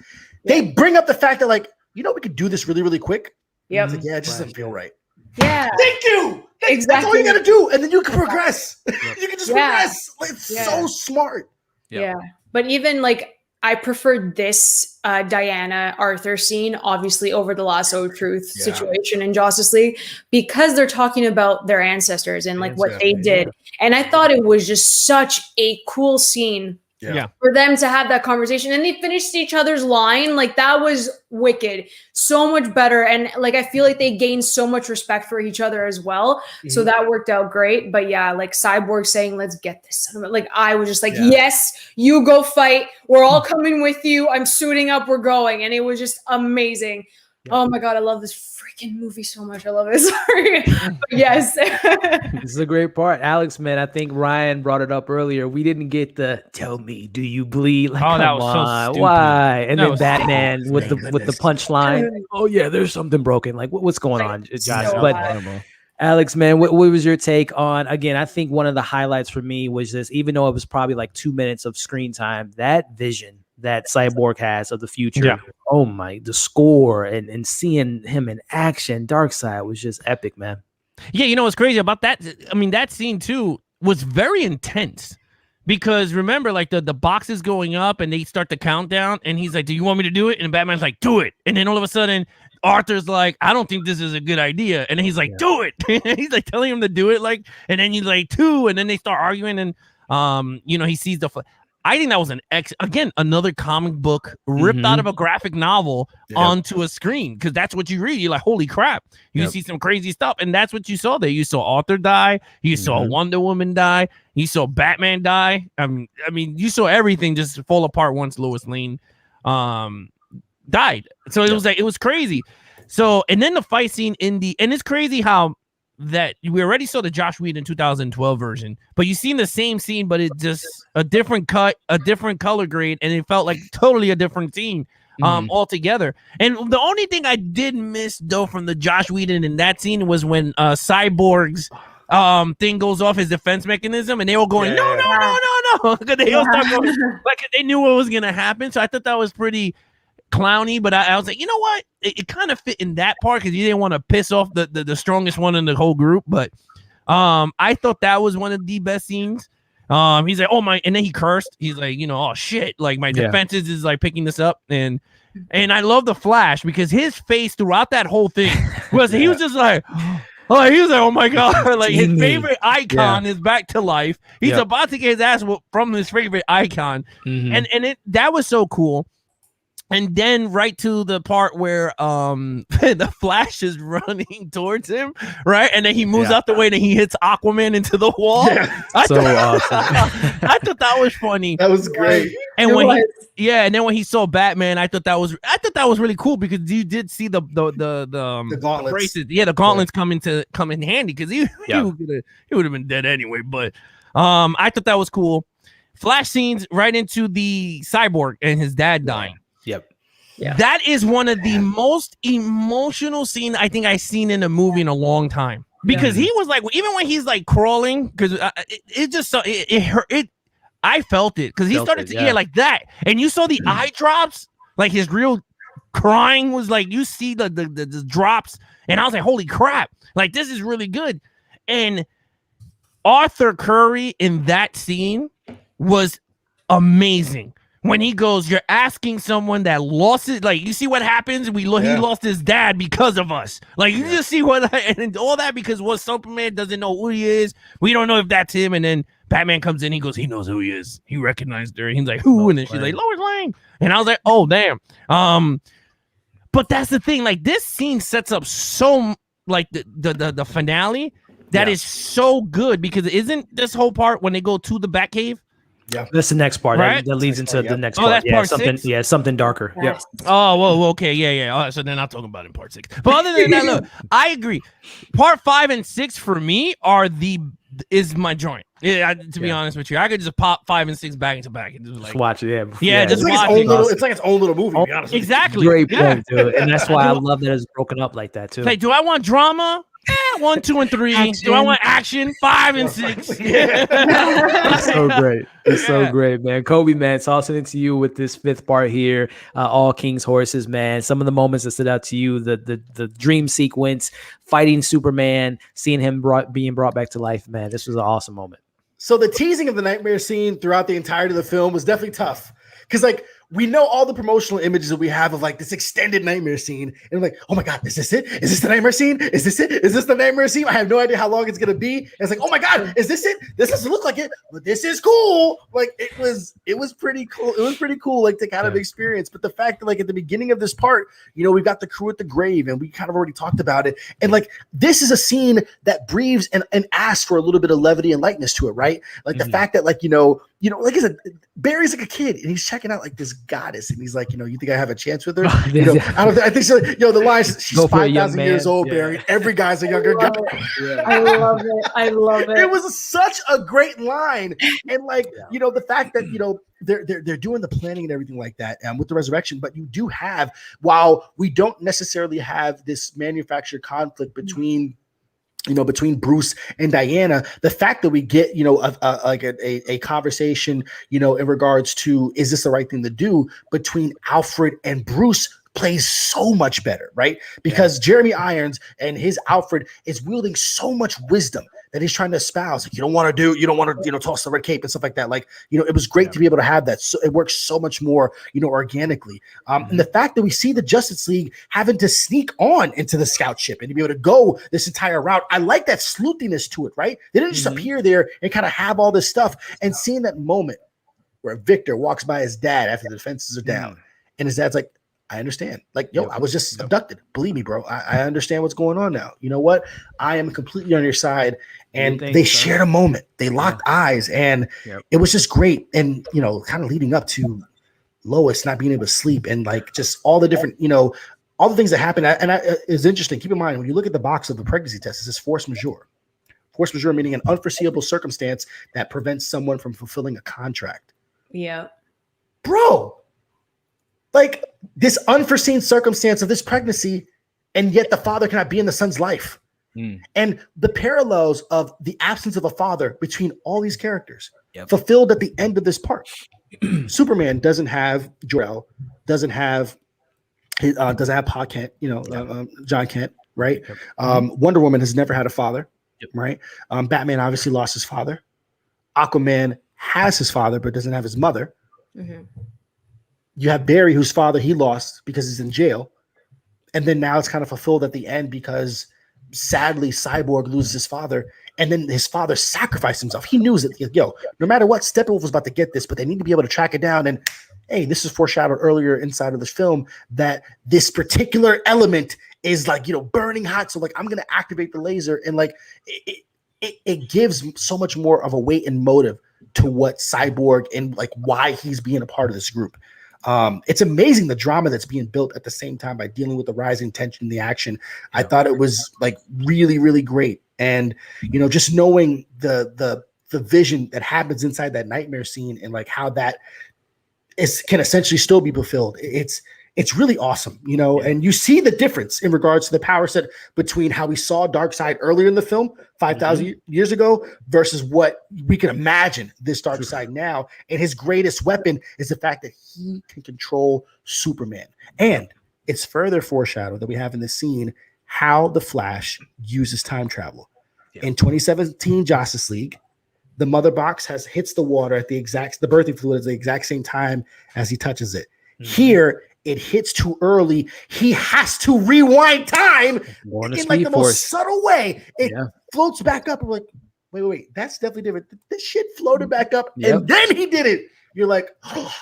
They bring up the fact that like, you know, we could do this really, really quick. Yeah. Like, it just doesn't feel right. Yeah. Thank you. Exactly. That's all you got to do. And then you can progress. You can just progress. It's so smart. Yeah. But even like, I preferred this Diana Arthur scene, obviously, over the Lasso of Truth situation in Justice League, because they're talking about their ancestors and like what they did. And I thought it was just such a cool scene for them to have that conversation. And they finished each other's line. Like that was wicked. So much better. And like, I feel like they gained so much respect for each other as well. So that worked out great. But yeah, like Cyborg saying, let's get this. Like I was just like, yes, you go fight. We're all coming with you. I'm suiting up. We're going. And it was just amazing. Oh my God, I love this freaking movie so much. I love it. Sorry. But yes. This is a great part. Alex, man, I think Ryan brought it up earlier. We didn't get the tell me, do you bleed? Like, that was so stupid. Why? And That then Batman with the punchline. Oh yeah, there's something broken. Like what's going on, Josh? So But Alex, man, what was your take on, again, I think one of the highlights for me was this, even though it was probably like 2 minutes of screen time, that vision that Cyborg has of the future. Yeah. Oh my, the score and seeing him in action, Darkseid was just epic, man. Yeah, you know what's crazy about that? I mean, that scene too was very intense because remember, like the box is going up and they start the countdown, and he's like, "Do you want me to do it?" And Batman's like, "Do it!" And then all of a sudden, Arthur's like, "I don't think this is a good idea," and then he's like, "Do it!" He's like telling him to do it, like, and then he's like, "2," and then they start arguing, and you know, he sees the. I think that was again another comic book ripped out of a graphic novel onto a screen, because that's what you read. You're like, holy crap! You see some crazy stuff, and that's what you saw there. You saw Arthur die. You saw Wonder Woman die. You saw Batman die. I mean, you saw everything just fall apart once Lois Lane died. So it was like, it was crazy. So, and then the fight scene and it's crazy how that we already saw the Josh Whedon 2012 version, but you seen the same scene, but it just a different cut, a different color grade, and it felt like totally a different scene altogether. And the only thing I did miss though from the Josh Whedon in that scene was when Cyborg's thing goes off, his defense mechanism, and they were going no, because they all start going like they knew what was gonna happen. So I thought that was pretty clowny, but I was like, you know what, it kind of fit in that part because you didn't want to piss off the strongest one in the whole group. But I thought that was one of the best scenes. He's like, oh my, and then he cursed. He's like, you know, oh shit, like my defenses is like picking this up. And I love the Flash because his face throughout that whole thing was he was just like, oh, he was like, oh my God, like his favorite icon is back to life. He's about to get his ass whooped from his favorite icon. And that was so cool. And then right to the part where the Flash is running towards him, right? And then he moves out the way and he hits Aquaman into the wall. Yeah. Awesome. I thought that was funny. That was great. And and then when he saw Batman, I thought that was really cool because you did see the gauntlets. braces. Yeah, the gauntlets come in handy because he would have been dead anyway. But I thought that was cool. Flash scenes right into the Cyborg and his dad dying. Yeah. That is one of the most emotional scenes I think I've seen in a movie in a long time. Because he was like, even when he's like crawling, because it just so it hurt. I felt it because he started to like that, and you saw the eye drops, like his real crying was like you see the drops, and I was like, holy crap, like this is really good. And Arthur Curry in that scene was amazing. when he goes, "You're asking someone that lost it." Like, you see what happens? He lost his dad because of us. Like, you just see what, and all that because what Superman doesn't know who he is. We don't know if that's him. And then Batman comes in. He goes, he knows who he is. He recognized her. He's like, who? And then she's like, Lois Lane. And I was like, oh damn. But that's the thing. Like, this scene sets up so like the finale that is so good, because isn't this whole part when they go to the Batcave? Yeah, that's the next part. Right? That leads into the next Oh, part. that's Yeah, part something. 6? Yeah, something darker. Yes. Yep. Oh, well, okay, yeah. All right, so then I'll talk about it in part 6. But other than that, look, I agree. Part 5 and 6 for me is my joint. Yeah, to be honest with you, I could just pop 5 and 6 back to back and just like Just watch it. just It's watch like, it. it's like its own little movie, to be honest. Exactly. Great Yeah. point, dude. And that's why I love that it's broken up like that too. Like, do I want drama? 1, 2, and 3. Action. Do I want action? 5 and 6. It's so great. It's so great, man. Kolby, man, tossing it to you with this 5th part here. All King's Horses, man. Some of the moments that stood out to you, the dream sequence, fighting Superman, seeing him being brought back to life, man. This was an awesome moment. So the teasing of the nightmare scene throughout the entirety of the film was definitely tough, because like we know all the promotional images that we have of like this extended nightmare scene, and I'm like, oh my god, is this it? Is this the nightmare scene? Is this it? Is this the nightmare scene? I have no idea how long it's gonna be. And it's like, oh my god, is this it? This doesn't look like it, but this is cool. Like it was pretty cool. It was pretty cool, like to kind of experience. But the fact that like at the beginning of this part, you know, we've got the crew at the grave, and we kind of already talked about it. And like this is a scene that breathes and asks for a little bit of levity and lightness to it, right? Like the fact that like you know, like I said, Barry's like a kid, and he's checking out like this goddess, and he's like, you know, you think I have a chance with her? You know, I think so. You know, the line, she's 5,000 years old, Barry. Every guy's a younger guy. I love it. I love it. It was such a great line, and like you know, the fact that you know they're doing the planning and everything like that, with the resurrection. But you do have, while we don't necessarily have this manufactured conflict between Bruce and Diana, the fact that we get, you know, a conversation, you know, in regards to, is this the right thing to do between Alfred and Bruce plays so much better, right? Because Jeremy Irons and his Alfred is wielding so much wisdom that he's trying to espouse. Like, you don't want to, you know, toss the red cape and stuff like that. Like, you know, it was great to be able to have that. So it works so much more, you know, organically. And the fact that we see the Justice League having to sneak on into the scout ship and to be able to go this entire route. I like that sleuthiness to it, right? They didn't just appear there and kind of have all this stuff, and seeing that moment where Victor walks by his dad after the defenses are down, and his dad's like, I understand. Like, yo, I was just abducted. Believe me, bro. I understand what's going on now. You know what? I am completely on your side. And they shared a moment. They locked eyes, and it was just great. And, you know, kind of leading up to Lois not being able to sleep, and like just all the different, you know, all the things that happened. And it's interesting. Keep in mind, when you look at the box of the pregnancy test, it says force majeure. Force majeure meaning an unforeseeable circumstance that prevents someone from fulfilling a contract. Yeah. Bro. Like this unforeseen circumstance of this pregnancy, and yet the father cannot be in the son's life. And the parallels of the absence of a father between all these characters fulfilled at the end of this part. Superman doesn't have Jor-El, doesn't have Pa Kent, you know, John Kent, right? Wonder Woman has never had a father, right? Batman obviously lost his father. Aquaman has his father but doesn't have his mother. You have Barry, whose father he lost because he's in jail. And then now it's kind of fulfilled at the end because sadly Cyborg loses his father. And then his father sacrificed himself. He knew that, yo, no matter what, Steppenwolf was about to get this, but they need to be able to track it down. And hey, this is foreshadowed earlier inside of this film that this particular element is like, you know, burning hot. So like, I'm going to activate the laser. And like, it gives so much more of a weight and motive to what Cyborg and like why he's being a part of this group. It's amazing the drama that's being built at the same time by dealing with the rising tension in the action. I thought it was like really, really great. And, you know, just knowing the vision that happens inside that nightmare scene and like how that can essentially still be fulfilled. It's really awesome, you know, and you see the difference in regards to the power set between how we saw Darkseid earlier in the film 5,000 years ago versus what we can imagine this Darkseid now. And his greatest weapon is the fact that he can control Superman. And it's further foreshadowed that we have in this scene how the Flash uses time travel. In 2017 Justice League, the mother box hits the water at the birthing fluid at the exact same time as he touches it. Here, it hits too early. He has to rewind time in like the most subtle way. It floats back up. I'm like, wait, that's definitely different. This shit floated back up, and then he did it. You're like, oh.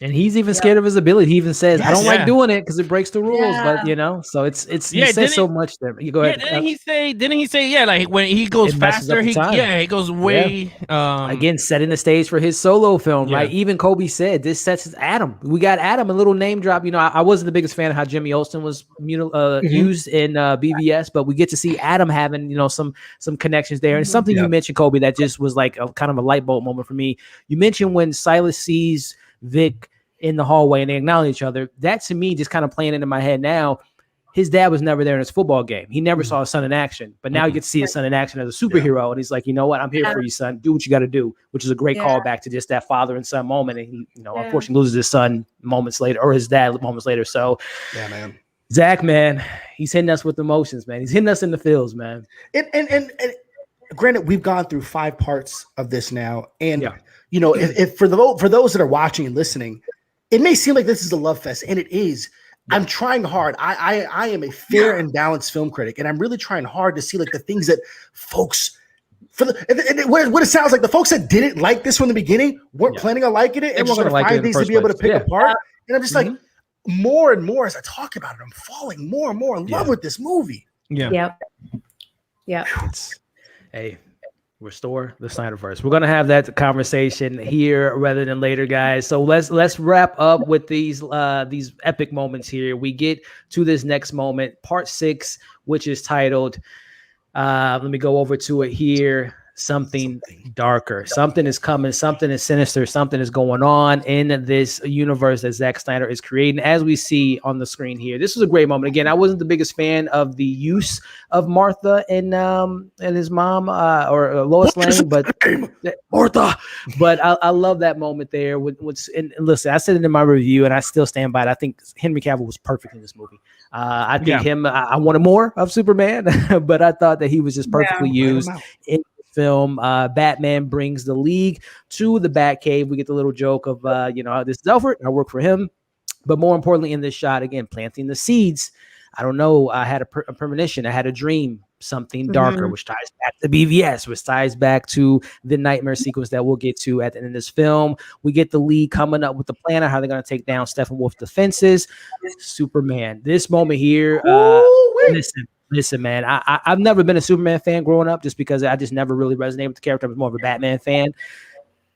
And he's even scared of his ability. He even says, "I don't like doing it because it breaks the rules." But so it's he says so much there. You go ahead. Didn't he say like when he goes faster, he goes way again, setting the stage for his solo film, right? Even Kolby said this sets Adam. We got Adam, a little name drop. I wasn't the biggest fan of how Jimmy Olsen was used in BVS, but we get to see Adam having some connections there. And something you mentioned, Kolby, that just was like a kind of a light bulb moment for me. You mentioned when Silas sees Vic in the hallway and they acknowledge each other. That to me just kind of playing into my head now. His dad was never there in his football game. He never saw his son in action, but now you get to see his son in action as a superhero. And he's like, you know what? I'm here for you, son. Do what you got to do, which is a great callback to just that father and son moment. And he, unfortunately loses his son moments later, or his dad moments later. So man, Zach, man, he's hitting us with emotions, man. He's hitting us in the feels, man. And granted, we've gone through 5 parts of this now. And if for those that are watching and listening, it may seem like this is a love fest, and it is. I'm trying hard. I am a fair and balanced film critic, and I'm really trying hard to see like the things that folks what it sounds like the folks that didn't like this from the beginning weren't planning on liking it, and we're going to find things to be able to pick apart. And I'm just like, more and more as I talk about it, I'm falling more and more in love with this movie. Yeah. Hey. Restore the Snyderverse. We're gonna have that conversation here rather than later, guys. So let's wrap up with these epic moments here. We get to this next moment, part 6, which is titled. Let me go over to it here. Something darker. Something is coming. Something is sinister. Something is going on in this universe that Zack Snyder is creating, as we see on the screen here. This was a great moment. Again, I wasn't the biggest fan of the use of Martha and his mom or Lois Lane, but Martha. But I love that moment there. And listen, I said it in my review, and I still stand by it. I think Henry Cavill was perfect in this movie. I think I wanted more of Superman, but I thought that he was just perfectly used in film. Batman brings the League to the Batcave. We get the little joke of this is Alfred, I work for him. But more importantly, in this shot, again, planting the seeds. I don't know, I had a premonition, I had a dream, something darker, which ties back to BVS, which ties back to the nightmare sequence that we'll get to at the end of this film. We get the League coming up with the plan of how they're going to take down Steppenwolf's defenses. Superman, this moment here, Listen, man, I've never been a Superman fan growing up just because I just never really resonated with the character. I was more of a Batman fan.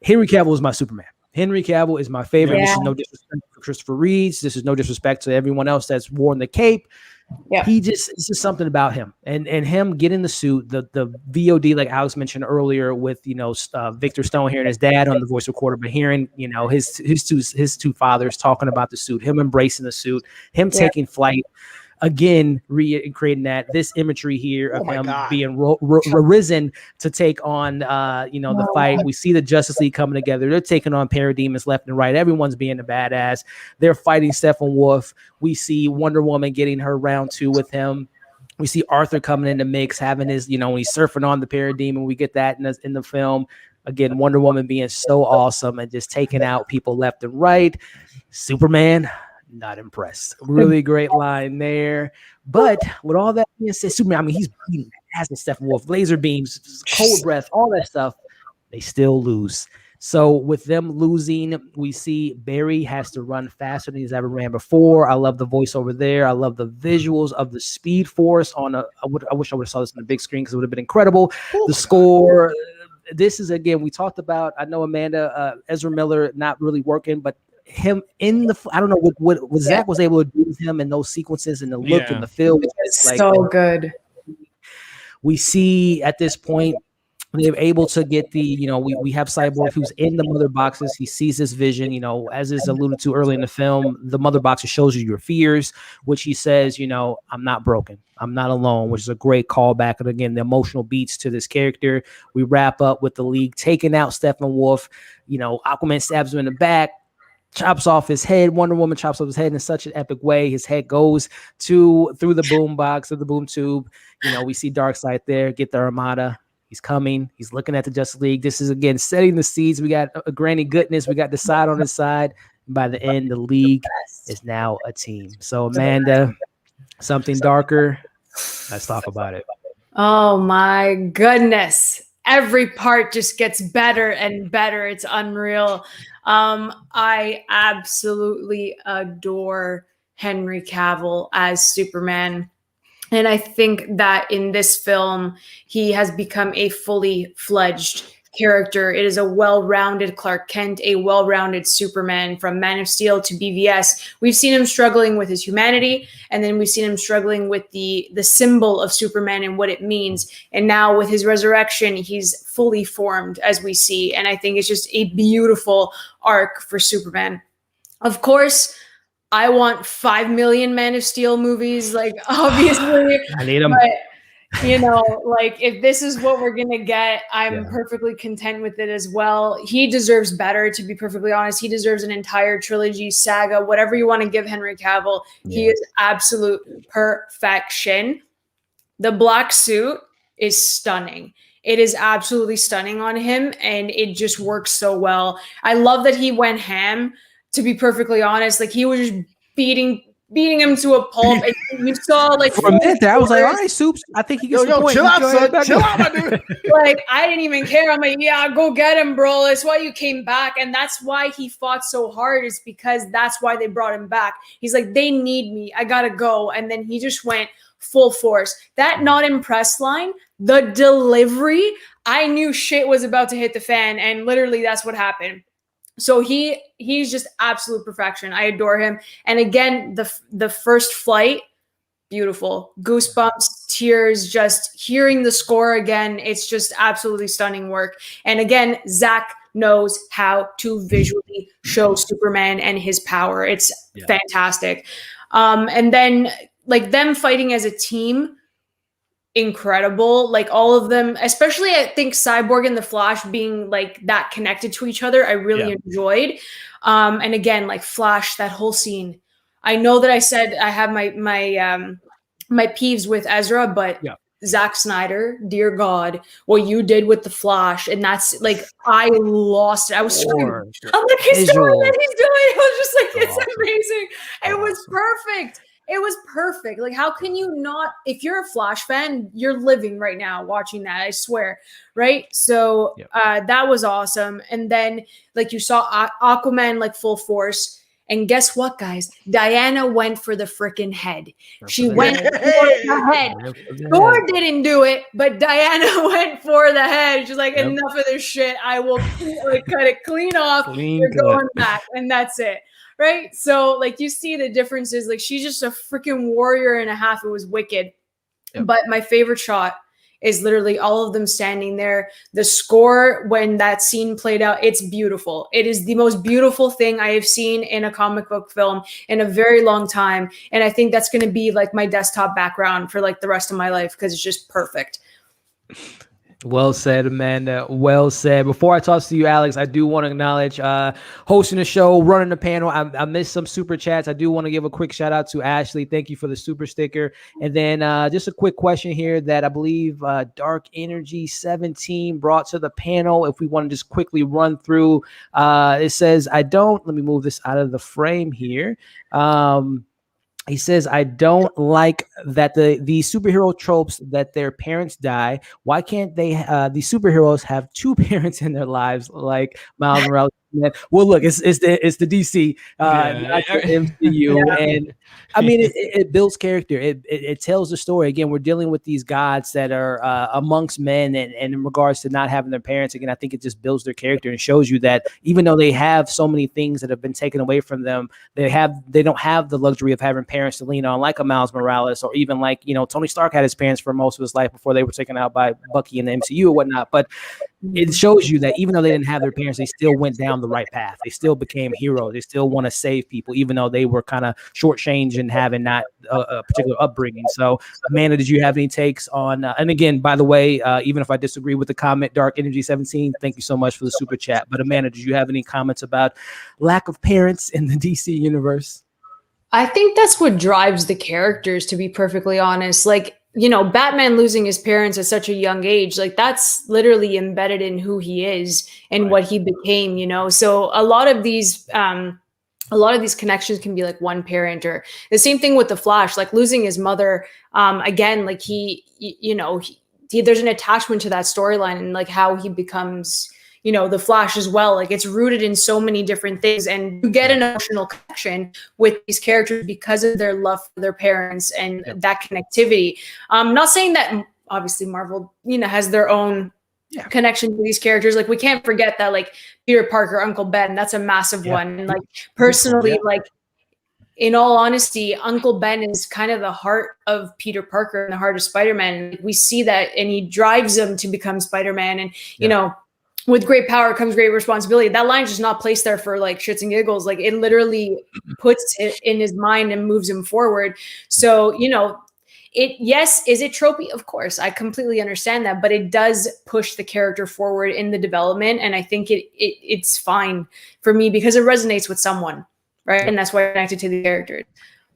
Henry Cavill is my Superman. Henry Cavill is my favorite. This is no disrespect to Christopher Reeves. This is no disrespect to everyone else that's worn the cape. It's just something about him and him getting the suit, the VOD, like Alex mentioned earlier, with Victor Stone hearing his dad on the voice recorder, but hearing his two fathers talking about the suit, him embracing the suit, him taking flight. Again, recreating this imagery here of him being risen to take on, the fight. We see the Justice League coming together. They're taking on parademons left and right. Everyone's being a badass. They're fighting Steppenwolf. We see Wonder Woman getting her round 2 with him. We see Arthur coming in the mix, having his, when he's surfing on the parademon. We get that in the film. Again, Wonder Woman being so awesome and just taking out people left and right. Superman, not impressed. Really great line there. But with all that being said, Superman, he's beating ass and Steppenwolf, laser beams, cold breath, all that stuff. They still lose. So with them losing, we see Barry has to run faster than he's ever ran before. I love the voiceover there. I love the visuals of the Speed Force I wish I would have saw this on the big screen because it would have been incredible. The score. This is, again, we talked about, I know Amanda, Ezra Miller not really working, but him in the, I don't know what Zach was able to do with him in those sequences and the look and the feel. It's like, so good. We see at this point, they're able to get the, we have Cyborg who's in the mother boxes. He sees this vision, as is alluded to early in the film, the mother boxes shows you your fears, which he says, I'm not broken. I'm not alone, which is a great callback. And again, the emotional beats to this character. We wrap up with the League taking out Steppenwolf. Aquaman stabs him in the back, chops off his head. Wonder Woman chops off his head in such an epic way. His head goes through the boom box of the boom tube. We see Darkseid there, get the Armada. He's coming. He's looking at the Justice League. This is, again, setting the seeds. We got a Granny Goodness. We got the side on his side. And by the end, the League is now a team. So, Amanda, something darker. Let's talk about it. Oh, my goodness. Every part just gets better and better. It's unreal. I absolutely adore Henry Cavill as Superman. And I think that in this film, he has become a fully fledged character. It is a well-rounded Clark Kent, a well-rounded Superman. From Man of Steel to BVS, we've seen him struggling with his humanity, and then we've seen him struggling with the symbol of Superman and what it means. And now with his resurrection, he's fully formed, as we see. And I think it's just a beautiful arc for Superman. Of course, I want 5 million Man of Steel movies, like, obviously. I need them. But, you know, like, if this is what we're gonna get, I'm perfectly content with it as well. He deserves better, to be perfectly honest. He deserves an entire trilogy, saga, whatever you want to give Henry Cavill. He is absolute perfection. The black suit is stunning. It is absolutely stunning on him, and it just works so well. I love that he went ham, to be perfectly honest. Like, he was just beating him to a pulp. And you saw, like, for a minute there, I was like, all right, Soups, I think he gets the point. Chill out, son. Chill out, my dude. Like, I didn't even care. I'm like, yeah, go get him, bro. That's why you came back. And that's why he fought so hard, is because that's why they brought him back. He's like, they need me. I gotta go. And then he just went full force. That not impressed line, the delivery, I knew shit was about to hit the fan. And literally that's what happened. So he's just absolute perfection. I adore him. And again, the first flight, beautiful. Goosebumps, tears, just hearing the score again. It's just absolutely stunning work. And again, Zack knows how to visually show Superman and his power. It's fantastic. And then, like, them fighting as a team, incredible. Like, all of them, especially I think Cyborg and the Flash being like that connected to each other, I really enjoyed. And again, like, Flash, that whole scene. I know that I said I have my peeves with Ezra, but Zack Snyder, dear God, what you did with the Flash, and that's like, I lost it. I was screaming. I'm like, he's doing it. He's doing it. I was just like, it's amazing. It was perfect. It was perfect. Like, how can you not, if you're a Flash fan, you're living right now watching that, I swear. Right. So that was awesome. And then, like, you saw Aquaman, like, full force. And guess what, guys? Diana went for the freaking head. She went for the head. Thor didn't do it, but Diana went for the head. She's like, enough of this shit. I will cut it clean off. You're going back. And that's it. Right? So, like, you see the differences. Like, she's just a freaking warrior and a half. It was wicked. But my favorite shot is literally all of them standing there. The score, when that scene played out, it's beautiful. It is the most beautiful thing I have seen in a comic book film in a very long time. And I think that's going to be, like, my desktop background for, like, the rest of my life, because it's just perfect. Well said, Amanda. Well said. Before I toss to you, Alex, I do want to acknowledge hosting the show, running the panel. I missed some super chats. I do want to give a quick shout out to Ashley. Thank you for the super sticker. And then just a quick question here that I believe Dark Energy 17 brought to the panel. If we want to just quickly run through, it says, let me move this out of the frame here. He says, I don't like that the superhero tropes that their parents die. Why can't they, the superheroes have two parents in their lives, like Miles Morales? Well, look, it's the DC, not the MCU, and I mean, it builds character. It tells the story. Again, we're dealing with these gods that are amongst men, and in regards to not having their parents, again, I think it just builds their character and shows you that even though they have so many things that have been taken away from them, they don't have the luxury of having parents to lean on, like a Miles Morales, or even like, you know, Tony Stark had his parents for most of his life before they were taken out by Bucky in the MCU or whatnot. But it shows you that even though they didn't have their parents, they still went down the right path. They still became heroes. They still want to save people, even though they were kind of shortchanged and having not a particular upbringing. So, Amanda, did you have any takes on? And again, by the way, even if I disagree with the comment, Dark Energy 17, thank you so much for the super chat. But Amanda, did you have any comments about lack of parents in the DC universe? I think that's what drives the characters, to be perfectly honest. Like, you know, Batman losing his parents at such a young age, like that's literally embedded in who he is and what he became, you know? So a lot of these connections can be like one parent, or the same thing with the Flash, like losing his mother. Again, like there's an attachment to that storyline and like how he becomes, you know, the Flash as well. Like it's rooted in so many different things, and you get an emotional connection with these characters because of their love for their parents and that connectivity. Not saying that obviously Marvel, you know, has their own connection to these characters. Like we can't forget that like Peter Parker, Uncle Ben, that's a massive one. And like personally, like in all honesty, Uncle Ben is kind of the heart of Peter Parker and the heart of Spider-Man. We see that, and he drives him to become Spider-Man. And, you know, with great power comes great responsibility. That line's just not placed there for like shits and giggles. Like it literally puts it in his mind and moves him forward. So, you know, is it tropey? Of course, I completely understand that, but it does push the character forward in the development. And I think it's fine for me because it resonates with someone, right? And that's why I'm connected to the characters.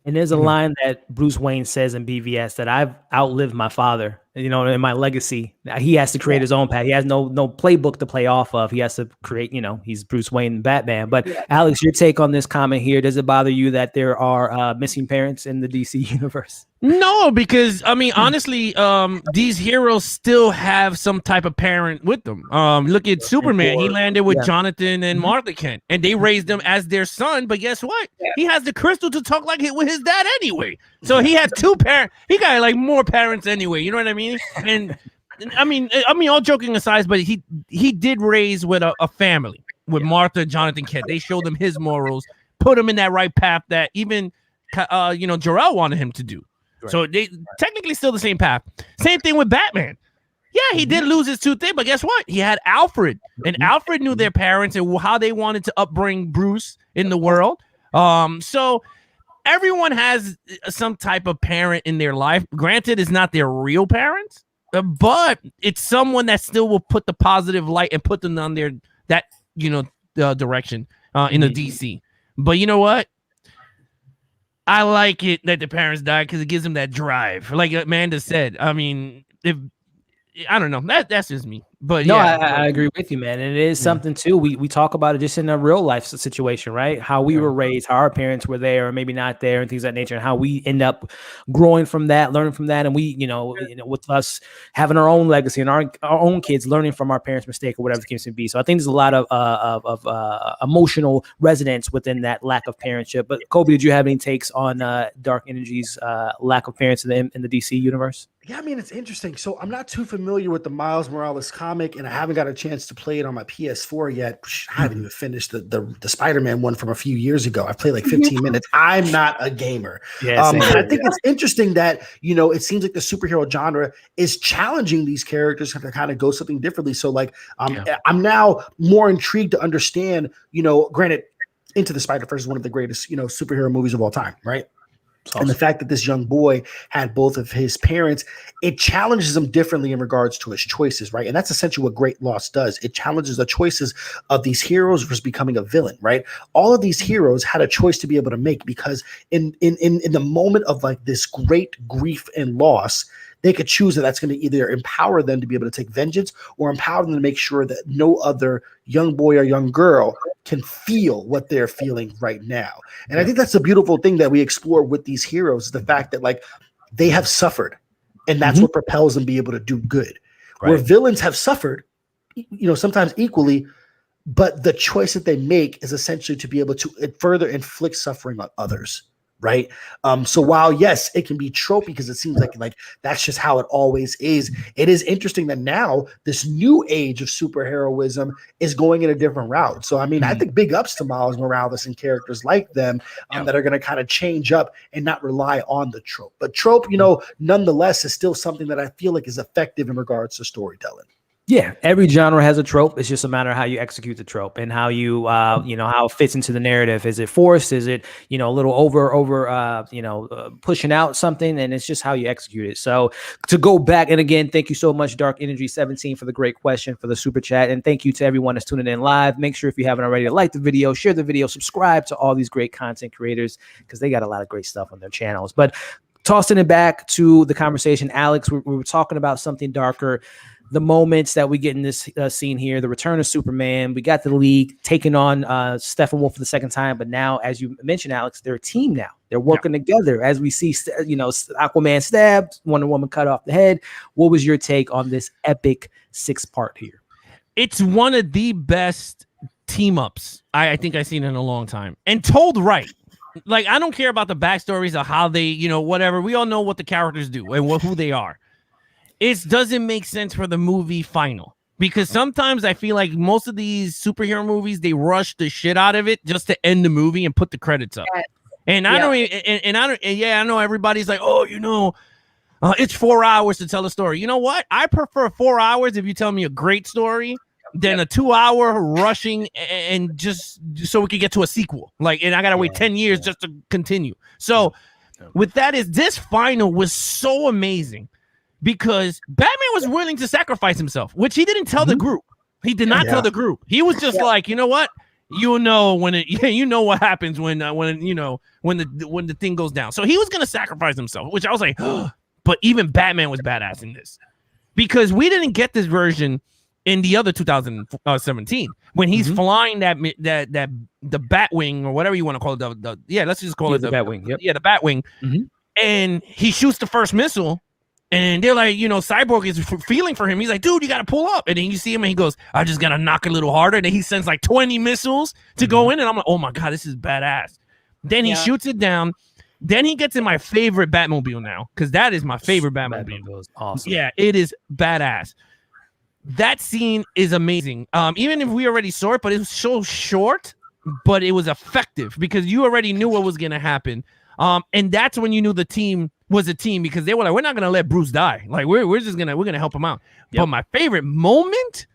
And there's a line that Bruce Wayne says in BVS that I've outlived my father. You know, in my legacy, he has to create his own path. He has no playbook to play off of. He has to create, you know, he's Bruce Wayne and Batman. But Alex, your take on this comment here, does it bother you that there are missing parents in the DC universe? No, because I mean, honestly, these heroes still have some type of parent with them. Look at Superman. He landed with Jonathan and Martha Kent, and they raised him as their son. But guess what? He has the crystal to talk like with his dad anyway. So he has two parents. He got like more parents anyway. You know what I mean? And I mean, all joking aside, but he did raise with a family with Martha and Jonathan Kent. They showed him his morals, put him in that right path that even Jor-El wanted him to do. Right. So they technically still the same path. Same thing with Batman. Yeah, he did lose his two things, but guess what? He had Alfred, and Alfred knew their parents and how they wanted to upbring Bruce in the world. So everyone has some type of parent in their life. Granted, it's not their real parents, but it's someone that still will put the positive light and put them on their direction in the DC. But you know what? I like it that the parents died because it gives them that drive. Like Amanda said, I mean, I don't know. That's just me. But no, I agree with you, man. And it is something too. We talk about it just in a real life situation, right? How we were raised, how our parents were there or maybe not there, and things of that nature, and how we end up growing from that, learning from that, and we, with us having our own legacy and our own kids learning from our parents' mistake or whatever the case may be. So I think there's a lot of emotional resonance within that lack of parentship. But Kolby, did you have any takes on Dark Energy's lack of parents in the DC universe? Yeah, I mean, it's interesting. So I'm not too familiar with the Miles Morales comic, and I haven't got a chance to play it on my PS4 yet. I haven't even finished the Spider-Man one from a few years ago. I've played like 15 minutes. I'm not a gamer. And I think it's interesting that, it seems like the superhero genre is challenging these characters to kind of go something differently. So like, I'm now more intrigued to understand, granted, Into the Spider-Verse is one of the greatest, superhero movies of all time, right? Awesome. And the fact that this young boy had both of his parents, it challenges him differently in regards to his choices, right? And that's essentially what Great Loss does. It challenges the choices of these heroes versus becoming a villain, right? All of these heroes had a choice to be able to make because in the moment of like this great grief and loss, they could choose that that's going to either empower them to be able to take vengeance or empower them to make sure that no other young boy or young girl can feel what they're feeling right now. And I think that's a beautiful thing that we explore with these heroes, is the fact that like they have suffered and that's what propels them to be able to do good. Right. Where villains have suffered, sometimes equally, but the choice that they make is essentially to be able to further inflict suffering on others. Right. So while, yes, it can be tropey because it seems like that's just how it always is. It is interesting that now this new age of superheroism is going in a different route. So, I mean, I think big ups to Miles Morales and characters like them that are going to kind of change up and not rely on the trope. But trope, nonetheless, is still something that I feel like is effective in regards to storytelling. Yeah, every genre has a trope. It's just a matter of how you execute the trope and how you, how it fits into the narrative. Is it forced? Is it, a little over, pushing out something? And it's just how you execute it. So to go back, and again, thank you so much, Dark Energy 17, for the great question, for the super chat. And thank you to everyone that's tuning in live. Make sure if you haven't already to like the video, share the video, subscribe to all these great content creators because they got a lot of great stuff on their channels. But tossing it back to the conversation, Alex, we were talking about something darker. The moments that we get in this scene here, the return of Superman, we got the League taking on Steppenwolf for the second time, but now, as you mentioned, Alex, they're a team now. They're working together as we see, Aquaman stabbed, Wonder Woman cut off the head. What was your take on this epic 6-part here? It's one of the best team ups I think I've seen in a long time, and told right. Like, I don't care about the backstories of how they, whatever. We all know what the characters do and who they are. It doesn't make sense for the movie final, because sometimes I feel like most of these superhero movies, they rush the shit out of it just to end the movie and put the credits up. And I I know everybody's like, it's 4 hours to tell a story. You know what? I prefer 4 hours if you tell me a great story than a 2 hour rushing and just so we can get to a sequel. And I gotta wait 10 years just to continue. So with that, this final was so amazing. Because Batman was willing to sacrifice himself, which he didn't tell the group. He did not tell the group. He was just like, you know what? What happens when the thing goes down. So he was gonna sacrifice himself, which I was like, but even Batman was badass in this, because we didn't get this version in the other 2017 when he's flying the Batwing, or whatever you want to call it. Let's just call it the Batwing. Yep. Yeah, the Batwing, and he shoots the first missile. And they're like, Cyborg is feeling for him. He's like, dude, you got to pull up. And then you see him and he goes, I just got to knock a little harder. And then he sends like 20 missiles to go in. And I'm like, oh my God, this is badass. Then he shoots it down. Then he gets in my favorite Batmobile now, because that is my favorite Batmobile. Is awesome. Yeah, it is badass. That scene is amazing. Even if we already saw it, but it was so short, but it was effective because you already knew what was going to happen. And that's when you knew the team was a team, because they were like, we're not gonna let Bruce die. Like we're gonna help him out. Yep. But my favorite moment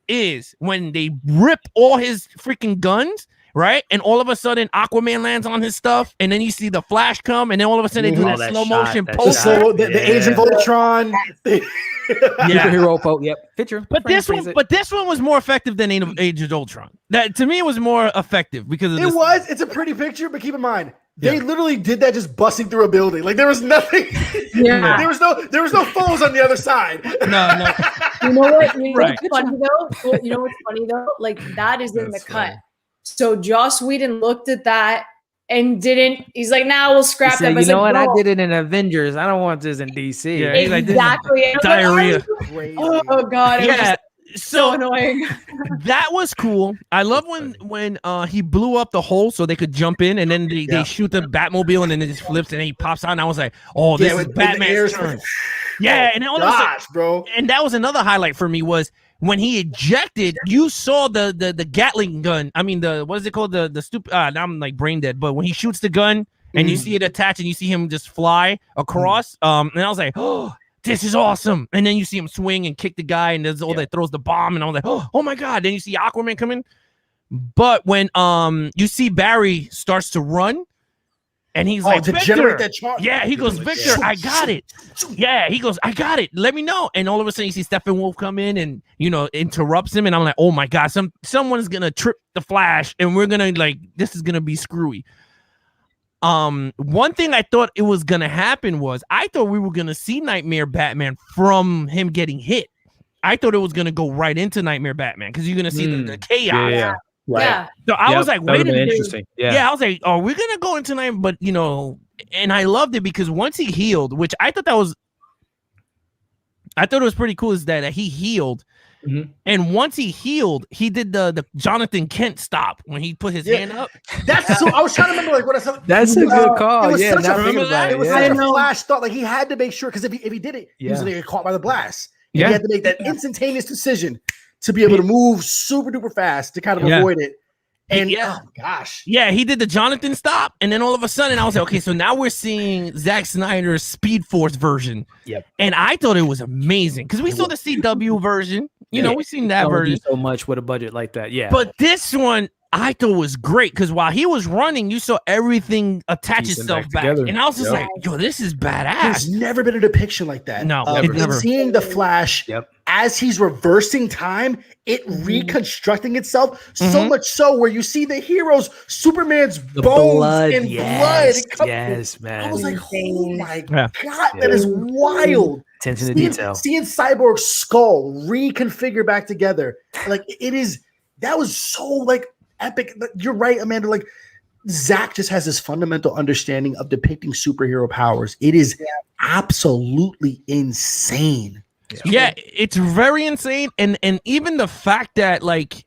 is when they rip all his freaking guns, right? And all of a sudden Aquaman lands on his stuff, and then you see the Flash come, and then all of a sudden they do that slow motion post. The Age of Ultron. Superhero photo. Yep. Picture. But this one was more effective than Age of Ultron. That to me was more effective because of It's a pretty picture, but keep in mind, they literally did that just busting through a building. Like there was nothing. Yeah. there was no foes on the other side. No. You know what? What's funny though? You know what's funny though? Like that is in the cut. So Joss Whedon looked at that and didn't. He's like, "Nah, we'll scrap that." You know what? I did it in Avengers. I don't want this in DC. Yeah, exactly. Like, diarrhea. Oh God. Yeah. So annoying. That was cool. I love when he blew up the hole so they could jump in, and then they shoot the Batmobile, and then it just flips, and then he pops out, and I was like, "Oh, this is Batman's turn." Yeah, and all bro. And that was another highlight for me was when he ejected. You saw the Gatling gun. I mean, what is it called? The stupid. Now I'm like brain dead. But when he shoots the gun and you see it attach, and you see him just fly across, and I was like, "Oh, this is awesome!" And then you see him swing and kick the guy, and there's that throws the bomb, and I was like, "Oh my God!" Then you see Aquaman come in. But when you see Barry starts to run, and he's like, to Victor. generate that charge. Yeah, he goes, Victor, I got it. Yeah, he goes, I got it. Let me know. And all of a sudden, you see Steppenwolf come in and interrupts him, and I'm like, oh my God, someone's gonna trip the Flash, and we're gonna this is gonna be screwy. One thing I thought it was gonna happen was I thought we were gonna see Nightmare Batman from him getting hit. I thought it was gonna go right into Nightmare Batman because you're gonna see the chaos. Yeah. Right. Yeah. So I was like, wait a minute. Interesting. Yeah, I was like, oh, we're gonna go into night, but and I loved it because once he healed, which I thought it was pretty cool, is that he healed. Mm-hmm. And once he healed, he did the Jonathan Kent stop when he put his hand up. That's so. I was trying to remember what I said. That's a good call. It was Yeah, such it was such a flash thought. Like he had to make sure, because if he did it, he was gonna get caught by the blast. He had to make that instantaneous decision to be able to move super duper fast to kind of avoid it. And oh my gosh. Yeah, he did the Jonathan stop, and then all of a sudden I was like, okay, so now we're seeing Zack Snyder's Speed Force version. Yep. And I thought it was amazing because we saw the CW version. We've seen that version so much with a budget like that. Yeah. But this one I thought was great because while he was running, you saw everything attach itself back. And I was just like, yo, this is badass. There's never been a depiction like that. No, never. Seeing the Flash as he's reversing time, it reconstructing itself so much so where you see the heroes, Superman's bones blood, and yes, blood. Yes, man. I was like, oh my Yeah. God, that is wild. Attention to detail. Seeing Cyborg's skull reconfigure back together, like that was so like epic. You're right, Amanda. Like Zack just has this fundamental understanding of depicting superhero powers. It is absolutely insane. Yeah, it's very insane, and even the fact that like,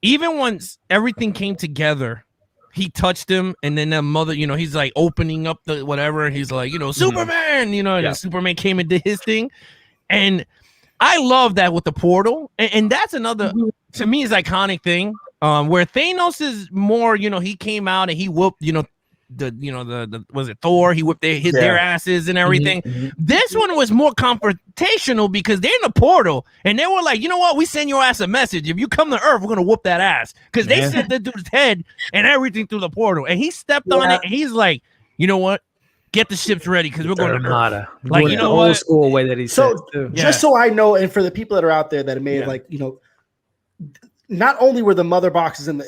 even once everything came together, he touched him, and then that mother, he's like opening up the whatever, and he's like, Superman, and Superman came and did his thing, and I love that with the portal, and that's another to me is iconic thing, where Thanos is more, he came out and he whooped, the was it Thor? He whipped their asses and everything. This one was more confrontational because they're in the portal and they were like, you know what? We send your ass a message. If you come to Earth, we're gonna whoop that ass because they sent the dude's head and everything through the portal. And he stepped on it and he's like, you know what? Get the ships ready because we're going to Earth. Like, you know, old school way that he said. Just so I know, and for the people that are out there that may have not only were the mother boxes and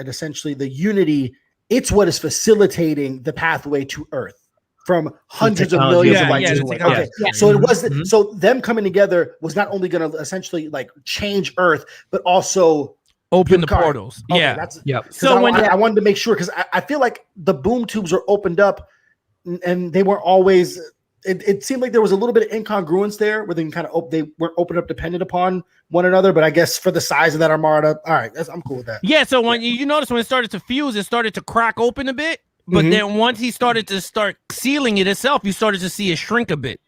essentially the Unity. It's what is facilitating the pathway to Earth from hundreds of millions of light years away. Okay, so it was so them coming together was not only going to essentially like change Earth, but also open the portals. Okay, So I wanted to make sure because I feel like the boom tubes were opened up, and they weren't always. It seemed like there was a little bit of incongruence there, where they kind of they weren't opened up dependent upon one another. But I guess for the size of that armada, all right, I'm cool with that. Yeah. So when you notice when it started to fuse, it started to crack open a bit. But then once he started to start sealing it itself, you started to see it shrink a bit.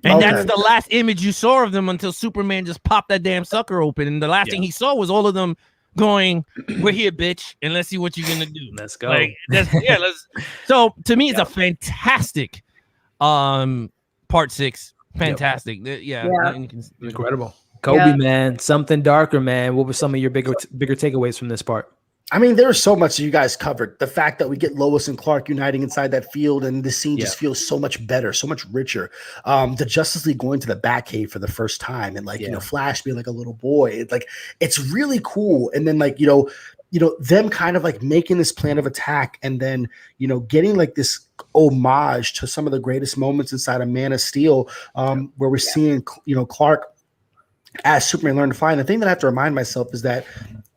And that's the last image you saw of them until Superman just popped that damn sucker open. And the last thing he saw was all of them going, "We're here, bitch, and let's see what you're gonna do. Let's go." Like, let's. So to me, it's a fantastic. Part 6, fantastic. Incredible. Kolby, man, something darker, man. What were some of your bigger takeaways from this part? I mean, there's so much you guys covered. The fact that we get Lois and Clark uniting inside that field, and the scene just feels so much better, so much richer. The Justice League going to the Batcave for the first time, and like Flash being like a little boy. It's really cool. And then them kind of like making this plan of attack, and then getting like this homage to some of the greatest moments inside of Man of Steel, where we're seeing Clark as Superman learn to fly. And the thing that I have to remind myself is that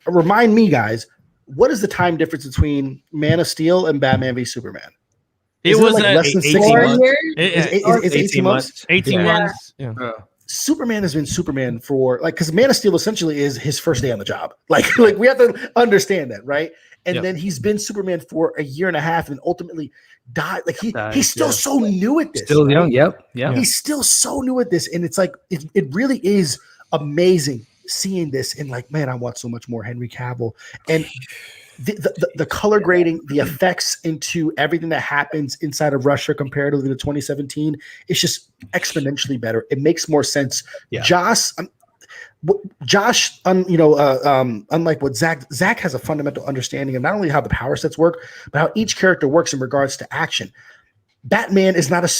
remind me, guys, what is the time difference between Man of Steel and Batman v Superman? It was like less than 6 months. It's 18 months. 18 months. Yeah. Superman has been Superman for because Man of Steel essentially is his first day on the job. Like we have to understand that, right? And then he's been Superman for a year and a half, and ultimately died. Like he's still so new at this. Still young. Yep. He's still so new at this, and it's like it really is amazing seeing this. And like, man, I want so much more Henry Cavill, and the color grading, the effects into everything that happens inside of Russia comparatively to 2017, it's just exponentially better. It makes more sense. Josh, unlike what Zack has a fundamental understanding of not only how the power sets work, but how each character works in regards to action. Batman is not a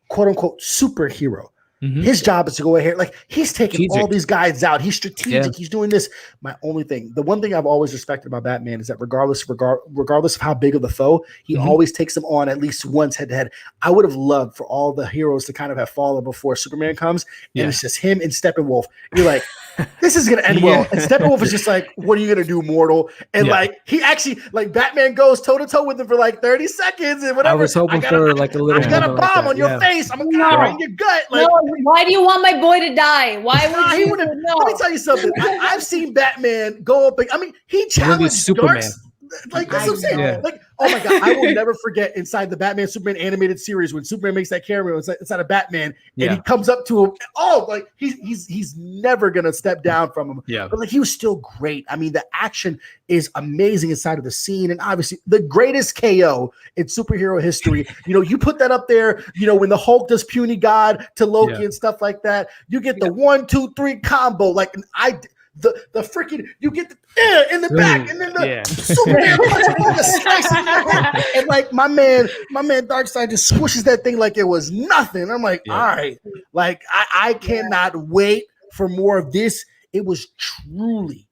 quote unquote superhero. His job is to go ahead. Like he's taking all these guys out. He's strategic. He's doing this. My only thing, the one thing I've always respected about Batman is that regardless of how big of the foe, he always takes them on at least once head to head. I would have loved for all the heroes to kind of have fallen before Superman comes, and it's just him and Steppenwolf. You're like, this is gonna end well. And Steppenwolf is just like, what are you gonna do, mortal? And like he actually like Batman goes toe to toe with him for like 30 seconds and whatever. I was hoping for like a little. I got a bomb on your face. I'm gonna right in your gut. Like, why do you want my boy to die? Why would you? Let me tell you something. I've seen Batman go up. He challenged Superman. Darks. Like that's what I'm saying. Like, oh my god, I will never forget inside the Batman Superman animated series when Superman makes that cameo inside of Batman, and he comes up to him. Oh, like he's never gonna step down from him. Yeah, but like he was still great. I mean, the action is amazing inside of the scene, and obviously the greatest KO in superhero history. You put that up there. When the Hulk does puny God to Loki and stuff like that, you get the 1, 2, 3 combo. Like the freaking you get the in the back, and then the Superman punch and like my man Darkseid just squishes that thing like it was nothing. I'm like, all right, like I cannot wait for more of this. It was truly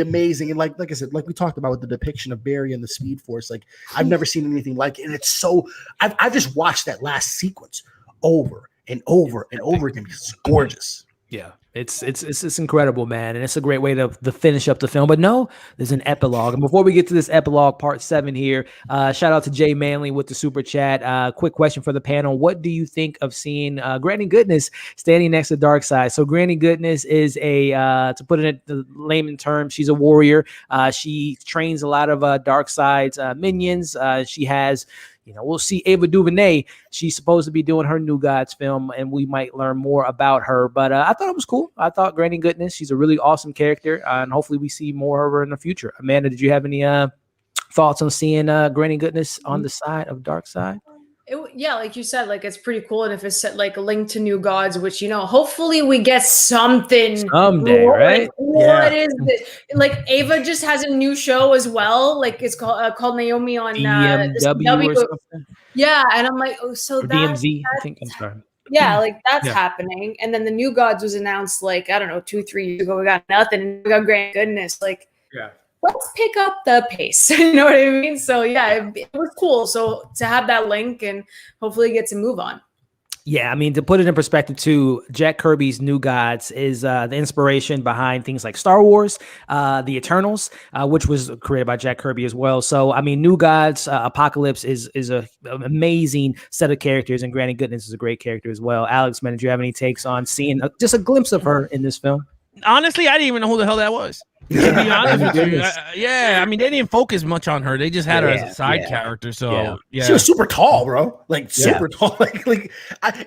amazing. And like I said, like we talked about with the depiction of Barry and the Speed Force, like I've never seen anything like it. And it's so I've just watched that last sequence over and over and over again because it's gorgeous. Yeah, it's incredible, man, and it's a great way to finish up the film. But no, there's an epilogue. And before we get to this epilogue, part 7 here, shout out to Jay Manley with the super chat. Quick question for the panel: what do you think of seeing Granny Goodness standing next to Darkseid? So Granny Goodness is to put it in layman terms, she's a warrior. She trains a lot of Darkseid's minions. She has. We'll see Ava DuVernay. She's supposed to be doing her New Gods film, and we might learn more about her. But I thought it was cool. I thought Granny Goodness, she's a really awesome character, and hopefully we see more of her in the future. Amanda, did you have any thoughts on seeing Granny Goodness on the side of Darkseid? Yeah, like you said, like it's pretty cool. And if it's like a link to New Gods, which hopefully we get something someday, right? What is it? Like Ava just has a new show as well. Like it's called Naomi on DMW or something. Yeah, and I'm like, oh, so that's DMZ. I think I'm sorry. Yeah, like that's happening. And then the New Gods was announced like I don't know 2-3 years ago. We got nothing. And we got Granny Goodness. Like let's pick up the pace. You know what I mean? So yeah, it was cool. So to have that link and hopefully get to move on. Yeah, I mean, to put it in perspective too, Jack Kirby's New Gods is the inspiration behind things like Star Wars, the Eternals, which was created by Jack Kirby as well. So, I mean, New Gods, Apocalypse is an amazing set of characters, and Granny Goodness is a great character as well. Alex, man, did you have any takes on seeing just a glimpse of her in this film? Honestly, I didn't even know who the hell that was. To be honest with you, I mean, they didn't focus much on her. They just had her as a side character. So she was super tall, bro. Like super tall. Like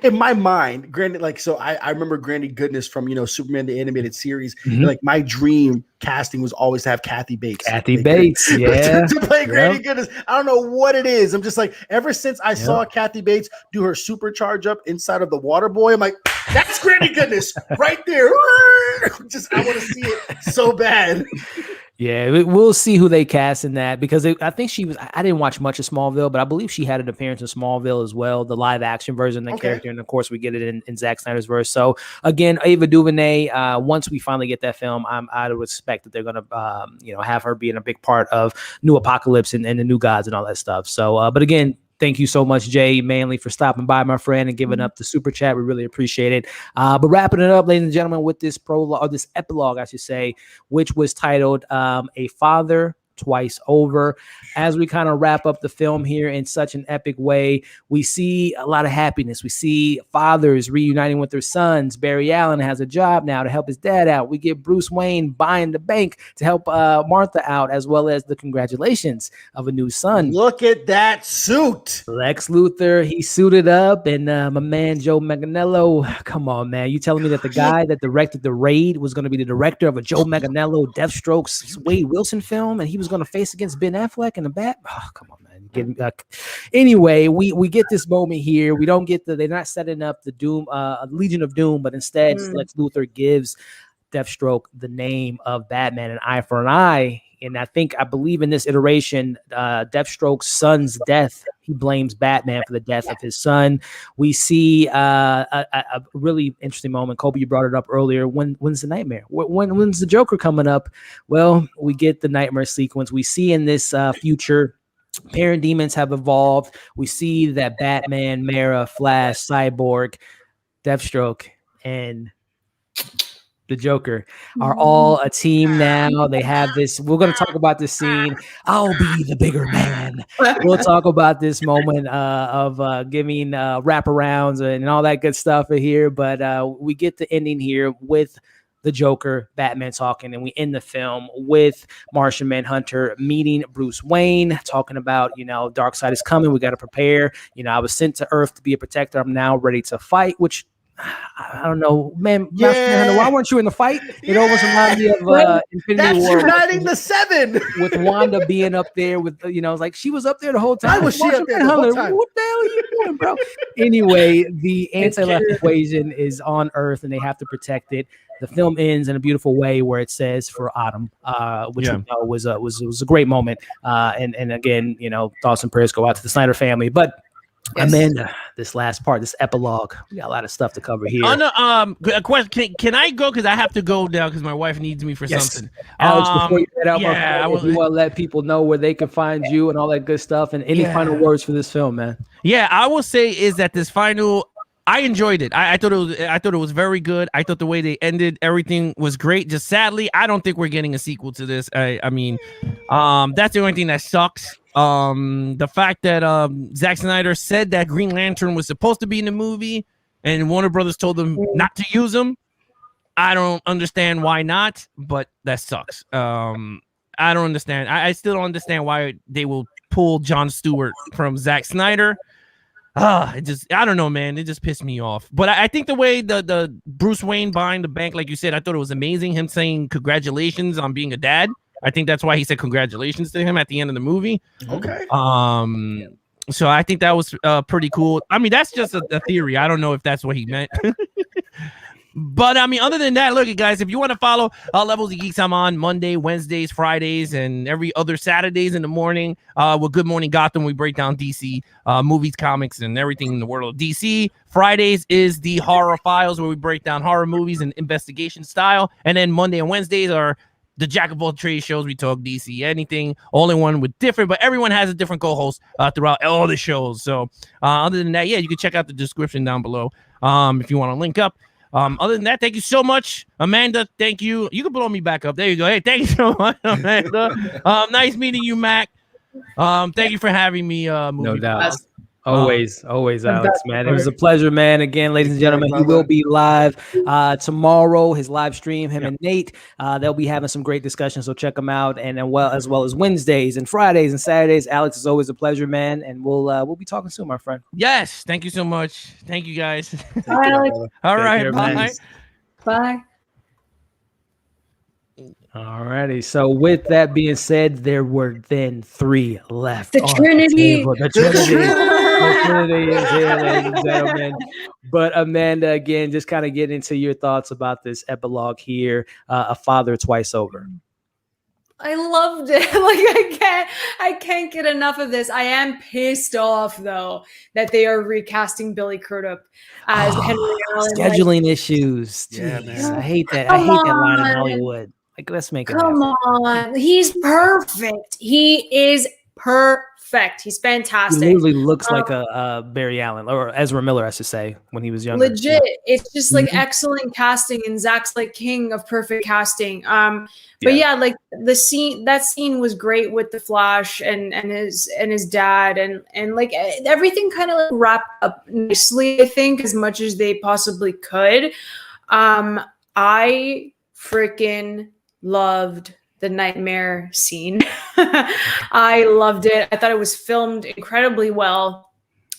in my mind, Granny. Like so, I remember Granny Goodness from Superman the animated series. Mm-hmm. Like my dream casting was always to have Kathy Bates. To play Granny Goodness. I don't know what it is. I'm just like ever since I saw Kathy Bates do her supercharge up inside of the Water Boy, I'm like, that's Granny Goodness right there. Just I want to see it so bad. Yeah, we'll see who they cast in that because I think she was. I didn't watch much of Smallville, but I believe she had an appearance in Smallville as well, the live action version of the character, and of course we get it in Zack Snyder's verse. So again, Ava DuVernay. Once we finally get that film, I would expect that they're gonna, have her being a big part of New Apocalypse and the New Gods and all that stuff. So, but again. Thank you so much, Jay Manley, for stopping by, my friend, and giving up the super chat. We really appreciate it. But wrapping it up, ladies and gentlemen, with this prologue, or this epilogue, I should say, which was titled "A Father Twice Over." As we kind of wrap up the film here in such an epic way, we see a lot of happiness. We see fathers reuniting with their sons. Barry Allen has a job now to help his dad out. We get Bruce Wayne buying the bank to help Martha out, as well as the congratulations of a new son. Look at that suit. Lex Luthor, he suited up, and my man Joe Manganiello. Come on, man. You telling me that the guy that directed The Raid was going to be the director of a Joe Manganiello Deathstroke's Wade Wilson film, and he was going to face against Ben Affleck in the bat? Oh, come on, man. Anyway, we get this moment here. We don't get they're not setting up the Doom, Legion of Doom, but instead Lex Luthor gives Deathstroke the name of Batman, an eye for an eye. And I believe in this iteration, Deathstroke's son's death, he blames Batman for the death of his son. We see a really interesting moment. Kolby, you brought it up earlier. When's the nightmare? When's the Joker coming up? Well, we get the nightmare sequence. We see in this future, parademons have evolved. We see that Batman, Mara, Flash, Cyborg, Deathstroke, and the Joker are all a team now. They have this. We're going to talk about this scene. I'll be the bigger man. We'll talk about this moment of giving wraparounds and all that good stuff here. But we get the ending here with the Joker, Batman talking, and we end the film with Martian Manhunter meeting Bruce Wayne, talking about, Darkseid is coming. We got to prepare. I was sent to Earth to be a protector. I'm now ready to fight, which I don't know, man. Yeah. Why weren't you in the fight? It almost reminded me of Infinity War. Uniting the Seven with Wanda being up there with, like she was up there the whole time. Why was she up there the whole time? What the hell are you doing, bro? Anyway, the anti-life equation is on Earth, and they have to protect it. The film ends in a beautiful way where it says "for Autumn," which was a great moment. And again, thoughts and prayers go out to the Snyder family, but. Yes. Amanda, this last part, this epilogue, we got a lot of stuff to cover here. A question. Can I go? Because I have to go now because my wife needs me for something. Alex, before you head out, yeah, my friend, you want to let people know where they can find you and all that good stuff, and any final words for this film, man. Yeah, I will say is that this final, I enjoyed it. I thought it was very good. I thought the way they ended everything was great. Just sadly, I don't think we're getting a sequel to this. I mean, that's the only thing that sucks. The fact that Zack Snyder said that Green Lantern was supposed to be in the movie, and Warner Brothers told them not to use him. I don't understand why not, but that sucks. I don't understand. I still don't understand why they will pull Jon Stewart from Zack Snyder. I don't know, man. It just pissed me off. But I think the way the Bruce Wayne buying the bank, like you said, I thought it was amazing. Him saying congratulations on being a dad. I think that's why he said congratulations to him at the end of the movie. Okay. So I think that was pretty cool. I mean, that's just a theory. I don't know if that's what he meant. But I mean, other than that, look, guys, if you want to follow Levels of Geeks, I'm on Monday, Wednesdays, Fridays, and every other Saturdays in the morning with Good Morning Gotham. We break down DC movies, comics, and everything in the world of DC. Fridays is the Horror Files, where we break down horror movies and investigation style. And then Monday and Wednesdays are the Jack of all trades shows. We talk DC, anything, only one with different, but everyone has a different co-host throughout all the shows. So other than that, yeah, you can check out the description down below if you want to link up. Other than that, thank you so much, Amanda. Thank you. You can blow me back up. There you go. Hey, thank you so much, Amanda. Nice meeting you, Mac. Thank you for having me. No doubt. Always, Alex, man. It was a pleasure, man. Again, ladies and gentlemen, he will be live tomorrow. His live stream, him and Nate, they'll be having some great discussions. So check them out, and then as well as Wednesdays and Fridays and Saturdays. Alex, is always a pleasure, man. And we'll be talking soon, my friend. Yes, thank you so much. Thank you, guys. Bye, Alex. All right, care, bye. man. Bye. All righty. So with that being said, there were then 3 left. The Trinity. The Trinity is here, ladies and gentlemen. But Amanda, again, just kind of get into your thoughts about this epilogue here. A Father Twice Over. I loved it. Like I can't get enough of this. I am pissed off though that they are recasting Billy Crudup as Henry Allen. Scheduling issues. Yeah, Jeez, man. I hate that. I hate that line in Hollywood. Like, let's make it Come on. He's perfect. He is perfect. He's fantastic. He literally looks like a Barry Allen, or Ezra Miller, I should say, when he was younger. Legit. It's just like excellent casting, and Zach's like king of perfect casting. But yeah, like that scene was great with the Flash and his dad and like everything kind of like wrapped up nicely, I think, as much as they possibly could. I freaking loved the nightmare scene. I loved it. I thought it was filmed incredibly well.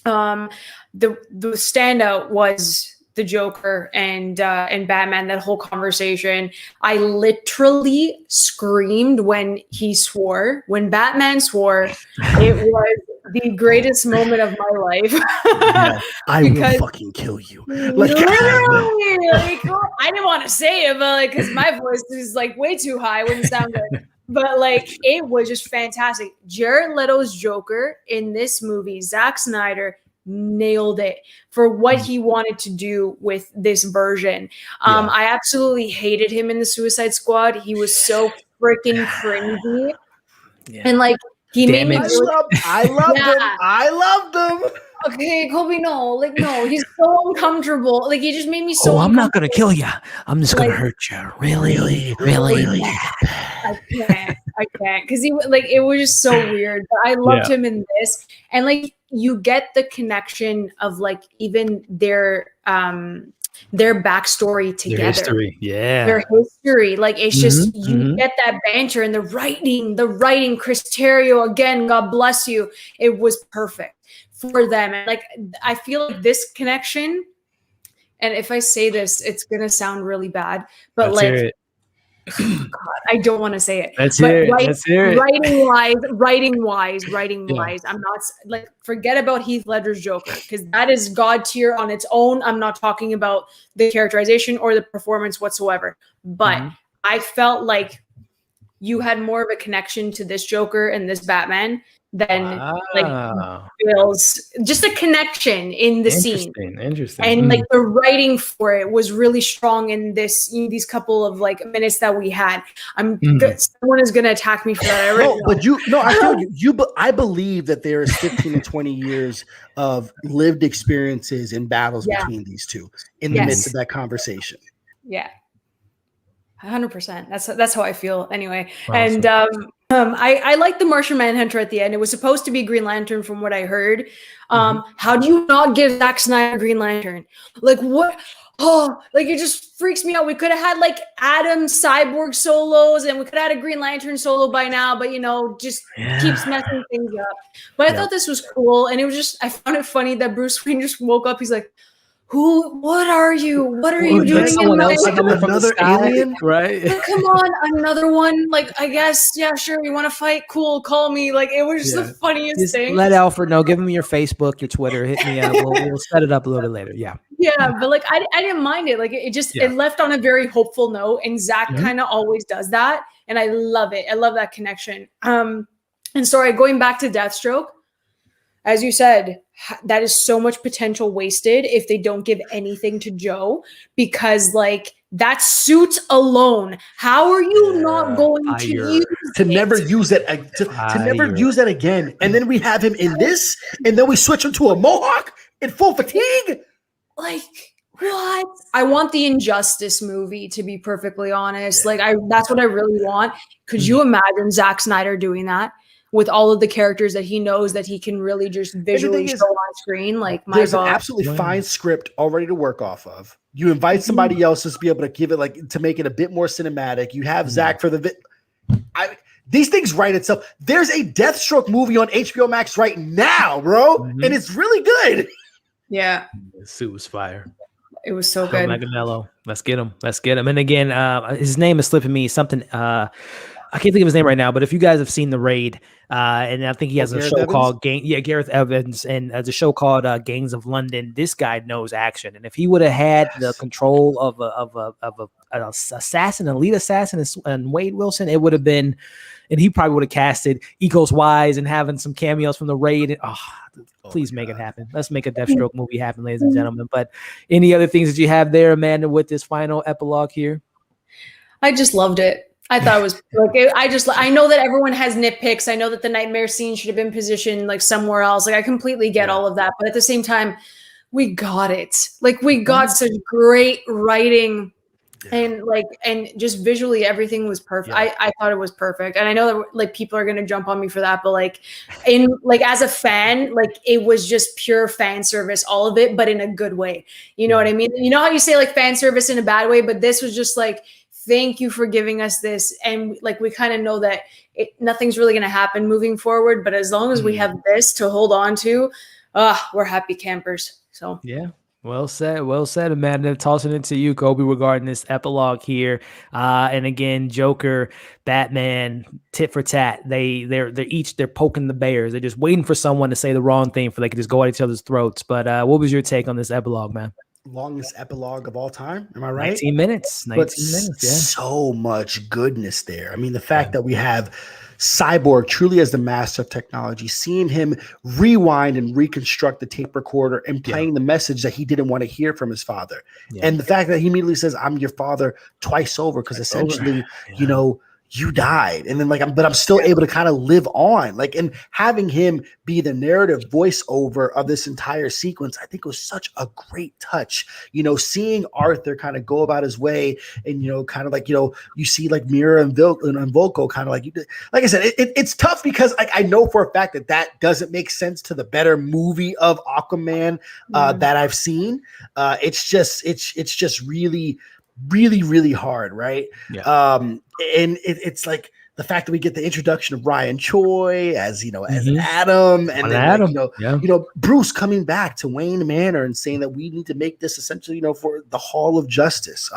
The standout was the Joker and Batman, that whole conversation. I literally screamed when he swore. When Batman swore, it was the greatest moment of my life. Yeah, I will fucking kill you. Like, Literally, like, I didn't want to say it, but like, because my voice is like way too high, it wouldn't sound good. But like, it was just fantastic. Jared Leto's Joker in this movie, Zack Snyder nailed it for what he wanted to do with this version. I absolutely hated him in the Suicide Squad. He was so freaking cringy. And like, he made me I loved him. I loved him. Okay, Kolby, no, he's so uncomfortable. Like, he just made me so I'm not gonna kill you. I'm just gonna hurt you. Really. I can't, because he like, it was just so weird. But I loved him in this, and like, you get the connection of like even their backstory together, their history. Like, it's just you get that banter and the writing. Chris Terrio, again, God bless you. It was perfect for them. And like, I feel like this connection, and if I say this, it's gonna sound really bad, but God, I don't want to say it. Let's hear it. Writing wise. I'm not like, forget about Heath Ledger's Joker, because that is God tier on its own. I'm not talking about the characterization or the performance whatsoever. But I felt like you had more of a connection to this Joker and this Batman than like Wow. Beall's, just a connection in the scene. Interesting. And like the writing for it was really strong in these couple of like minutes that we had. Someone is gonna attack me for that. I already know. I feel you. I believe that there is 15 to 20 years of lived experiences and battles between these two in the midst of that conversation. Yeah. 100%. That's how I feel anyway. Awesome. And I like the Martian Manhunter at the end. It was supposed to be Green Lantern from what I heard. How do you not give Zack Snyder Green Lantern? Like what? Oh, like it just freaks me out. We could have had like Adam Cyborg solos and we could have had a Green Lantern solo by now, but just keeps messing things up. But I thought this was cool. And it was just, I found it funny that Bruce Wayne just woke up. He's like, what are you? What are you doing? Someone else another alien, right? Like, come on, another one. Like, I guess, yeah, sure. You want to fight? Cool. Call me. Like, it was just the funniest thing. Let Alfred know. Give him your Facebook, your Twitter. Hit me up. We'll set it up a little bit later. Yeah. Yeah, but like, I didn't mind it. Like, it left on a very hopeful note, and Zack kind of always does that, and I love it. I love that connection. And sorry, going back to Deathstroke. As you said, that is so much potential wasted if they don't give anything to Joe, because like that suit alone, how are you not going to use to never use it to never use that again? And then we have him in this, and then we switch him to a mohawk in full fatigue. Like what? I want the Injustice movie, to be perfectly honest. Like that's what I really want. Could you imagine Zack Snyder doing that? With all of the characters that he knows that he can really just visually show on screen. Like, my there's God. An absolutely fine script already to work off of. You invite somebody else to be able to give it, like, to make it a bit more cinematic. You have Zach for the these things write itself. There's a Deathstroke movie on HBO Max right now, bro, and it's really good. Yeah, the suit was fire. It was so good. Maganello. Let's get him. And again, his name is slipping me. Something. I can't think of his name right now, but if you guys have seen The Raid, and I think he has a show called Gareth Evans, and there's a show called Gangs of London. This guy knows action, and if he would have had the control of an assassin, elite assassin, and Wade Wilson, it would have been, and he probably would have casted Ecos Wise and having some cameos from The Raid. Please make it happen. Let's make a Deathstroke movie happen, ladies and gentlemen. But any other things that you have there, Amanda, with this final epilogue here? I just loved it. I thought it was like I know that everyone has nitpicks. I know that the nightmare scene should have been positioned like somewhere else. Like I completely get all of that, but at the same time, we got it. Like we got such great writing, and just visually everything was perfect. I thought it was perfect, and I know that like people are gonna jump on me for that, but like as a fan, like it was just pure fan service, all of it, but in a good way. You know what I mean? You know how you say like fan service in a bad way, but this was just like, thank you for giving us this. And like, we kind of know that nothing's really going to happen moving forward, but as long as we have this to hold on to, we're happy campers. So, yeah. Well said, Amanda. Tossing it to you, Kolby, regarding this epilogue here. And again, Joker, Batman, tit for tat. They're poking the bears. They're just waiting for someone to say the wrong thing for they could just go at each other's throats. But what was your take on this epilogue, man? Longest epilogue of all time. Am I right? 19 minutes. 19 minutes. Yeah. So much goodness there. I mean, the fact that we have Cyborg truly as the master of technology, seeing him rewind and reconstruct the tape recorder and playing the message that he didn't want to hear from his father. Yeah. And the fact that he immediately says, I'm your father twice over, because essentially, you died. And then but I'm still able to kind of live on, and having him be the narrative voiceover of this entire sequence, I think was such a great touch, seeing Arthur kind of go about his way and, kind of you see Mira and Volko kind of like I said, it's tough because I know for a fact that doesn't make sense to the better movie of Aquaman that I've seen. It's just really, really, really hard, right? And it's like the fact that we get the introduction of Ryan Choi as Adam, and then Bruce coming back to Wayne Manor and saying that we need to make this essentially for the Hall of Justice.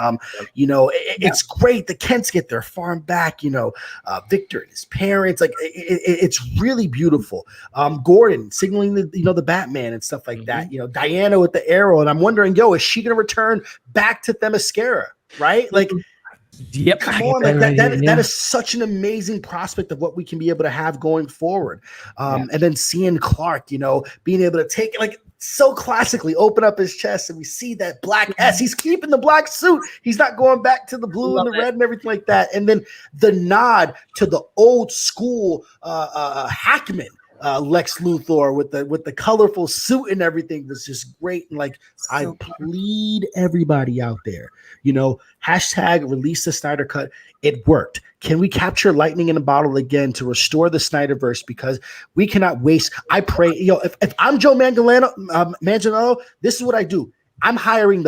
It's great. The Kents get their farm back. Victor and his parents. It's really beautiful. Gordon signaling the Batman and stuff like that. Diana with the arrow, and I'm wondering, is she going to return back to Themyscira? Right? Yep. Come on, like that is such an amazing prospect of what we can be able to have going forward. And then seeing Clark, being able to take like so classically open up his chest, and we see that black S. He's keeping the black suit. He's not going back to the blue and the red and everything like that. And then the nod to the old school Hackman. Lex Luthor with the colorful suit and everything was just great. And like, I plead everybody out there, hashtag release the Snyder Cut. It worked. Can we capture lightning in a bottle again to restore the Snyderverse? Because we cannot waste. I pray, if I'm Joe Manganiello, this is what I do. I'm hiring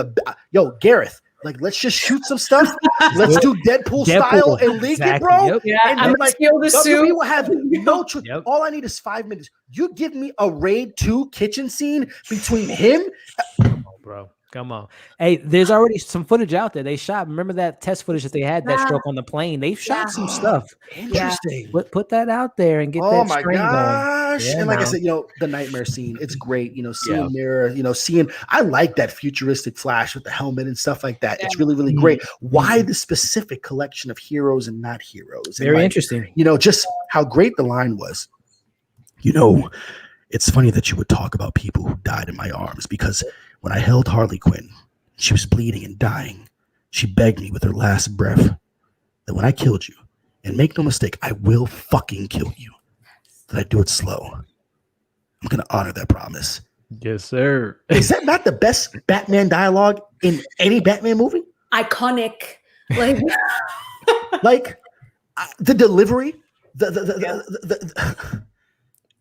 Gareth. Like, let's just shoot some stuff. Let's do Deadpool style and leak it, bro. Yep. Yeah, and I'm like, steal the suit. We will have no truth. Yep. All I need is 5 minutes. You give me a Raid 2 kitchen scene between him. Come on, bro. Come on. Hey, there's already some footage out there. They shot. Remember that test footage that they had that stroke on the plane? They've shot some stuff. Interesting. Put that out there and get that. Oh my strain gosh. going. And like I said, the nightmare scene, it's great. Seeing Mirror, I like that futuristic Flash with the helmet and stuff like that. It's really, really great. Why the specific collection of heroes and not heroes? And very interesting. Just how great the line was. It's funny that you would talk about people who died in my arms, because when I held Harley Quinn, she was bleeding and dying. She begged me with her last breath that when I killed you, and make no mistake, I will fucking kill you, that I do it slow. I'm going to honor that promise. Yes, sir. Is that not the best Batman dialogue in any Batman movie? Iconic. Like the delivery,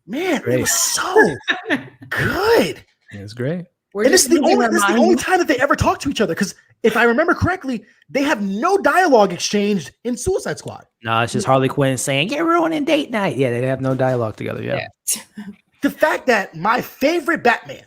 man, Great. it was so good. It's great. We're And this just is the only time that they ever talk to each other. Because if I remember correctly, they have no dialogue exchanged in Suicide Squad. No, it's just Harley Quinn saying, "You're ruining date night." Yeah, they have no dialogue together. Yeah. The fact that my favorite Batman,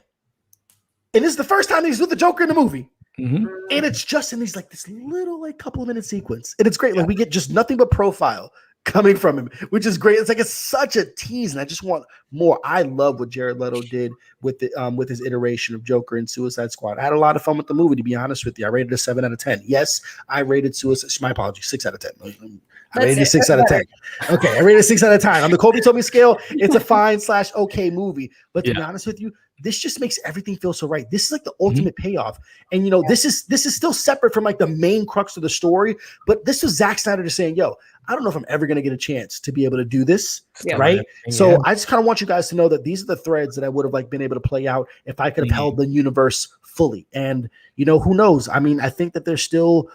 and this is the first time he's with the Joker in the movie, Mm-hmm. and it's just in these this little couple of minute sequence, and it's great. Like, we get just nothing but profile coming from him, which is great. It's such a tease, and I just want more. I love what Jared Leto did with his iteration of Joker in Suicide Squad. I had a lot of fun with the movie, to be honest with you. I rated it a 7 out of 10. Yes, I rated Suicide. My apologies, 6 out of 10. I rated it 6 out of 10. Okay, I rated it 6 out of 10. On the Kolby told me scale, it's a fine/okay movie. But to be honest with you, this just makes everything feel so right. This is the ultimate payoff. And this is still separate from the main crux of the story. But this was Zack Snyder just saying, I don't know if I'm ever going to get a chance to be able to do this. Yeah. Right. So I just kind of want you guys to know that these are the threads that I would have been able to play out if I could have held the universe fully. And who knows? I mean, I think that there's still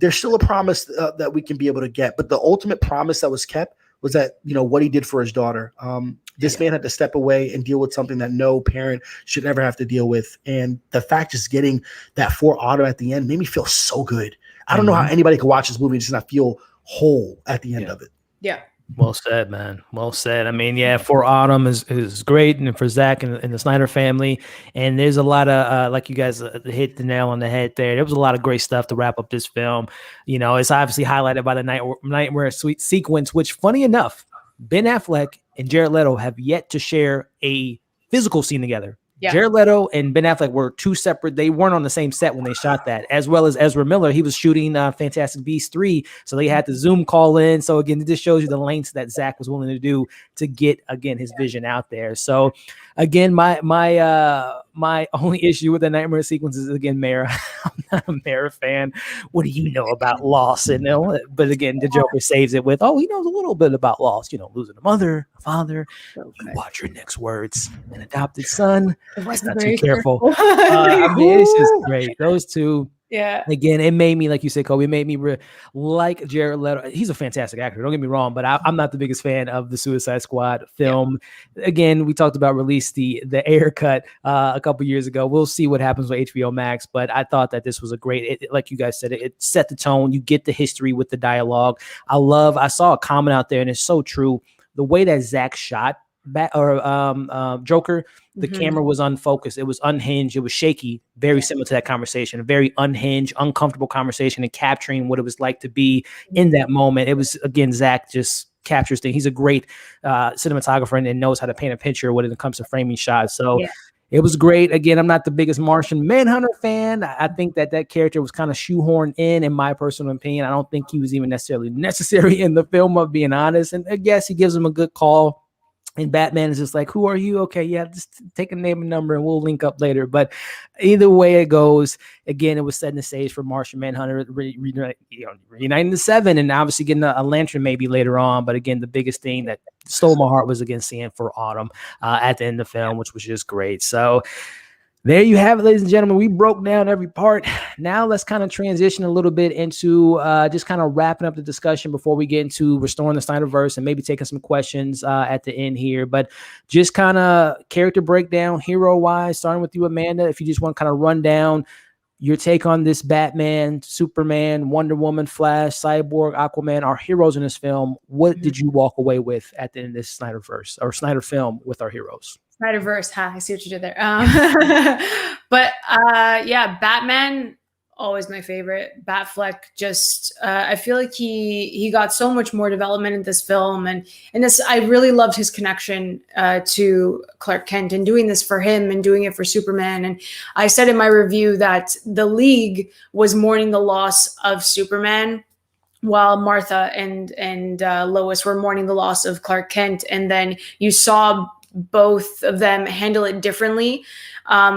a promise that we can be able to get. But the ultimate promise that was kept was that, what he did for his daughter. This man had to step away and deal with something that no parent should ever have to deal with. And the fact just getting that for auto at the end made me feel so good. I don't know how anybody could watch this movie and just not feel whole at the end of it. Yeah. Well said, man. Well said. I mean, for Autumn is great, and for Zach and the Snyder family. And there's a lot of like you guys hit the nail on the head there. There was a lot of great stuff to wrap up this film. It's obviously highlighted by the nightmare suite sequence, which, funny enough, Ben Affleck and Jared Leto have yet to share a physical scene together. Yeah. Jared Leto and Ben Affleck were two separate. They weren't on the same set when they shot that, as well as Ezra Miller. He was shooting Fantastic Beasts 3, so they had the Zoom call in. So again, it just shows you the lengths that Zach was willing to do to get his vision out there. So again, my only issue with the nightmare sequence is, again, Mara. I'm not a Mara fan. What do you know about loss? And but again, the Joker saves it with, he knows a little bit about loss. Losing a mother, a father. Okay. You watch your next words. An adopted son. Not too careful. I mean, it's just great. Those two. Yeah. Again, it made me, like you said, Kolby, it made me like Jared Leto. He's a fantastic actor. Don't get me wrong, but I'm not the biggest fan of the Suicide Squad film. Yeah. Again, we talked about release the Air cut a couple years ago. We'll see what happens with HBO Max, but I thought that this was a great, like you guys said, it set the tone. You get the history with the dialogue. I saw a comment out there, and it's so true. The way that Zach shot Joker, the camera was unfocused. It was unhinged. It was shaky. Very similar to that conversation. A very unhinged, uncomfortable conversation, and capturing what it was like to be in that moment. It was, again, Zach just captures things. He's a great cinematographer and knows how to paint a picture when it comes to framing shots. So It was great. Again, I'm not the biggest Martian Manhunter fan. I think that character was kind of shoehorned in my personal opinion. I don't think he was even necessarily necessary in the film, of being honest. And I guess he gives him a good call. And Batman is just like, who are you? Okay, yeah, just take a name and number and we'll link up later. But either way it goes, again, it was setting the stage for Martian Manhunter reuniting the Seven and obviously getting a lantern maybe later on. But again, the biggest thing that stole my heart was, again, seeing for Autumn at the end of the film, which was just great. So there you have it, ladies and gentlemen. We broke down every part. Now let's kind of transition a little bit into just kind of wrapping up the discussion before we get into restoring the Snyderverse and maybe taking some questions at the end here. But just kind of character breakdown, hero-wise, starting with you, Amanda, if you just want to kind of run down your take on this Batman, Superman, Wonder Woman, Flash, Cyborg, Aquaman, our heroes in this film. What did you walk away with at the end of this Snyderverse or Snyder film with our heroes? Snyderverse, I see what you did there. But yeah, Batman, always my favorite. Batfleck, just I feel like he got so much more development in this film, and this, I really loved his connection to Clark Kent and doing this for him and doing it for Superman. And I said in my review that the League was mourning the loss of Superman, while Martha and Lois were mourning the loss of Clark Kent. And then you saw both of them handle it differently,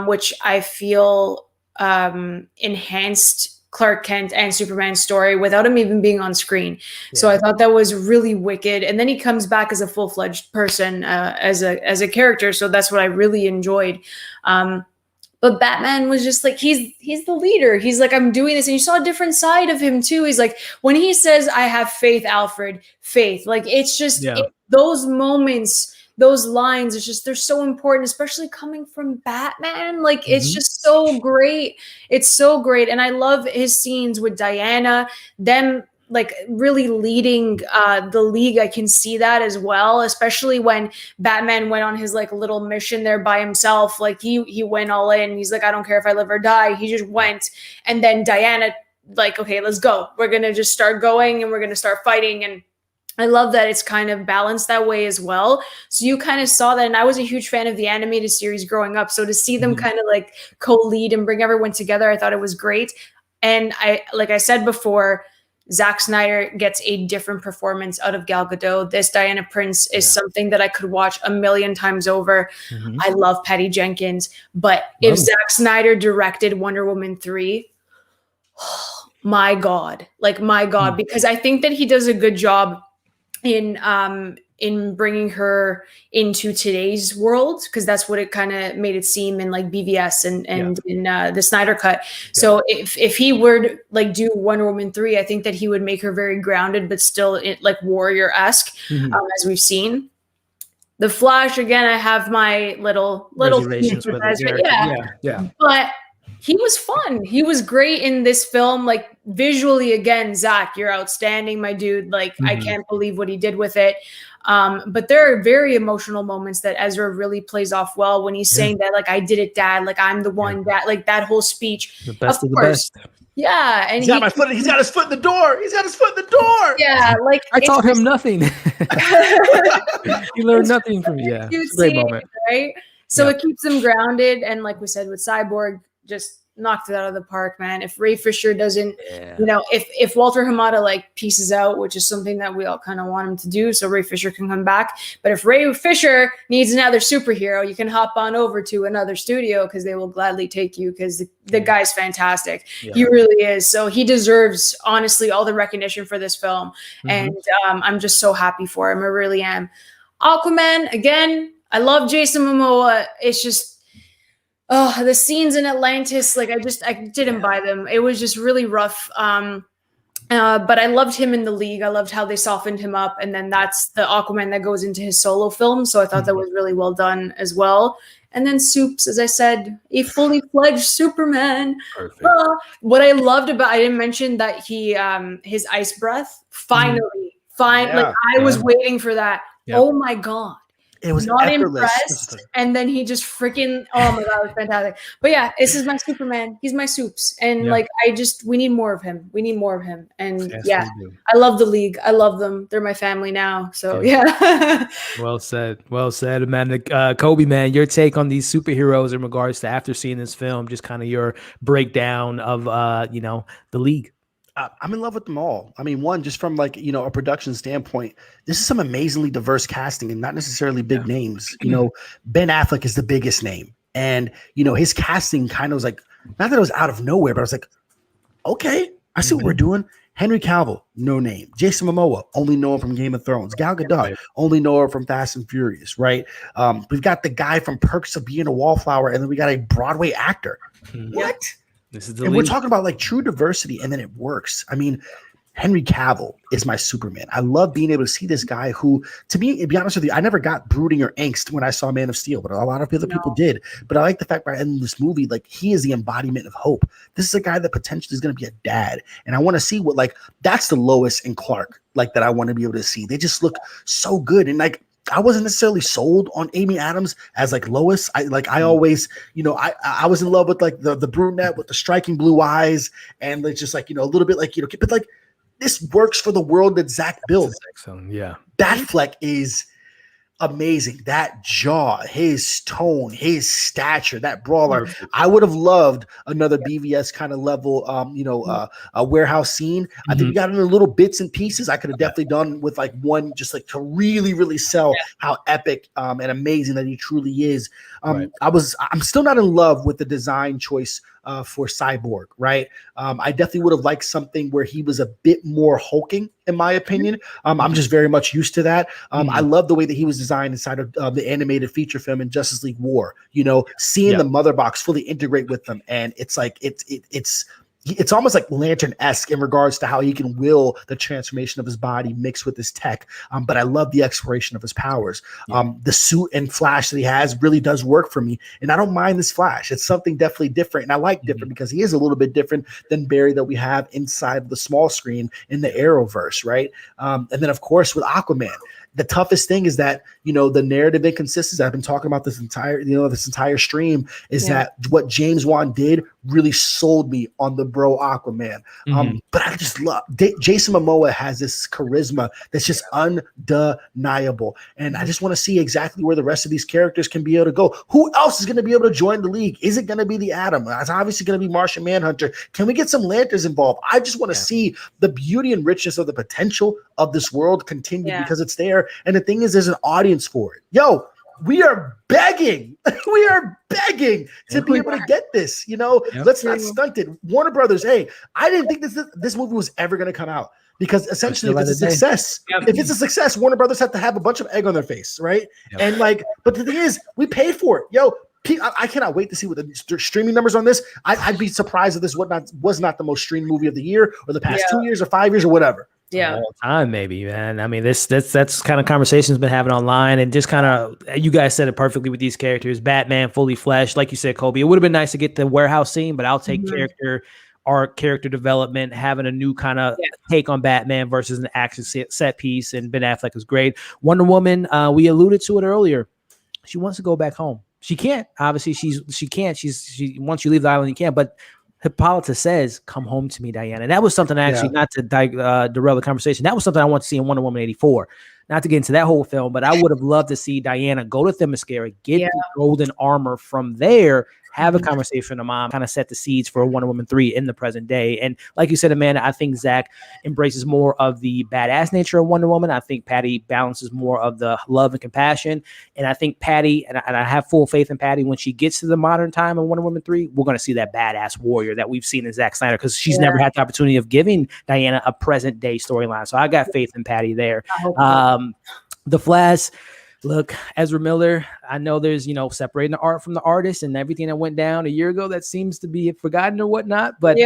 which I feel enhanced Clark Kent and Superman's story without him even being on screen. Yeah. So I thought that was really wicked. And then he comes back as a full-fledged person, as a character. So that's what I really enjoyed. But Batman was just like, he's the leader. He's like, I'm doing this. And you saw a different side of him too. He's like, when he says, I have faith, Alfred, faith, like, it's just those moments, those lines, it's just, they're so important, especially coming from Batman. Like, it's just so great. It's so great. And I love his scenes with Diana, them like really leading the League. I can see that as well, especially when Batman went on his like little mission there by himself. Like he went all in. He's like, I don't care if I live or die. He just went. And then Diana, like, okay, let's go. We're going to just start going and we're going to start fighting. And I love that it's kind of balanced that way as well. So you kind of saw that. And I was a huge fan of the animated series growing up. So to see them kind of like co-lead and bring everyone together, I thought it was great. And like I said before, Zack Snyder gets a different performance out of Gal Gadot. This Diana Prince is something that I could watch a million times over. I love Patty Jenkins. But if Zack Snyder directed Wonder Woman 3, my God, because I think that he does a good job in bringing her into today's world, because that's what it kind of made it seem in like BVS and in the Snyder Cut. So if he were to like do Wonder Woman 3, I think that he would make her very grounded, but still like warrior-esque, as we've seen. The Flash, again, I have my little reservations with it. But he was fun. He was great in this film. Like visually, again, Zach, you're outstanding, my dude. Like I can't believe what he did with it. But there are very emotional moments that Ezra really plays off well when he's saying that, like, I did it, Dad. Like I'm the one that, like that whole speech. The best of the best. Yeah, and he's got his foot in the door. He's got his foot in the door. Yeah, like I taught him nothing. He learned nothing from me. Yeah, it's a great moment, right? So it keeps him grounded, and like we said with Cyborg, just knocked it out of the park, man. If Ray Fisher doesn't, you know, if Walter Hamada like pieces out, which is something that we all kind of want him to do, so Ray Fisher can come back. But if Ray Fisher needs another superhero, you can hop on over to another studio because they will gladly take you, because the guy's fantastic. He really is. So he deserves, honestly, all the recognition for this film. And I'm just so happy for him. I really am. Aquaman, again, I love Jason Momoa. It's just, the scenes in Atlantis, like I didn't buy them. It was just really rough. But I loved him in the League. I loved how they softened him up. And then that's the Aquaman that goes into his solo film. So I thought that was really well done as well. And then Soups, as I said, a fully fledged Superman. What I loved about, I didn't mention that he, his ice breath, finally, like I was waiting for that. Oh my God. It was not effortless. impressed, and then he just freaking, oh my god, it was fantastic. But yeah, this is my Superman. He's my Soups, and Yeah. like we need more of him. We need more of him, and Yes, yeah, we do. I love the League. I love them. They're my family now. So yeah. Well said, man. Kolby, man, your take on these superheroes in regards to after seeing this film, just kind of your breakdown of the League. I'm in love with them all. I mean, one, just from like, a production standpoint, this is some amazingly diverse casting and not necessarily big names. Ben Affleck is the biggest name. And, his casting kind of was like, not that it was out of nowhere, but I was like, okay, I see what we're doing. Henry Cavill, no name. Jason Momoa, only know him from Game of Thrones. Gal Gadot, only know her from Fast and Furious, right? We've got the guy from Perks of Being a Wallflower, and then we got a Broadway actor. What? This is the And League. we're talking about like true diversity, and then it works. I mean, Henry Cavill is my Superman. I love being able to see this guy who, to me, to be honest with you, I never got brooding or angst when I saw Man of Steel, but a lot of other people did. But I like the fact by the end of this movie, like he is the embodiment of hope. This is a guy that potentially is going to be a dad. And I want to see what, like, that's the Lois and Clark, like, that I want to be able to see. They just look so good. And like, I wasn't necessarily sold on Amy Adams as like Lois. I always, I was in love with like the brunette with the striking blue eyes and like just like, a little bit like, but like this works for the world that Zach built. Yeah. Batfleck is amazing. That jaw, his tone, his stature, that brawler. I would have loved another BVS kind of level, a warehouse scene. I think we got in little bits and pieces. I could have definitely done with like one, just like to really, really sell how epic and amazing that he truly is. I'm still not in love with the design choice for Cyborg, right? I definitely would have liked something where he was a bit more hulking, in my opinion. I'm just very much used to that. I love the way that he was designed inside of the animated feature film in Justice League War. Seeing the mother box fully integrate with them, and it's like it's almost like Lantern-esque in regards to how he can will the transformation of his body mixed with his tech. But I love the exploration of his powers. The suit and flash that he has really does work for me. And I don't mind this Flash. It's something definitely different. And I like different because he is a little bit different than Barry that we have inside of the small screen in the Arrowverse, right? And then, of course, with Aquaman. The toughest thing is that, the narrative inconsistencies I've been talking about this entire stream is that what James Wan did really sold me on the bro Aquaman. But I just love Jason Momoa has this charisma that's just undeniable. And I just want to see exactly where the rest of these characters can be able to go. Who else is going to be able to join the League? Is it going to be the Atom? It's obviously going to be Martian Manhunter. Can we get some Lanterns involved? I just want to see the beauty and richness of the potential of this world continue because it's there. And the thing is, there's an audience for it. Yo, we are begging. We are begging to be able to get this. Let's not stunt it. Warner Brothers, hey, I didn't think this movie was ever going to come out because essentially, if it's a success, Warner Brothers have to have a bunch of egg on their face, right? And like, but the thing is, we paid for it. Yo, I cannot wait to see what the streaming numbers on this. I'd be surprised if this was not the most streamed movie of the year or the past 2 years or 5 years or whatever. All time, maybe, man. I mean, that's kind of conversations been having online, and just kind of, you guys said it perfectly with these characters. Batman fully fleshed, like you said, Kolby. It would have been nice to get the warehouse scene, but I'll take character arc, character development, having a new kind of take on Batman versus an action set piece. And Ben Affleck is great. Wonder Woman, we alluded to it earlier. She wants to go back home. She can't. Obviously, she can't. She once you leave the island, you can't. But Hippolyta says, "Come home to me, Diana." And that was something actually, not to derail the conversation. That was something I want to see in Wonder Woman 84. Not to get into that whole film, but I would have loved to see Diana go to Themyscira, get the golden armor from there, have a conversation with her mom, kind of set the seeds for Wonder Woman 3 in the present day. And like you said, Amanda, I think Zach embraces more of the badass nature of Wonder Woman. I think Patty balances more of the love and compassion. And I think Patty, and I have full faith in Patty, when she gets to the modern time in Wonder Woman 3, we're going to see that badass warrior that we've seen in Zack Snyder, because she's never had the opportunity of giving Diana a present day storyline. So I got faith in Patty there. The Flash. Look, Ezra Miller, I know there's, separating the art from the artist and everything that went down a year ago that seems to be forgotten or whatnot. But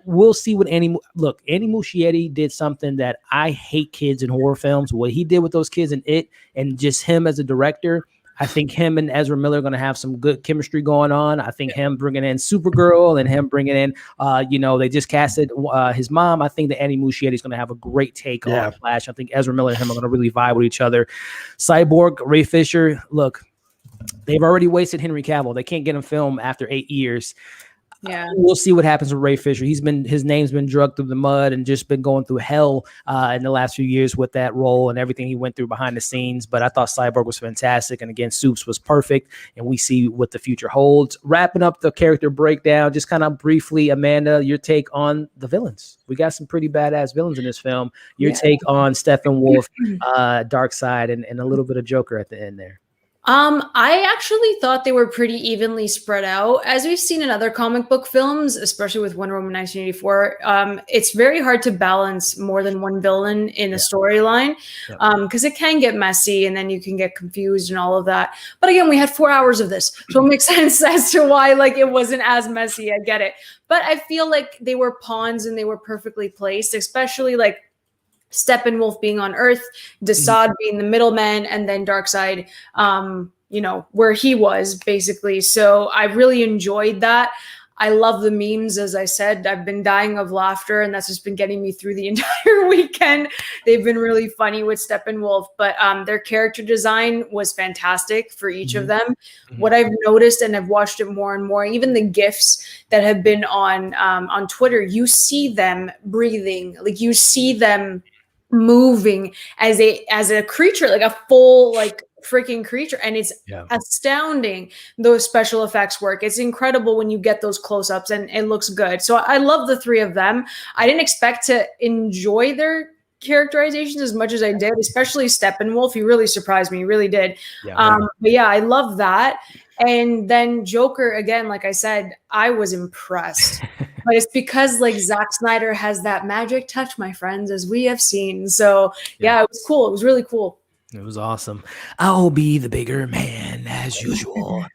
we'll see what Andy Muschietti did something that I hate kids in horror films. What he did with those kids and just him as a director, I think him and Ezra Miller are going to have some good chemistry going on. I think him bringing in Supergirl and him bringing in, they just casted his mom. I think that Andy Muschietti is going to have a great take on Flash. I think Ezra Miller and him are going to really vibe with each other. Cyborg, Ray Fisher, look, they've already wasted Henry Cavill. They can't get him film after 8 years. Yeah, we'll see what happens with Ray Fisher. His name's been drugged through the mud and just been going through hell in the last few years with that role and everything he went through behind the scenes. But I thought Cyborg was fantastic, and again, Supes was perfect. And we see what the future holds. Wrapping up the character breakdown, just kind of briefly, Amanda, your take on the villains. We got some pretty badass villains in this film. Your take on Steppenwolf, Darkseid, and a little bit of Joker at the end there. I actually thought they were pretty evenly spread out. As we've seen in other comic book films, especially with Wonder Woman 1984, it's very hard to balance more than one villain in a storyline because it can get messy and then you can get confused and all of that. But again, we had 4 hours of this, so it makes sense as to why it wasn't as messy. I get it. But I feel like they were pawns and they were perfectly placed, especially Steppenwolf being on Earth, Desaad being the middleman, and then Darkseid, where he was basically. So I really enjoyed that. I love the memes, as I said. I've been dying of laughter, and that's just been getting me through the entire weekend. They've been really funny with Steppenwolf, but their character design was fantastic for each of them. What I've noticed, and I've watched it more and more, even the GIFs that have been on Twitter, you see them breathing, you see them moving as a creature, a full freaking creature, and it's astounding. Those special effects work. It's incredible when you get those close-ups, and it looks good. So I love the three of them. I didn't expect to enjoy their characterizations as much as I did, especially Steppenwolf. He really surprised me. He really did. But yeah, I love that. And then Joker, again, like I said, I was impressed. But it's because Zack Snyder has that magic touch, my friends, as we have seen. So yeah, it was cool. It was really cool. It was awesome. I'll be the bigger man as usual.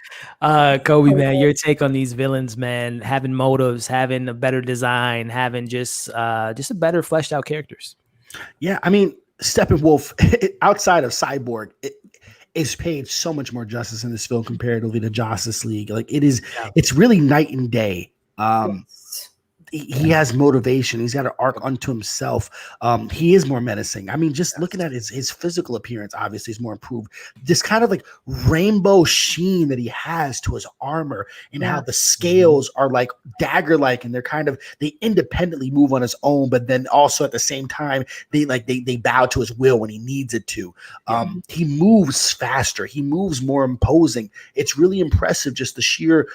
KolbyMac, your take on these villains, man, having motives, having a better design, having just a better fleshed out characters. Yeah, I mean, Steppenwolf, outside of Cyborg, is paid so much more justice in this film comparatively to Justice League. It's really night and day. He has motivation. He's got an arc unto himself. He is more menacing. I mean, just looking at his physical appearance, obviously, is more improved. This kind of rainbow sheen that he has to his armor, and how the scales are dagger-like, and they independently move on his own, but then also at the same time, they bow to his will when he needs it to. He moves faster. He moves more imposing. It's really impressive, just the sheer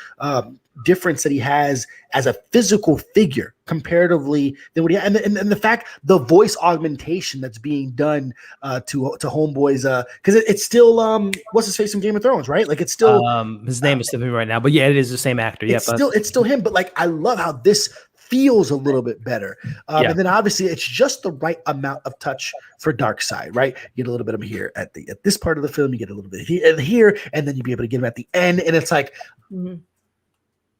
difference that he has as a physical figure comparatively than what he and the fact the voice augmentation that's being done to Homeboy's because it's still what's his face from Game of Thrones, right? It's still his name is slipping right now, but yeah, it is the same actor. It's still him, but I love how this feels a little bit better. And then obviously it's just the right amount of touch for Darkseid, right? You get a little bit of him here at this part of the film, you get a little bit here, and then you'll be able to get him at the end, and it's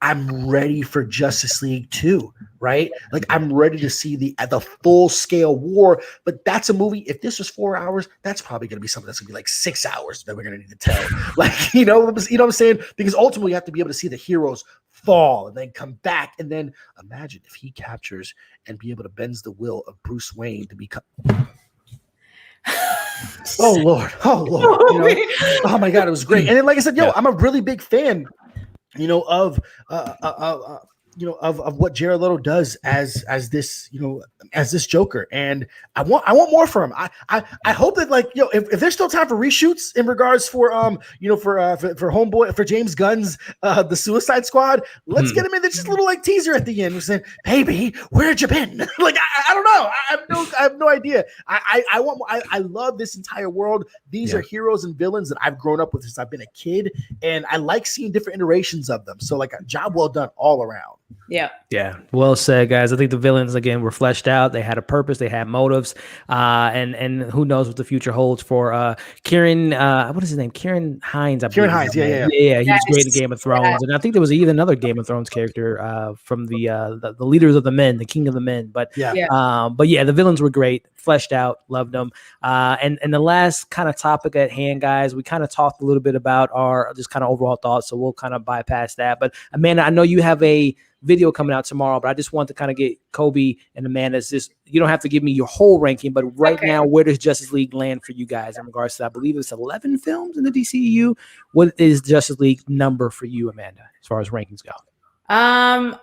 I'm ready for Justice League 2, right? I'm ready to see the full scale war, but that's a movie. If this was 4 hours, that's probably going to be something that's going to be 6 hours that we're going to need to tell. You know what I'm saying? Because ultimately you have to be able to see the heroes fall and then come back. And then imagine if he captures and be able to bend the will of Bruce Wayne to become. Oh Lord. Oh my God, it was great. And then, like I said, I'm a really big fan of what Jared Leto does as this Joker, and I want more for him. I hope that if there's still time for reshoots in regards for for Homeboy, for James Gunn's the Suicide Squad, let's get him in. There's just a little teaser at the end. We're saying, "Baby, where had you been?" I don't know. I have no idea. I love this entire world. These are heroes and villains that I've grown up with since I've been a kid, and I like seeing different iterations of them. So a job well done all around. Yeah. Yeah, well said, guys. I think the villains again were fleshed out. They had a purpose. They had motives, and who knows what the future holds for Kieran. What is his name? Kieran Hines. Kieran Hines. Yeah. He was great in Game of Thrones, and I think there was even another Game of Thrones character from the leaders of the men, the King of the Men. But the villains were great, fleshed out, loved them. And the last kind of topic at hand, guys, we kind of talked a little bit about our just kind of overall thoughts, so we'll kind of bypass that. But Amanda, I know you have a video coming out tomorrow, but I just want to kind of get Kolby and Amanda's just, you don't have to give me your whole ranking, but right now, where does Justice League land for you guys in regards to that? I believe it's 11 films in the DCEU. What is Justice League number for you, Amanda, as far as rankings go? I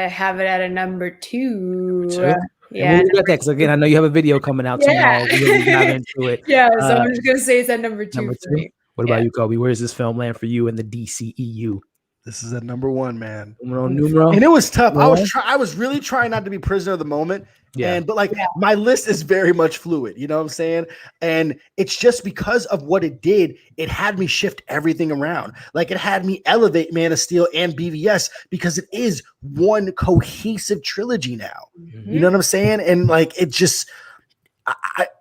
have it at a number 2. Yeah, we'll because again, I know you have a video coming out tomorrow. We'll dive into it. Yeah, so I'm just gonna say it's at number 2. For me. What about you, Kolby? Where does this film land for you in the DCEU? This is at number 1, man. Numero. And it was tough. I was really trying not to be prisoner of the moment. But my list is very much fluid. You know what I'm saying? And it's just because of what it did, it had me shift everything around. Like it had me elevate Man of Steel and BVS because it is one cohesive trilogy now. Mm-hmm. You know what I'm saying? And like it just.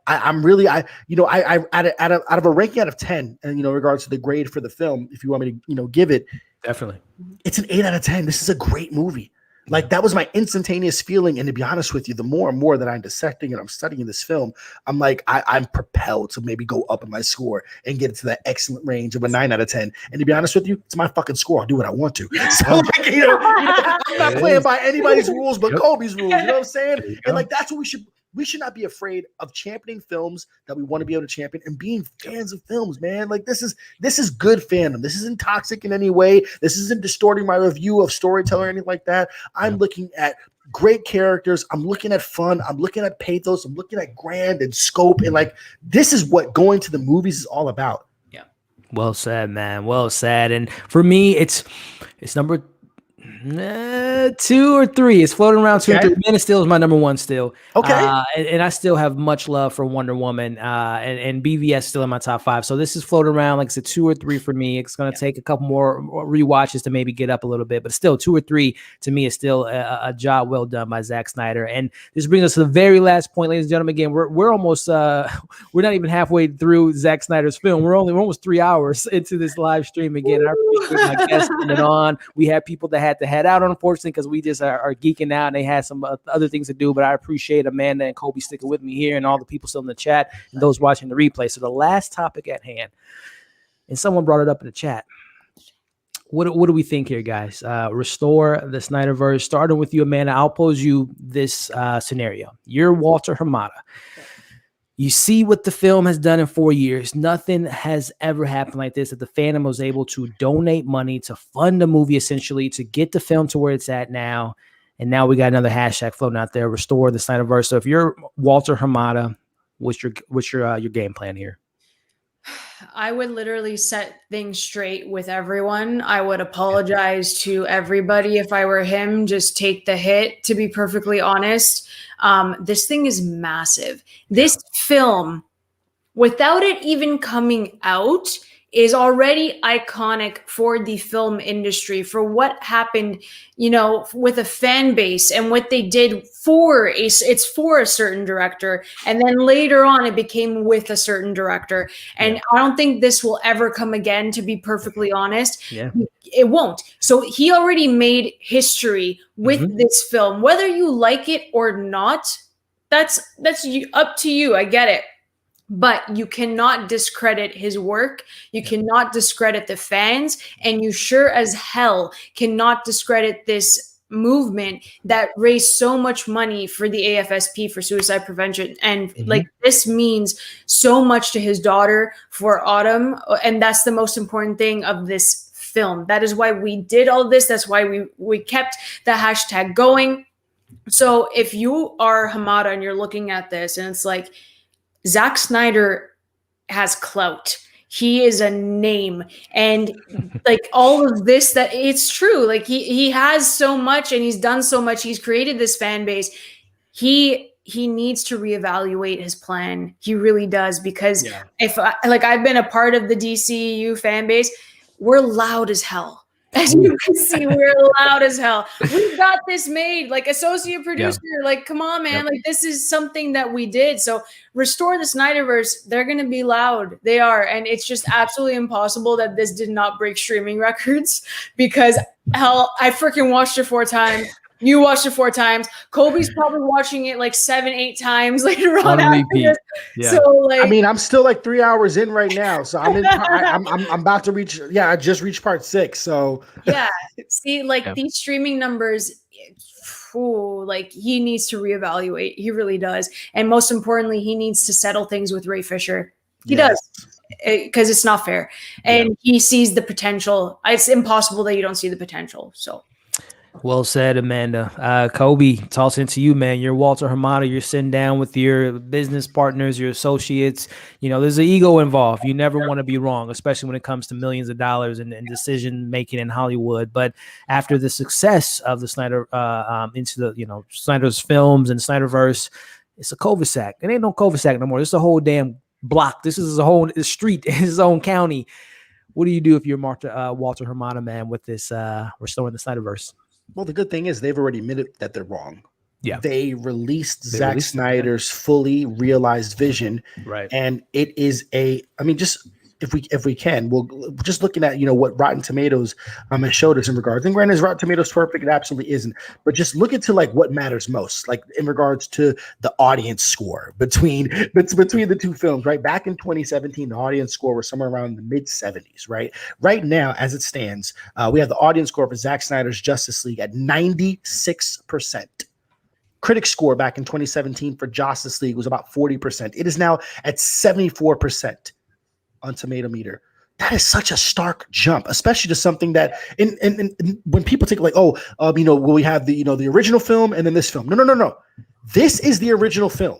I'm really out of a ranking out of 10, and in regards to the grade for the film, if you want me to give it, definitely, it's an 8 out of 10. This is a great movie. Like that was my instantaneous feeling. And to be honest with you, the more and more that I'm dissecting and I'm studying this film, I'm like, I'm propelled to maybe go up in my score and get to that excellent range of a 9 out of 10. And to be honest with you, it's my fucking score. I'll do what I want to. So like, I'm not playing by anybody's rules but Kolby's rules. You know what I'm saying? And like that's what we should not be afraid of championing films that we want to be able to champion and being fans of films, man. Like this is good fandom. This isn't toxic in any way. This isn't distorting my review of storytelling or anything like that. I'm looking at great characters. I'm looking at fun. I'm looking at pathos. I'm looking at grand and scope. And like, this is what going to the movies is all about. Yeah. Well said, man. Well said. And for me, it's number 2 or 3. It's floating around 2 or 3. Man of Steel is my number 1 still. Okay. And I still have much love for Wonder Woman. And BVS still in my top 5. So this is floating around like I said, 2 or 3 for me. It's going to take a couple more rewatches to maybe get up a little bit, but still 2 or 3 to me is still a job well done by Zack Snyder. And this brings us to the very last point, ladies and gentlemen. Again, we're almost we're not even halfway through Zack Snyder's film. We're almost 3 hours into this live stream again. I appreciate my guests coming on. We had people that had to head out, unfortunately, because we just are geeking out and they had some other things to do. But I appreciate Amanda and Kolby sticking with me here and all the people still in the chat and those watching the replay. So the last topic at hand, and someone brought it up in the chat. What do we think here, guys? Restore the Snyderverse. Starting with you, Amanda, I'll pose you this scenario. You're Walter Hamada. You see what the film has done in 4 years. Nothing has ever happened like this, that the fandom was able to donate money to fund a movie, essentially, to get the film to where it's at now. And now we got another hashtag floating out there, restore the Snyderverse. So if you're Walter Hamada, what's your game plan here? I would literally set things straight with everyone. I would apologize to everybody if I were him, just take the hit, to be perfectly honest. This thing is massive. This film, without it even coming out, is already iconic for the film industry, for what happened, with a fan base and what they did it's for a certain director. And then later on, it became with a certain director. And I don't think this will ever come again, to be perfectly honest. Yeah. It won't. So he already made history with this film, whether you like it or not. That's up to you. I get it. But you cannot discredit his work. You cannot discredit the fans. And you sure as hell cannot discredit this movement that raised so much money for the AFSP, for suicide prevention. And this means so much to his daughter, for Autumn. And that's the most important thing of this film. That is why we did all this. That's why we kept the hashtag going. So if you are Hamada and you're looking at this and it's like, Zack Snyder has clout. He is a name. And like all of this, that it's true. Like he has so much and he's done so much. He's created this fan base. He needs to reevaluate his plan. He really does. Because I've been a part of the DCEU fan base, we're loud as hell. As you can see, we're loud as hell. We got this made, like associate producer. Like, come on, man! Like, this is something that we did. So, restore the Snyderverse. They're gonna be loud. They are, and it's just absolutely impossible that this did not break streaming records. Because hell, I freaking watched it 4 times. You watched it 4 times. Kolby's probably watching it like 7, 8 times later on. On repeat. Yeah. So like, I mean, I'm still like 3 hours in right now, so I'm in. I'm about to reach. Yeah, I just reached part 6. So yeah, see, like these streaming numbers. Like he needs to reevaluate. He really does, and most importantly, he needs to settle things with Ray Fisher. He does. Because it's not fair, and he sees the potential. It's impossible that you don't see the potential. So. Well said, Amanda. Kolby, toss into you, man. You're Walter Hamada. You're sitting down with your business partners, your associates. You know, there's an ego involved. You never want to be wrong, especially when it comes to millions of dollars and decision making in Hollywood. But after the success of the Snyder into the Snyder's films and Snyderverse, it's a cul-de-sac. It ain't no cul-de-sac no more. This is a whole damn block. This is a whole street in his own county. What do you do if you're Walter Hamada, man, with this restoring the Snyderverse? Well, the good thing is they've already admitted that they're wrong. Yeah. They released Zack Snyder's fully realized vision. Right. And it is just if we can, we'll just looking at, what Rotten Tomatoes has showed us in regards. And granted, is Rotten Tomatoes perfect? It absolutely isn't. But just look into like what matters most, like in regards to the audience score between the two films, right? Back in 2017, the audience score was somewhere around the mid 70s, right? Right now, as it stands, we have the audience score for Zack Snyder's Justice League at 96%. Critic score back in 2017 for Justice League was about 40%. It is now at 74%. On Tomato Meter. That is such a stark jump, especially to something that when people take like, we have the original film and then this film. No. This is the original film.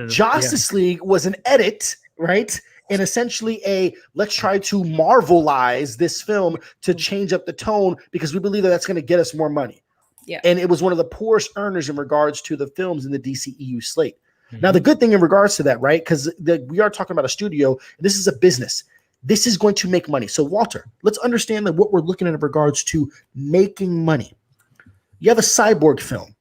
Justice League was an edit, right? And essentially let's try to Marvelize this film to change up the tone because we believe that that's going to get us more money. Yeah. And it was one of the poorest earners in regards to the films in the DCEU slate. Now, the good thing in regards to that, right, because we are talking about a studio, this is a business. This is going to make money. So, Walter, let's understand that what we're looking at in regards to making money. You have a cyborg film,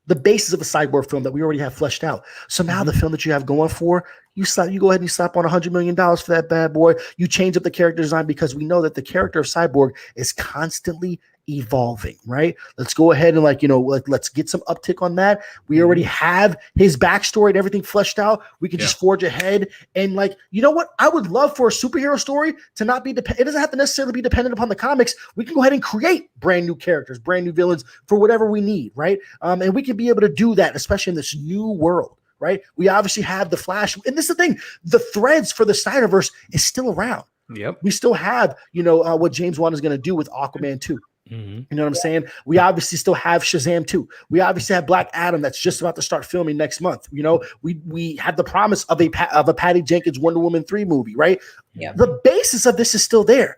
the basis of a cyborg film that we already have fleshed out. So now the film that you have going for, you go ahead and you slap on $100 million for that bad boy. You change up the character design because we know that the character of Cyborg is constantly evolving, right? Let's go ahead and let's get some uptick on that. We already have his backstory and everything fleshed out. We can just forge ahead and you know what? I would love for a superhero story to not be it doesn't have to necessarily be dependent upon the comics. We can go ahead and create brand new characters, brand new villains for whatever we need, right? And we can be able to do that, especially in this new world. Right? We obviously have the Flash, and this is the thing: the threads for the Snyderverse is still around. Yep. We still have, what James Wan is going to do with Aquaman 2. You know what I'm saying? We obviously still have Shazam 2. We obviously have Black Adam that's just about to start filming next month. We had the promise of a Patty Jenkins Wonder Woman 3 movie, right? Yeah. The basis of this is still there.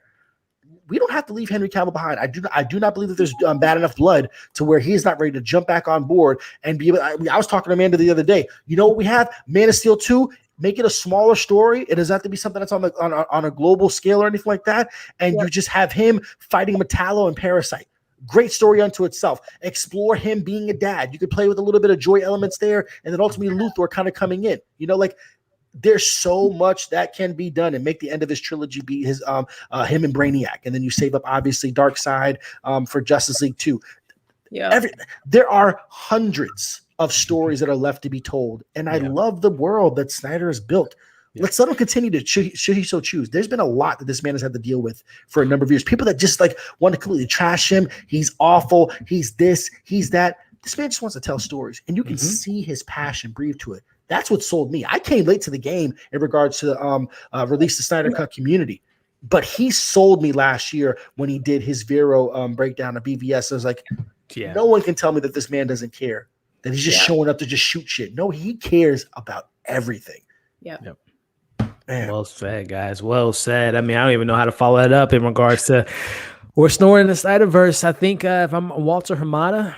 We don't have to leave Henry Cavill behind. I do not believe that there's bad enough blood to where he is not ready to jump back on board and be able. I was talking to Amanda the other day. You know what we have? Man of Steel 2. Make it a smaller story. It doesn't have to be something that's on a global scale or anything like that. And you just have him fighting Metallo and Parasite. Great story unto itself. Explore him being a dad. You could play with a little bit of joy elements there, and then ultimately Luthor kind of coming in. There's so much that can be done and make the end of his trilogy be his him and Brainiac, and then you save up obviously Darkseid for Justice League 2. Yeah, there are hundreds of stories that are left to be told, and I love the world that Snyder has built. Let's let him continue to should he so choose. There's been a lot that this man has had to deal with for a number of years. People that just want to completely trash him. He's awful. He's this. He's that. This man just wants to tell stories, and you can see his passion breathe to it. That's what sold me. I came late to the game in regards to release the Snyder Cut community, but he sold me last year when he did his Vero breakdown of BVS. I was like, no one can tell me that this man doesn't care, that he's just showing up to just shoot shit. No, he cares about everything. Yeah. Yep. Man. Well said, guys. Well said. I mean, I don't even know how to follow that up in regards to we're snoring in the Snyderverse. I think if I'm Walter Hamada,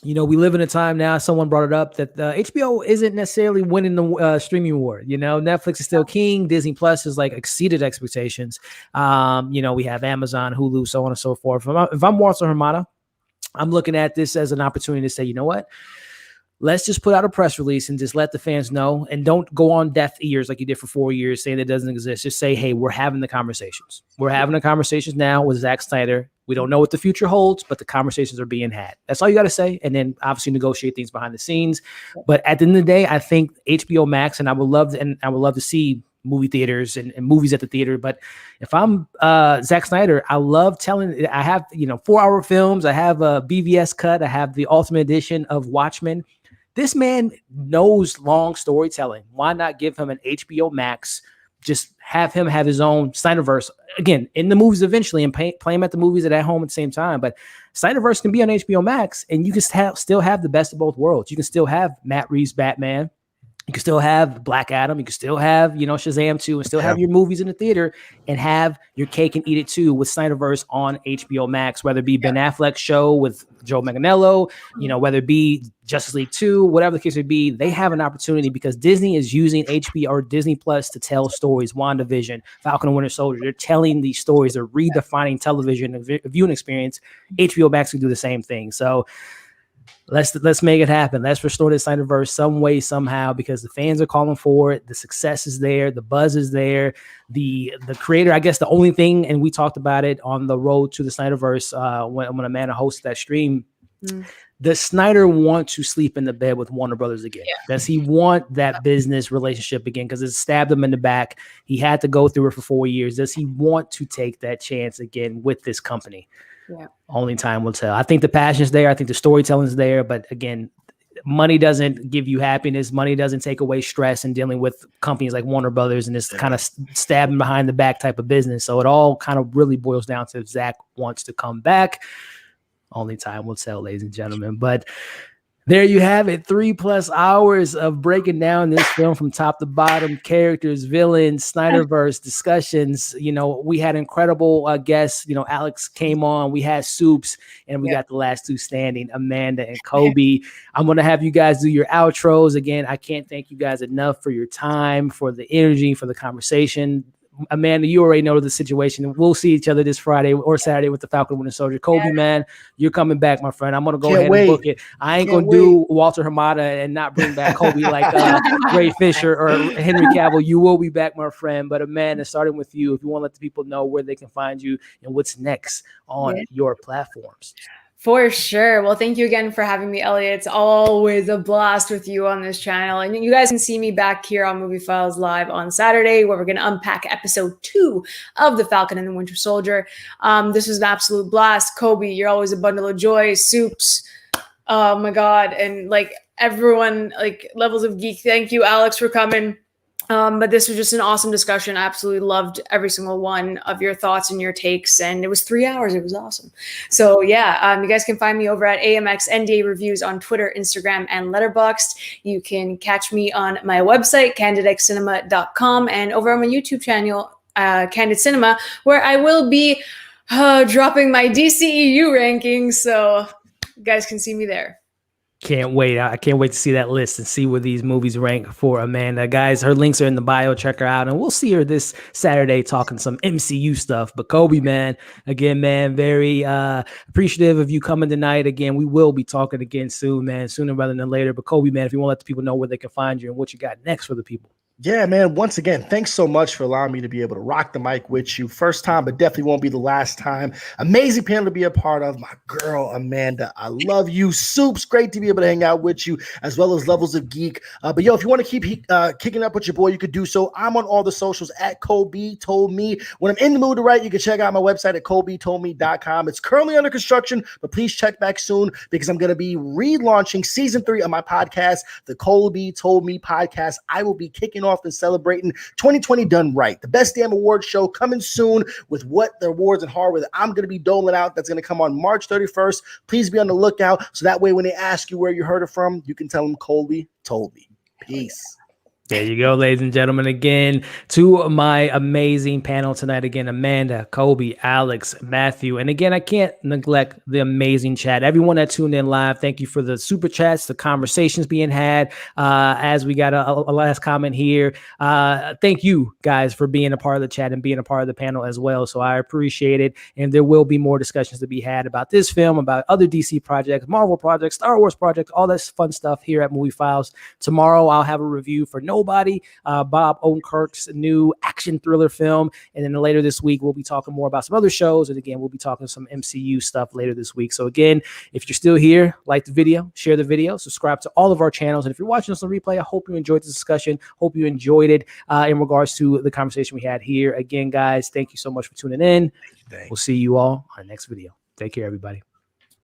we live in a time now, someone brought it up, that HBO isn't necessarily winning the streaming war. Netflix is still king. Disney Plus is like exceeded expectations. We have Amazon, Hulu, so on and so forth. If I'm Walter Hamada, I'm looking at this as an opportunity to say, you know what? Let's just put out a press release and just let the fans know, and don't go on deaf ears like you did for 4 years saying it doesn't exist. Just say, hey, we're having the conversations. We're having the conversations now with Zack Snyder. We don't know what the future holds, but the conversations are being had. That's all you got to say. And then obviously negotiate things behind the scenes. But at the end of the day, I think HBO Max, and I would love to see movie theaters and movies at the theater. But if I'm Zack Snyder, I love telling, I have, 4-hour films. I have a BVS cut. I have the ultimate edition of Watchmen. This man knows long storytelling. Why not give him an HBO Max? Just have him have his own Snyderverse again in the movies eventually, and play him at the movies and at home at the same time. But Snyderverse can be on HBO Max, and you can still have the best of both worlds. You can still have Matt Reeves' Batman. You can still have Black Adam. You can still have, Shazam 2, and still have your movies in the theater, and have your cake and eat it too with Snyderverse on HBO Max, whether it be Ben Affleck's show with Joe Manganiello, whether it be Justice League 2, whatever the case may be. They have an opportunity because Disney is using HBO or Disney Plus to tell stories. WandaVision, Falcon and Winter Soldier, they're telling these stories. They're redefining television and viewing experience. HBO Max can do the same thing. So let's make it happen. Let's restore the Snyderverse some way, somehow, because the fans are calling for it. The success is there. The buzz is there. The creator, I guess the only thing, and we talked about it on the road to the Snyderverse when Amanda hosted that stream, does Snyder want to sleep in the bed with Warner Brothers again? Yeah. Does he want that business relationship again? Because it stabbed him in the back. He had to go through it for 4 years. Does he want to take that chance again with this company? Yeah. Only time will tell. I think the passion's there. I think the storytelling's there. But again, money doesn't give you happiness. Money doesn't take away stress in dealing with companies like Warner Brothers and this kind of stabbing behind the back type of business. So it all kind of really boils down to if Zack wants to come back. Only time will tell, ladies and gentlemen. But there you have it. 3+ hours of breaking down this film from top to bottom, characters, villains, Snyderverse discussions. We had incredible guests. Alex came on. We had Soups, and we got the last two standing, Amanda and Kolby. I'm going to have you guys do your outros. Again, I can't thank you guys enough for your time, for the energy, for the conversation. Amanda, you already know the situation. We'll see each other this Friday or Saturday with the Falcon Winter Soldier. Kolby, man, you're coming back, my friend. I'm going to go ahead and book it. I ain't going to do Walter Hamada and not bring back Kolby like Ray Fisher or Henry Cavill. You will be back, my friend. But Amanda, starting with you, if you want to let the people know where they can find you and what's next on your platforms. For sure. Well, thank you again for having me, Elliot. It's always a blast with you on this channel. And you guys can see me back here on Movie Files Live on Saturday, where we're going to unpack episode 2 of The Falcon and the Winter Soldier. This was an absolute blast. Kolby, you're always a bundle of joy. Soups. Oh my God. And everyone, Levels of Geek. Thank you, Alex, for coming. But this was just an awesome discussion. I absolutely loved every single one of your thoughts and your takes. And it was 3 hours. It was awesome. So yeah, you guys can find me over at AMX NDA Reviews on Twitter, Instagram, and Letterboxd. You can catch me on my website, candidcinema.com, and over on my YouTube channel, Candid Cinema, where I will be dropping my DCEU rankings. So you guys can see me there. Can't wait. I can't wait to see that list and see where these movies rank for Amanda. Guys, her links are in the bio. Check her out. And we'll see her this Saturday talking some MCU stuff. But Kolby, man, again, man, very appreciative of you coming tonight. Again, we will be talking again soon, man, sooner rather than later. But Kolby, man, if you want to let the people know where they can find you and what you got next for the people. Yeah, man. Once again, thanks so much for allowing me to be able to rock the mic with you. First time, but definitely won't be the last time. Amazing panel to be a part of. My girl, Amanda, I love you. Soups, great to be able to hang out with you, as well as Levels of Geek. But yo, if you want to keep kicking up with your boy, you could do so. I'm on all the socials at Kolby Told Me. When I'm in the mood to write, you can check out my website at KolbyToldMe.com. It's currently under construction, but please check back soon because I'm going to be relaunching season 3 of my podcast, the Kolby Told Me podcast. I will be kicking off and celebrating 2020 done right. The best damn award show coming soon with what the awards and hardware that I'm going to be doling out. That's going to come on March 31st. Please be on the lookout. So that way, when they ask you where you heard it from, you can tell them Kolby told me. Peace. There you go, ladies and gentlemen. Again, to my amazing panel tonight. Again, Amanda, Kolby, Alex, Matthew. And again, I can't neglect the amazing chat. Everyone that tuned in live, thank you for the super chats, the conversations being had. As we got a last comment here. Thank you guys for being a part of the chat and being a part of the panel as well. So I appreciate it. And there will be more discussions to be had about this film, about other DC projects, Marvel projects, Star Wars projects, all this fun stuff here at Movie Files. Tomorrow, I'll have a review for Nobody, Bob Odenkirk's new action thriller film. And then later this week, we'll be talking more about some other shows. And again, we'll be talking some MCU stuff later this week. So again, if you're still here, like the video, share the video, subscribe to all of our channels. And if you're watching us on replay, I hope you enjoyed the discussion. Hope you enjoyed it in regards to the conversation we had here. Again, guys, thank you so much for tuning in. We'll see you all on the next video. Take care, everybody.